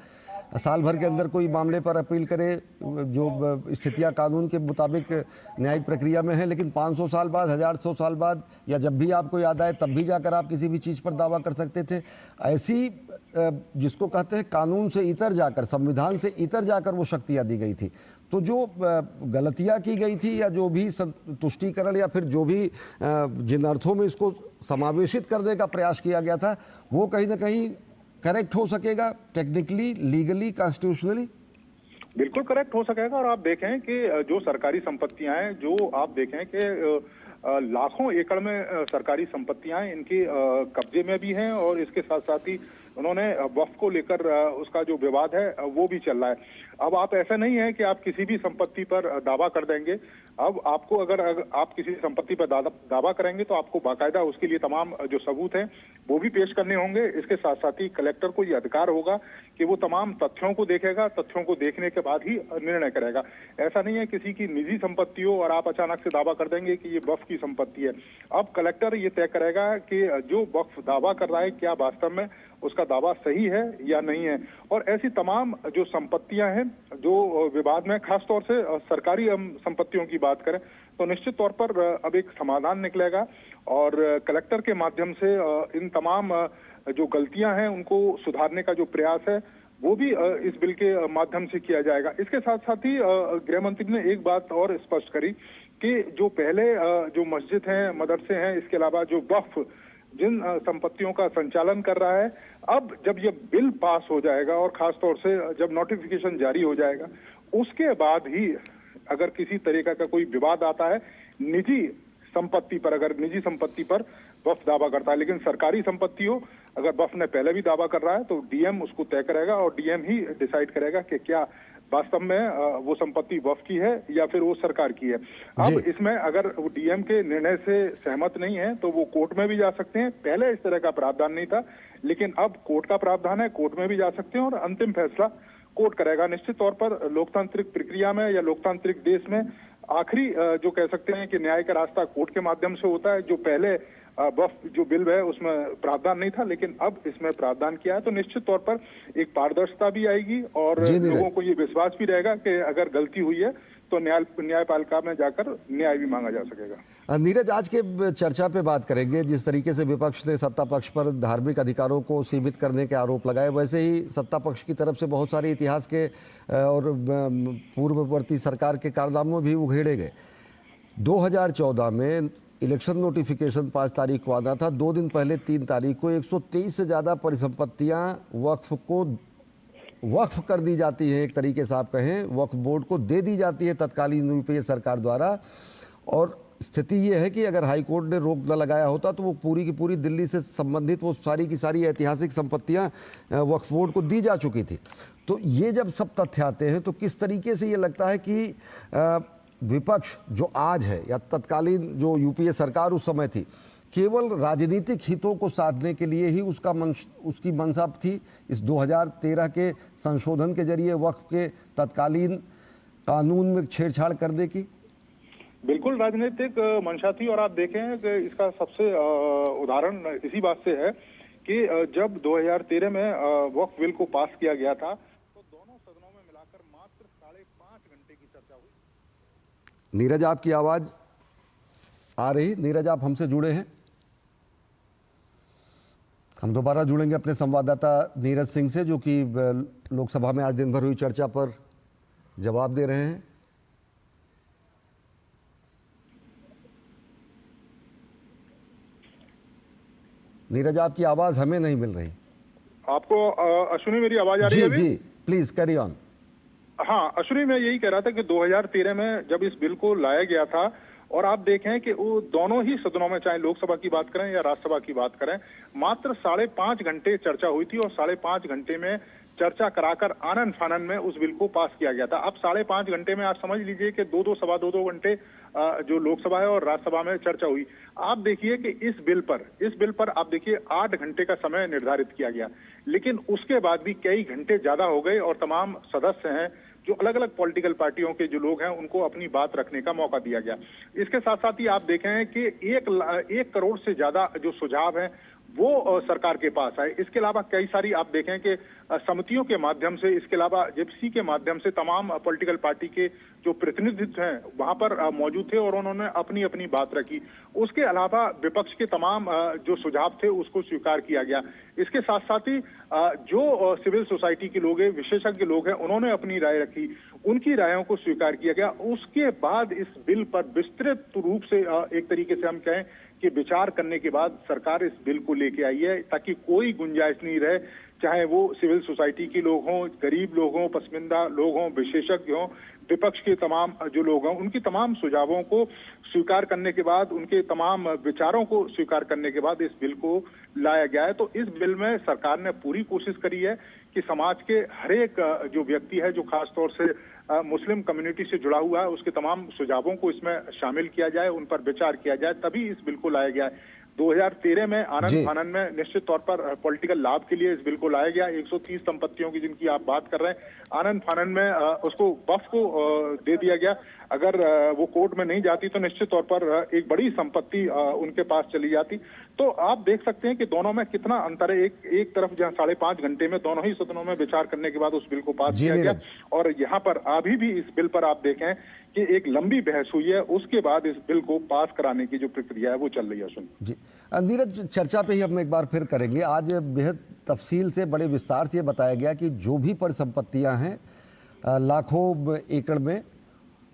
साल भर के अंदर कोई मामले पर अपील करे, जो स्थितियां कानून के मुताबिक न्यायिक प्रक्रिया में है, लेकिन 500 साल बाद, 1100 साल बाद, या जब भी आपको याद आए तब भी जाकर आप किसी भी चीज़ पर दावा कर सकते थे। ऐसी जिसको कहते हैं कानून से इतर जाकर, संविधान से इतर जाकर वो शक्तियाँ दी गई थी। तो जो गलतियाँ की गई थी या जो भी तुष्टीकरण या फिर जो भी जिन अर्थों में इसको समावेशित करने का प्रयास किया गया था, वो कहीं ना कहीं करेक्ट हो सकेगा टेक्निकली, लीगली, कॉन्स्टिट्यूशनली? बिल्कुल करेक्ट हो सकेगा। और आप देखें कि जो सरकारी संपत्तियां हैं, जो आप देखें कि लाखों एकड़ में सरकारी संपत्तियां इनके कब्जे में भी हैं, और इसके साथ साथ ही उन्होंने वक्फ को लेकर उसका जो विवाद है वो भी चल रहा है। अब आप ऐसा नहीं है कि आप किसी भी संपत्ति पर दावा कर देंगे। अब आपको अगर आप किसी संपत्ति पर दावा करेंगे तो आपको बाकायदा उसके लिए तमाम जो सबूत हैं वो भी पेश करने होंगे। इसके साथ साथ ही कलेक्टर को ये अधिकार होगा कि वो तमाम तथ्यों को देखेगा, तथ्यों को देखने के बाद ही निर्णय करेगा। ऐसा नहीं है किसी की निजी संपत्ति हो और आप अचानक से दावा कर देंगे कि ये वक्फ की संपत्ति है। अब कलेक्टर ये तय करेगा कि जो वक्फ दावा कर रहा है क्या वास्तव में उसका दावा सही है या नहीं है। और ऐसी तमाम जो संपत्तियां हैं जो विवाद में, खासतौर से सरकारी संपत्तियों की बात करें तो निश्चित तौर पर अब एक समाधान निकलेगा, और कलेक्टर के माध्यम से इन तमाम जो गलतियां हैं उनको सुधारने का जो प्रयास है वो भी इस बिल के माध्यम से किया जाएगा। इसके साथ साथ ही गृह मंत्री ने एक बात और स्पष्ट करी कि जो पहले जो मस्जिद हैं, मदरसे हैं, इसके अलावा जो वक्फ जिन संपत्तियों का संचालन कर रहा है, अब जब ये बिल पास हो जाएगा और खासतौर से जब नोटिफिकेशन जारी हो जाएगा उसके बाद ही अगर किसी तरीका का कोई विवाद आता है निजी संपत्ति पर, अगर निजी संपत्ति पर वक्फ दावा करता है, लेकिन सरकारी संपत्ति हो, अगर वक्फ ने पहले भी दावा कर रहा है तो डीएम उसको तय करेगा और डीएम ही डिसाइड करेगा कि क्या वास्तव में वो संपत्ति वक्फ की है या फिर वो सरकार की है। अब इसमें अगर वो डीएम के निर्णय से सहमत नहीं है तो वो कोर्ट में भी जा सकते हैं। पहले इस तरह का प्रावधान नहीं था, लेकिन अब कोर्ट का प्रावधान है, कोर्ट में भी जा सकते हैं और अंतिम फैसला कोर्ट करेगा। निश्चित तौर पर लोकतांत्रिक प्रक्रिया में या लोकतांत्रिक देश में आखिरी जो कह सकते हैं कि न्याय का रास्ता कोर्ट के माध्यम से होता है। जो पहले वक्फ जो बिल है उसमें प्रावधान नहीं था, लेकिन अब इसमें प्रावधान किया है, तो निश्चित तौर पर एक पारदर्शिता भी आएगी और लोगों को ये विश्वास भी रहेगा कि अगर गलती हुई है तो न्यायपालिका में जाकर न्याय भी मांगा जा सकेगा। नीरज, आज के चर्चा पे बात करेंगे। जिस तरीके से विपक्ष ने सत्ता पक्ष पर धार्मिक अधिकारों को सीमित करने के आरोप लगाए, वैसे ही सत्ता पक्ष की तरफ से बहुत सारे इतिहास के और पूर्ववर्ती सरकार के कारनामे भी उघेड़े गए। 2014 में इलेक्शन नोटिफिकेशन 5 तारीख को आना था। 2 दिन पहले 3 तारीख को 123 से ज़्यादा परिसंपत्तियाँ वक्फ कर दी जाती हैं। एक तरीके से आप कहें वक्फ बोर्ड को दे दी जाती है तत्कालीन यूपीए सरकार द्वारा। और स्थिति ये है कि अगर हाई कोर्ट ने रोक न लगाया होता तो वो पूरी की पूरी दिल्ली से संबंधित वो सारी की सारी ऐतिहासिक संपत्तियां वक्फ बोर्ड को दी जा चुकी थी। तो ये जब सब तथ्य आते हैं तो किस तरीके से ये लगता है कि विपक्ष जो आज है या तत्कालीन जो यूपीए सरकार उस समय थी, केवल राजनीतिक हितों को साधने के लिए ही उसकी मंशा थी इस 2013 के संशोधन के जरिए वक्फ के तत्कालीन कानून में छेड़छाड़ करने की? बिल्कुल राजनीतिक मंशा थी। और आप देखें कि इसका सबसे उदाहरण इसी बात से है कि जब 2013 में वक्फ बिल को पास किया गया था तो दोनों सदनों में मिलाकर मात्र 5.5 घंटे की चर्चा हुई। नीरज, आपकी आवाज आ रही? नीरज, आप हमसे जुड़े हैं? हम दोबारा जुड़ेंगे अपने संवाददाता नीरज सिंह से, जो कि लोकसभा में आज दिन भर हुई चर्चा पर जवाब दे रहे हैं। नीरज, आपकी आवाज हमें नहीं मिल रही। आपको अश्विनी मेरी आवाज आ रही है? जी, प्लीज कैरी ऑन। हाँ अश्विनी, मैं यही कह रहा था कि 2013 में जब इस बिल को लाया गया था और आप देखें कि वो दोनों ही सदनों में, चाहे लोकसभा की बात करें या राज्यसभा की बात करें, मात्र 5.5 घंटे चर्चा हुई थी और 5.5 घंटे में चर्चा कराकर आनन फानन में उस बिल को पास किया गया था। अब 5.5 घंटे में आप समझ लीजिए कि 2-2 घंटे जो लोकसभा है और राज्यसभा में चर्चा हुई। आप देखिए कि इस बिल पर आप देखिए 8 घंटे का समय निर्धारित किया गया, लेकिन उसके बाद भी कई घंटे ज्यादा हो गए और तमाम सदस्य हैं जो अलग अलग पॉलिटिकल पार्टियों के जो लोग हैं उनको अपनी बात रखने का मौका दिया गया। इसके साथ साथ ही आप देखें कि 1 करोड़ से ज्यादा जो सुझाव हैं वो सरकार के पास आए। इसके अलावा कई सारी आप देखें कि समितियों के माध्यम से, इसके अलावा जिप्सी के माध्यम से तमाम पॉलिटिकल पार्टी के जो प्रतिनिधित्व हैं वहां पर मौजूद थे और उन्होंने अपनी अपनी बात रखी। उसके अलावा विपक्ष के तमाम जो सुझाव थे उसको स्वीकार किया गया। इसके साथ साथ ही जो सिविल सोसाइटी के लोग हैं, विशेषज्ञ लोग हैं, उन्होंने अपनी राय रखी, उनकी रायों को स्वीकार किया गया। उसके बाद इस बिल पर विस्तृत रूप से एक तरीके से हम कहें कि विचार करने के बाद सरकार इस बिल को लेके आई है, ताकि कोई गुंजाइश नहीं रहे, चाहे वो सिविल सोसाइटी के लोग हों, गरीब लोग हों, पसमानदा लोग हों, विशेषज्ञ हों, विपक्ष के तमाम जो लोग हों, उनकी तमाम सुझावों को स्वीकार करने के बाद, उनके तमाम विचारों को स्वीकार करने के बाद इस बिल को लाया गया है। तो इस बिल में सरकार ने पूरी कोशिश करी है कि समाज के हर एक जो व्यक्ति है, जो खासतौर से मुस्लिम कम्युनिटी से जुड़ा हुआ है, उसके तमाम सुझावों को इसमें शामिल किया जाए, उन पर विचार किया जाए, तभी इस बिल को लाया गया है। 2013 में आनंद फानन में निश्चित तौर पर पॉलिटिकल लाभ के लिए इस बिल को लाया गया। 130 संपत्तियों की जिनकी आप बात कर रहे हैं, आनंद फानन में उसको वक्फ को दे दिया गया। अगर वो कोर्ट में नहीं जाती तो निश्चित तौर पर एक बड़ी संपत्ति उनके पास चली जाती। तो आप देख सकते हैं कि दोनों में कितना अंतर है। एक तरफ जहां 5.5 घंटे में दोनों ही सदनों में विचार करने के बाद उस बिल को पास किया गया, और यहाँ पर अभी भी इस बिल पर आप देखें कि एक लंबी बहस हुई है, उसके बाद इस बिल को पास कराने की जो प्रक्रिया है वो चल रही है। सुन जी नीरज, चर्चा पे ही हम एक बार फिर करेंगे। आज बेहद तफसील से, बड़े विस्तार से बताया गया कि जो भी परिसंपत्तियां हैं लाखों एकड़ में,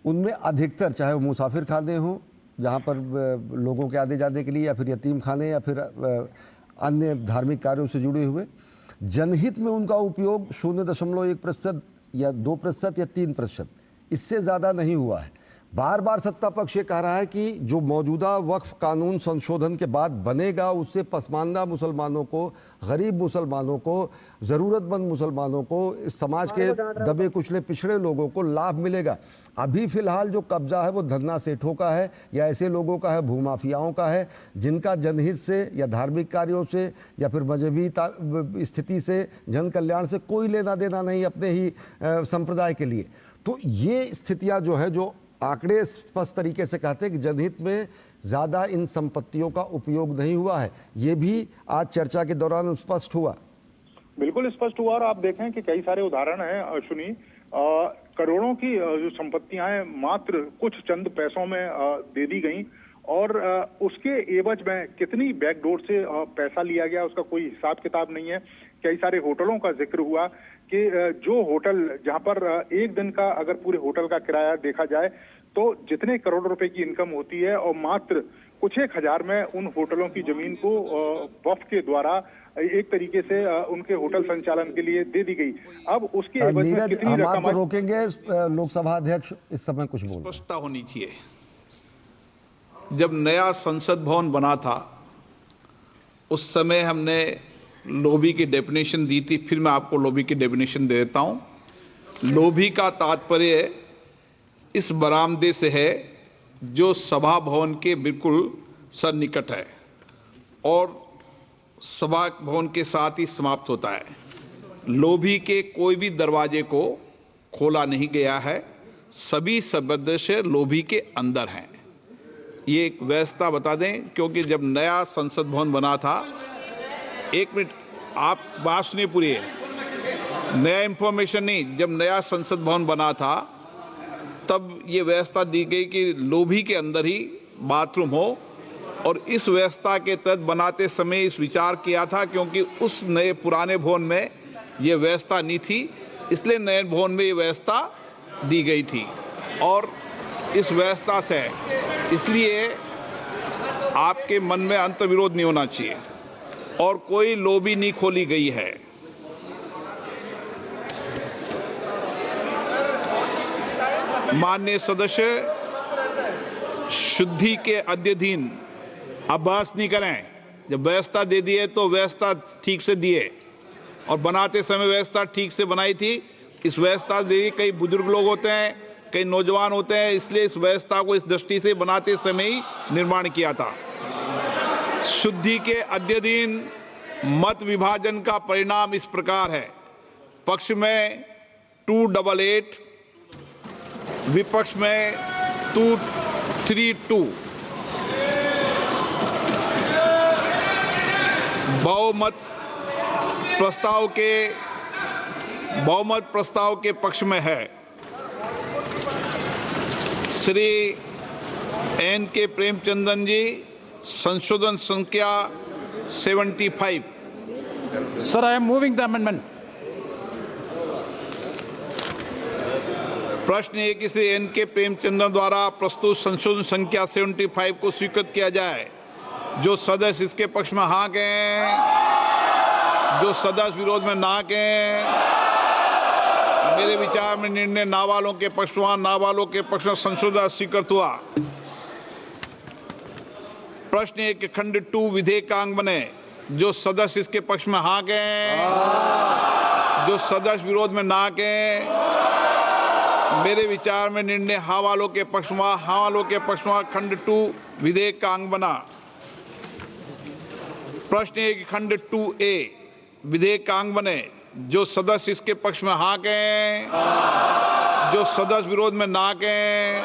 उनमें अधिकतर, चाहे वो मुसाफिर खाने हों जहाँ पर लोगों के आने जाने के लिए, या फिर यतीम खाने, या फिर अन्य धार्मिक कार्यों से जुड़े हुए, जनहित में उनका उपयोग 0.1% या 2% या 3%, इससे ज़्यादा नहीं हुआ है। बार बार सत्ता पक्ष ये कह रहा है कि जो मौजूदा वक्फ कानून संशोधन के बाद बनेगा उससे पसमानदा मुसलमानों को, गरीब मुसलमानों को, ज़रूरतमंद मुसलमानों को, इस समाज के दबे कुचले पिछड़े लोगों को लाभ मिलेगा। अभी फ़िलहाल जो कब्जा है वो धन्ना सेठों का है या ऐसे लोगों का है, भूमाफियाओं का है, जिनका जनहित से या धार्मिक कार्यों से या फिर मजहबी स्थिति से, जन कल्याण से कोई लेना देना नहीं अपने ही संप्रदाय के लिए। तो ये स्थितियाँ जो है, जो आंकड़े स्पष्ट तरीके से कहते हैं कि जनहित में ज़्यादा इन संपत्तियों का उपयोग नहीं हुआ है, ये भी आज चर्चा के दौरान स्पष्ट हुआ। बिल्कुल स्पष्ट हुआ। और आप देखें कि कई सारे उदाहरण हैं अश्विनी, करोड़ों की जो संपत्तियां हैं मात्र कुछ चंद पैसों में दे दी गई, और उसके एवज में कितनी बैकडोर से पैसा लिया गया उसका कोई हिसाब किताब नहीं है। कई सारे होटलों का जिक्र हुआ कि जो होटल जहां पर एक दिन का अगर पूरे होटल का किराया देखा जाए तो जितने करोड़ रुपए की इनकम होती है, और मात्र कुछ 1,000 में उन होटलों की जमीन को वक्फ के द्वारा एक तरीके से उनके होटल संचालन के लिए दे दी गई। अब उसके एवज में कितनी रकम रोकेंगे लोकसभा अध्यक्ष इस समय कुछ बोल। स्पष्टता होनी चाहिए। जब नया संसद भवन बना था उस समय हमने लोभी की डेफिनेशन दी थी, फिर मैं आपको लोभी की डेफिनेशन दे देता हूं। लोभी का तात्पर्य इस बरामदे से है जो सभा भवन के बिल्कुल सन्निकट है और सभा भवन के साथ ही समाप्त होता है। लोभी के कोई भी दरवाजे को खोला नहीं गया है, सभी सदस्य लोभी के अंदर हैं। ये एक व्यवस्था बता दें, क्योंकि जब नया संसद भवन बना था, एक मिनट आप बात सुनिए पूरी है, नया इंफॉर्मेशन नहीं, जब नया संसद भवन बना था तब ये व्यवस्था दी गई कि लोभी के अंदर ही बाथरूम हो, और इस व्यवस्था के तहत बनाते समय इस विचार किया था क्योंकि उस नए पुराने भवन में ये व्यवस्था नहीं थी, इसलिए नए भवन में ये व्यवस्था दी गई थी। और इस व्यवस्था से इसलिए आपके मन में अंतर्विरोध नहीं होना चाहिए और कोई लोभी नहीं खोली गई है। माननीय सदस्य, शुद्धि के अध्ययन अब बहस नहीं करें। जब व्यवस्था दे दी है तो व्यवस्था ठीक से दिए, और बनाते समय व्यवस्था ठीक से बनाई थी। इस व्यवस्था दे, कई बुजुर्ग लोग होते हैं, कई नौजवान होते हैं, इसलिए इस व्यवस्था को इस दृष्टि से बनाते समय ही निर्माण किया था। शुद्धि के अध्ययन मत विभाजन का परिणाम इस प्रकार है, पक्ष में 288, विपक्ष में 232। बहुमत प्रस्ताव के पक्ष में है श्री एन के प्रेमचंदन जी, संशोधन संख्या 75। Sir, I am moving the amendment. प्रश्न है कि श्री एन के प्रेमचंदन द्वारा प्रस्तुत संशोधन संख्या 75 को स्वीकृत किया जाए। जो सदस्य इसके पक्ष में हाँ कहें, जो सदस्य विरोध में ना कहें। मेरे विचार में निर्णय ना वालों के पक्ष में, ना वालों के पक्ष में संशोधन स्वीकृत हुआ। प्रश्न है कि खंड 2 विधेयक का अंग बने। जो सदस्य इसके पक्ष में हाँ कहें, जो सदस्य विरोध में ना कहें। मेरे विचार में निर्णय हाँ वालों के पक्ष में, हाँ वालों के पक्ष में खंड 2 विधेयक का अंग बना। प्रश्न है कि खंड 2A विधेयक का अंग बने। जो सदस्य इसके पक्ष में हाँ कहें, जो सदस्य विरोध में ना कहें।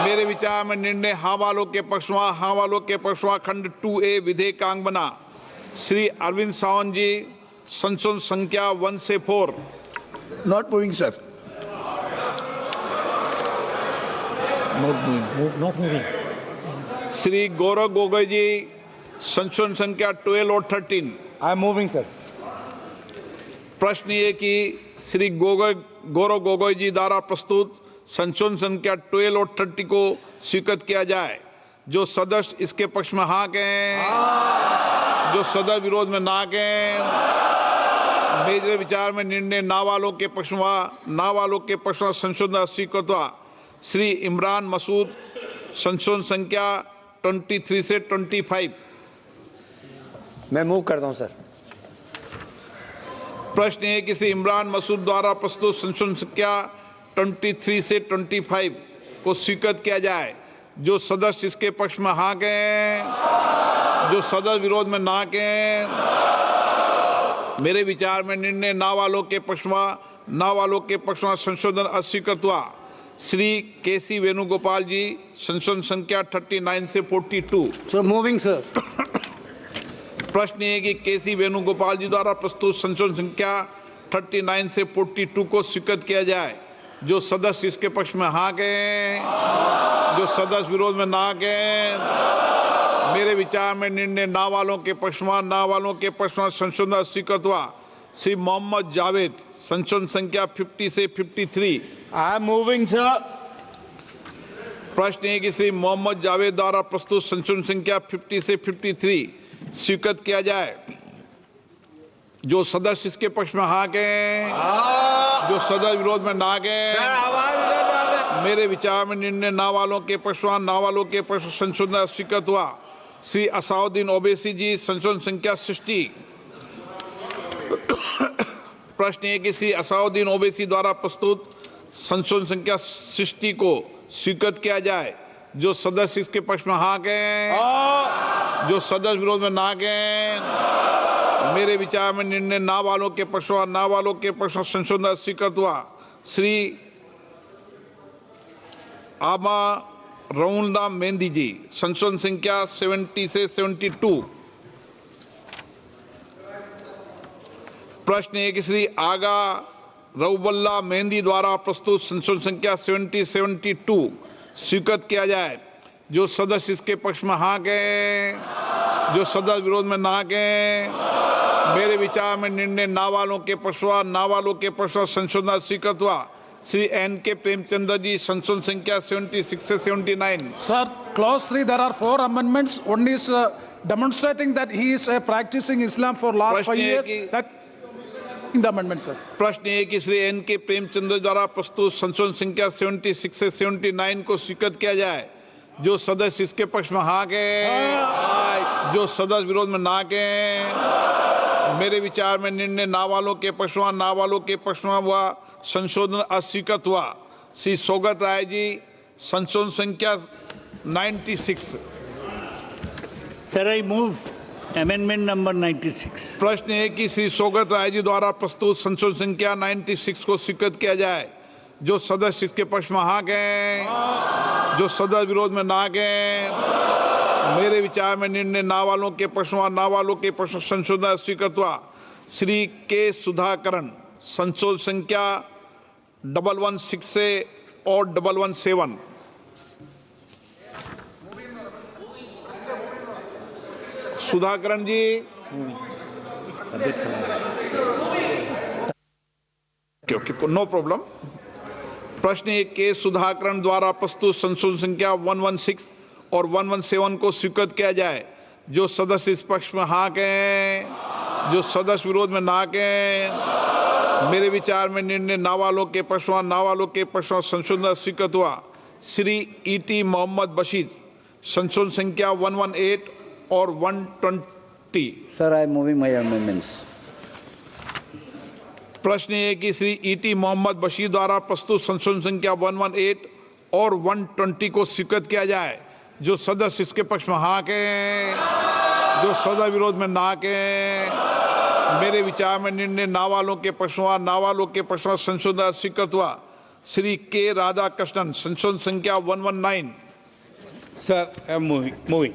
मेरे विचार में निर्णय हाँ वालों के पक्ष में, हाँ वालों के पक्ष में खंड 2A विधेयक का अंग बना। श्री अरविंद सावंत जी, संशोधन संख्या 1 से 4। Not moving sir. Not moving. Shri Gaurav Gogoi ji, संशोधन संख्या 12 और 13। I am moving sir. प्रश्न ये कि श्री गौरव गोगोई जी द्वारा प्रस्तुत संशोधन संख्या 12 और 30 को स्वीकृत किया जाए। जो सदस्य इसके पक्ष में हाँ कहें, जो सदस्य विरोध में ना कहें। मेरे विचार में निर्णय ना वालों के पक्ष में, ना वालों के पक्ष में संशोधन स्वीकृत हुआ। श्री इमरान मसूद, संशोधन संख्या 23 से 25। मैं मूव करता हूं सर। प्रश्न है कि श्री इमरान मसूद द्वारा प्रस्तुत संशोधन संख्या 23 से 25 को स्वीकृत किया जाए। जो सदस्य इसके पक्ष में हाँ कहें, जो सदस्य विरोध में ना कहें। मेरे विचार में निर्णय ना वालों के पक्ष में, ना वालों के पक्ष में संशोधन अस्वीकृत हुआ। श्री केसी वेणुगोपाल जी, संशोधन संख्या 39 से 42। So moving sir. प्रश्न है कि केसी वेणुगोपाल जी द्वारा प्रस्तुत संशोधन संख्या 39 से 42 को स्वीकृत किया जाए। जो सदस्य इसके पक्ष में हाँ कहें, जो सदस्य विरोध में ना कहें। मेरे विचार में निर्णय ना वालों के पक्ष में, ना वालों के पक्ष में संशोधन स्वीकृत हुआ। श्री मोहम्मद जावेद, संशोधन संख्या 50 से 53। आई एम मूविंग सर। प्रश्न है कि श्री मोहम्मद जावेद द्वारा प्रस्तुत संशोधन संख्या 50 से 53 स्वीकृत किया जाए। जो सदस्य इसके पक्ष में हाँ कहें, जो सदस्य विरोध में ना कहें। मेरे विचार में निर्णय ना वालों के पक्ष में, ना वालों के पक्ष में संशोधन स्वीकृत हुआ। श्री असाउद्दीन ओवैसी जी, संशोधन संख्या 60। प्रश्न है कि श्री असाउद्दीन ओवैसी द्वारा प्रस्तुत संशोधन संख्या 60 को स्वीकृत किया जाए। जो सदस्य इसके पक्ष में हाँ कहें, जो सदस्य विरोध में ना कहें। मेरे विचार में निर्णय ना वालों के पक्ष में, ना वालों के पक्ष में संशोधन स्वीकृत हुआ। श्री आमा रउंदा मेहंदी जी, संशोधन संख्या 70 से 72। प्रश्न है कि श्री आगा रउबल्ला मेहंदी द्वारा प्रस्तुत संशोधन संख्या 72 स्वीकृत किया जाए। जो सदस्य इसके पक्ष में हाँ कहें, जो सदस्य विरोध में ना कहें। मेरे विचार में निर्णय ना वालों के पक्ष में, ना वालों के पक्ष में संशोधन स्वीकृत हुआ। श्री एन के प्रेमचंद जी, संशोधन संख्या 76 से 79। Sir, clause 3, there are 4 amendments. One is demonstrating that he is practicing Islam for last 5 years. That in the amendment, sir. प्रश्न है कि श्री एन के प्रेमचंद द्वारा प्रस्तुत संशोधन संख्या 76 से 79 को स्वीकृत किया जाए। जो सदस्य इसके पक्ष में हाँ कहें, जो सदस्य विरोध में ना कहें। मेरे विचार में निर्णय ना वालों के पक्ष में, ना वालों के पक्ष में हुआ संशोधन अस्वीकृत हुआ। श्री सौगत राय जी, संशोधन संख्या 96। Sir, I move amendment number 96। प्रश्न है कि श्री सौगत राय जी द्वारा प्रस्तुत संशोधन संख्या 96 को स्वीकृत किया जाए। जो सदस्य इसके पक्ष में हाँ कहें, जो सदस्य विरोध में ना कहें। मेरे विचार में निर्णय ना वालों के प्रश्न ना वालों के प्रश्न संशोधन स्वीकृत हुआ। श्री के सुधाकरण संशोधन संख्या 116 से और 117। सुधाकरण जी, नो प्रॉब्लम। प्रश्न 1 के सुधाकरण द्वारा प्रस्तुत संशोधन संख्या 116 और 117 को स्वीकृत किया जाए। जो सदस्य इस पक्ष में हाँ कहें, जो सदस्य विरोध में ना कहें। मेरे विचार में निर्णय ना वालों के प्रश्न ना वालों के प्रश्न संशोधन स्वीकृत हुआ। श्री ईटी मोहम्मद बशीर संशोधन संख्या 118 और 120। Sir, I am moving my amendments. प्रश्न है कि श्री ईटी मोहम्मद बशीर द्वारा प्रस्तुत संशोधन संख्या 118 और 120 को स्वीकृत किया जाए। जो सदस्य इसके पक्ष में हाँ कहें, जो सदस्य विरोध में ना कहें। मेरे विचार में निर्णय ना वालों के प्रश्न ना वालों के प्रश्न संशोधन स्वीकृत हुआ। श्री के राधा कृष्णन संशोधन संख्या 119। Sir, I am moving.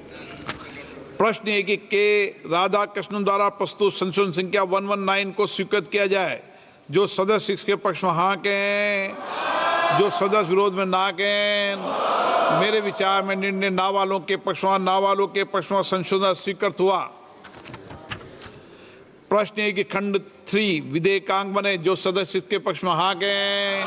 प्रश्न है कि के राधा कृष्णन द्वारा प्रस्तुत संशोधन संख्या 119 को स्वीकृत किया जाए। जो सदस्य इसके पक्ष में हाँ कहें, जो सदस्य विरोध में ना कहें। मेरे विचार में निर्णय ना वालों के प्रश्न ना वालों के प्रश्न संशोधन स्वीकृत हुआ। प्रश्न है कि खंड 3 विधेयकांग बने। जो सदस्य इसके पक्ष में हाँ कहें,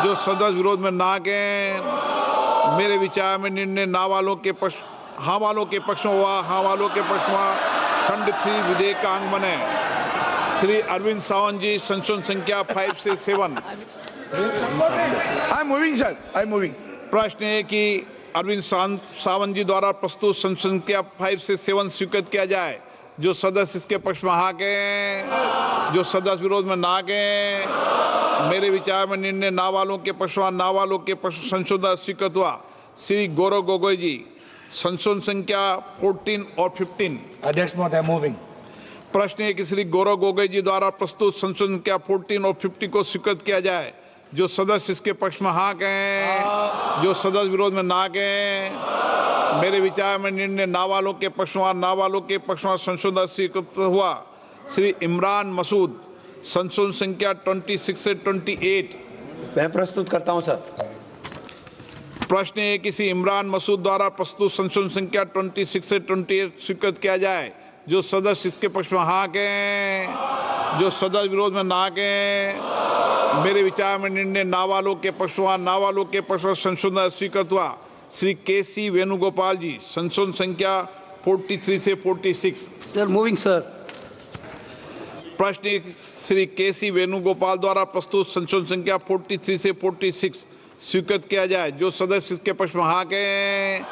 जो सदस्य विरोध में ना कहें। मेरे विचार में निर्णय ना वालों के प्रश्न हाँ वालों के पक्ष में हुआ। हाँ वालों के पक्ष में खंड 3 विधेयकांग बने। श्री अरविंद सावंत जी संशोधन संख्या 5 से 7। I am moving, sir. I am moving. प्रश्न है कि अरविंद सावंत जी द्वारा प्रस्तुत संशोधन संख्या 5 से 7 स्वीकृत किया जाए। जो सदस्य इसके पक्ष में हाँ कहें, जो सदस्य विरोध में ना कहें। मेरे विचार में निर्णय ना वालों के प्रश्न ना वालों के प्रश्न संशोधन स्वीकृत हुआ। श्री गौरव गोगोई जी संशोधन संख्या 14 और 15। अध्यक्ष महोदय, मूविंग। प्रश्न है कि श्री गौरव गोगोई जी द्वारा प्रस्तुत संशोधन संख्या 14 और 50 को स्वीकृत किया जाए। जो सदस्य इसके पक्ष में हाँ कहें, जो सदस्य विरोध में ना कहें। मेरे विचार में निर्णय ना वालों के प्रश्न ना वालों के प्रश्न संशोधन स्वीकृत हुआ। श्री इमरान मसूद संशोधन संख्या 26 से 28। मैं प्रस्तुत करता हूं सर। प्रश्न है किसी इमरान मसूद द्वारा प्रस्तुत संशोधन संख्या 26 से 28 स्वीकृत किया जाए। जो सदस्य इसके पक्ष में हाँ कहें, जो सदस्य विरोध में ना कहें। मेरे विचार में निर्णय ना वालों के प्रश्न ना वालों के प्रश्न संशोधन स्वीकृत हुआ। श्री के.सी. वेणुगोपाल जी संशोधन संख्या 43 से 46। Sir moving sir. प्रश्न श्री के.सी. वेणुगोपाल द्वारा प्रस्तुत संशोधन संख्या 43 से 46 स्वीकृत किया जाए। जो सदस्य इसके पक्ष में हाँ कहें,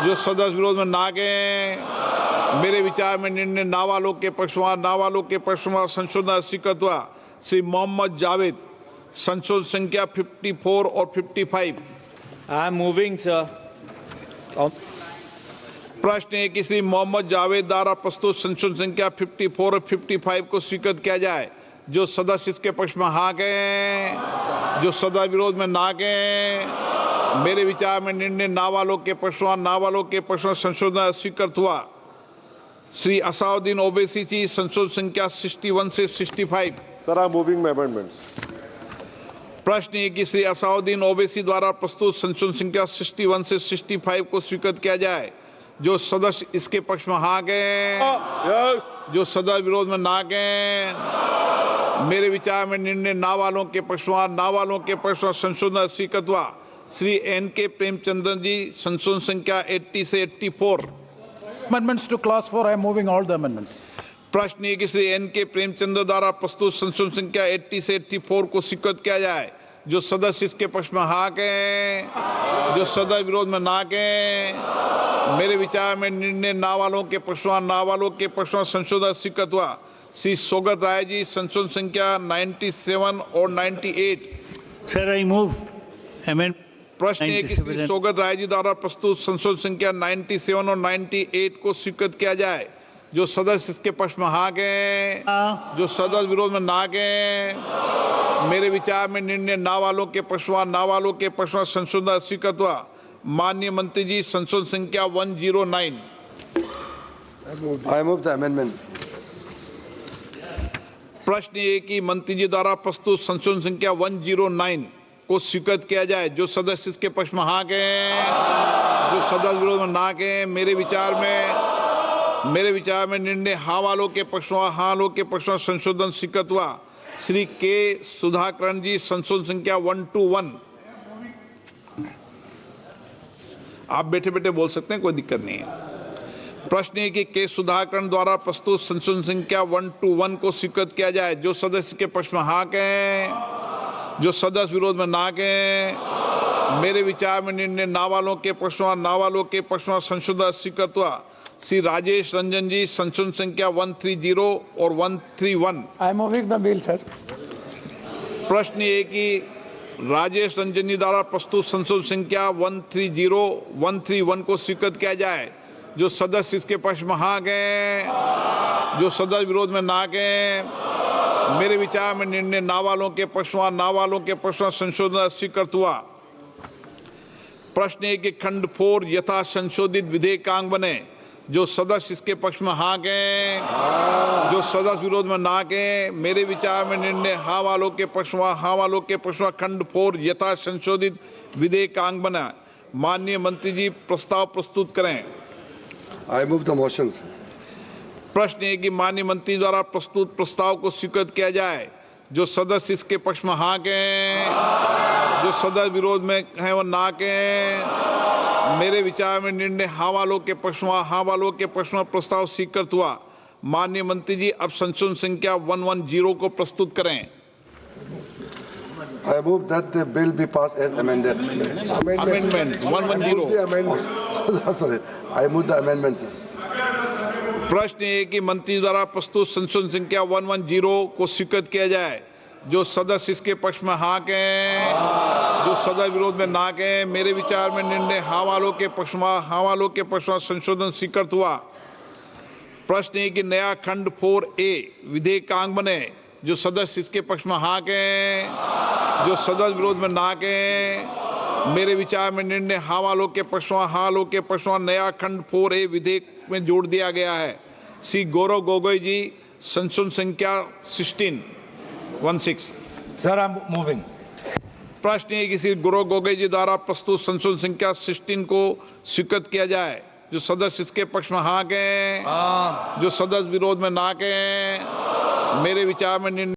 जो सदस्य विरोध में ना कहें। मेरे विचार में निर्णय ना वालों के पक्ष में ना वालों के पक्ष में संशोधन स्वीकृत हुआ। श्री मोहम्मद जावेद संशोधन संख्या 54 और 55। I am moving, sir. प्रश्न है कि श्री मोहम्मद जावेद द्वारा प्रस्तुत संशोधन संख्या 54 और 55 को स्वीकृत किया जाए। जो सदस्य इसके पक्ष में हाँ कहें, जो सदस्य विरोध में ना कहें। मेरे विचार में निर्णय ना वालों के प्रश्न ना वालों के प्रश्न संशोधन स्वीकृत हुआ। श्री असाउद्दीन ओवैसी जी संशोधन संख्या 61 से 65। Sir, I am moving my amendments. प्रश्न है कि श्री असाउद्दीन ओवैसी द्वारा प्रस्तुत संशोधन संख्या 61 से 65 को स्वीकृत किया जाए। जो सदस्य इसके पक्ष में हाँ कहें, जो सदस्य विरोध में ना कहें। मेरे विचार में निर्णय ना वालों के प्रश्न ना वालों के प्रश्न संशोधन स्वीकृत हुआ। श्री एन.के. प्रेमचंद्रन जी संशोधन संख्या 80 से 84। Amendments to clause 4, I am moving all the amendments. प्रश्न है कि श्री एन.के. प्रेमचंद्र द्वारा प्रस्तुत संशोधन संख्या 80 से 84 को स्वीकृत किया जाए। जो सदस्य इसके पक्ष में हाँ कहें, जो सदस्य विरोध में ना कहें। मेरे विचार में निर्णय ना वालों के प्रश्न ना वालों के प्रश्न संशोधन स्वीकृत हुआ। श्री सोगत राय जी संशोधन संख्या 97 और 98। Sir, I move amendment. प्रश्न है कि श्री सोगत राय जी द्वारा प्रस्तुत संशोधन संख्या 97 और 98 को स्वीकृत किया जाए। जो सदस्य इसके पक्ष में हाँ कहें, जो सदस्य विरोध में ना कहें। मेरे विचार में निर्णय ना वालों के प्रश्न ना वालों के प्रश्न संशोधन स्वीकृत हुआ। माननीय मंत्री जी संशोधन संख्या 109। I move the amendment. प्रश्न ये कि मंत्री जी द्वारा प्रस्तुत संशोधन संख्या 109 को स्वीकृत किया जाए। जो सदस्य इसके पक्ष में हाँ कहें, जो सदस्य विरोध में ना कहें। मेरे विचार में निर्णय हाँ वालों के पक्ष में, हाँ वालों के पक्ष में संशोधन स्वीकृत हुआ। श्री के सुधाकरण जी संशोधन संख्या 121। आप बैठे बैठे बोल सकते हैं, कोई दिक्कत नहीं है। प्रश्न है कि के सुधाकरण द्वारा प्रस्तुत संशोधन संख्या 121 को स्वीकृत किया जाए। जो सदस्य के पक्ष में हाँ कहें, जो सदस्य विरोध में ना कहें। मेरे विचार में निर्णय ना वालों के पक्ष में, ना वालों के पक्ष में संशोधन स्वीकृत हुआ। श्री राजेश रंजन जी संशोधन संख्या 130 और 131। आई am moving the bill sir. प्रश्न ये कि राजेश रंजन जी द्वारा प्रस्तुत संशोधन संख्या 130, 131 को स्वीकृत किया जाए। जो सदस्य इसके पक्ष में हाँ कहें, जो सदस्य विरोध में ना कहें। मेरे विचार में निर्णय ना वालों के पक्ष में, ना वालों के पक्ष में संशोधन स्वीकृत हुआ। प्रश्न है कि खंड 4 यथा संशोधित विधेयकांग बने। जो सदस्य इसके पक्ष में हाँ कहें, जो सदस्य विरोध में ना कहें। मेरे विचार में निर्णय हाँ वालों के पक्ष में, हाँ वालों के पक्ष में खंड 4 यथा संशोधित विधेयकांग बना। माननीय मंत्री जी प्रस्ताव प्रस्तुत करें। I move the motion. प्रश्न है कि माननीय मंत्री द्वारा प्रस्तुत प्रस्ताव को स्वीकृत किया जाए। जो सदस्य इसके पक्ष में हाँ कहें, जो सदस्य विरोध में है वो ना कहें। मेरे विचार में निर्णय हाँ वालों के पक्ष में, हाँ वालों के पक्ष में प्रस्ताव स्वीकृत हुआ। माननीय मंत्री जी अब संशोधन संख्या 110 को प्रस्तुत करें। I move that the bill be passed as amended. Amendment 110। Sorry, I move the amendment, sir. प्रश्न ये कि मंत्री द्वारा प्रस्तुत संशोधन संख्या 110 को स्वीकृत किया जाए। जो सदस्य इसके पक्ष में हाँ कहें, जो सदस्य विरोध में ना कहें। मेरे विचार में निर्णय हाँ वालों के पक्ष में, हाँ वालों के पक्ष में संशोधन स्वीकृत हुआ। प्रश्न है कि नया खंड 4A विधेयकांग बने। जो सदस्य इसके पक्ष में हाँ कहें, जो सदस्य विरोध में ना कहें। मेरे विचार में निर्णय हाँ वालों के पक्ष में, हाँ वालों के पक्ष में नया खंड 4A विधेयक में जोड़ दिया गया है। श्री गौरव गोगोई जी संशोधन संख्या 16। Sir I am moving. प्रश्न है कि श्री गौरव गोगोई जी द्वारा प्रस्तुत संशोधन संख्या 16 को स्वीकृत किया जाए। जो सदस्य इसके पक्ष में हाँ कहें, जो सदस्य विरोध में ना कहें। मेरे विचार में निर्णय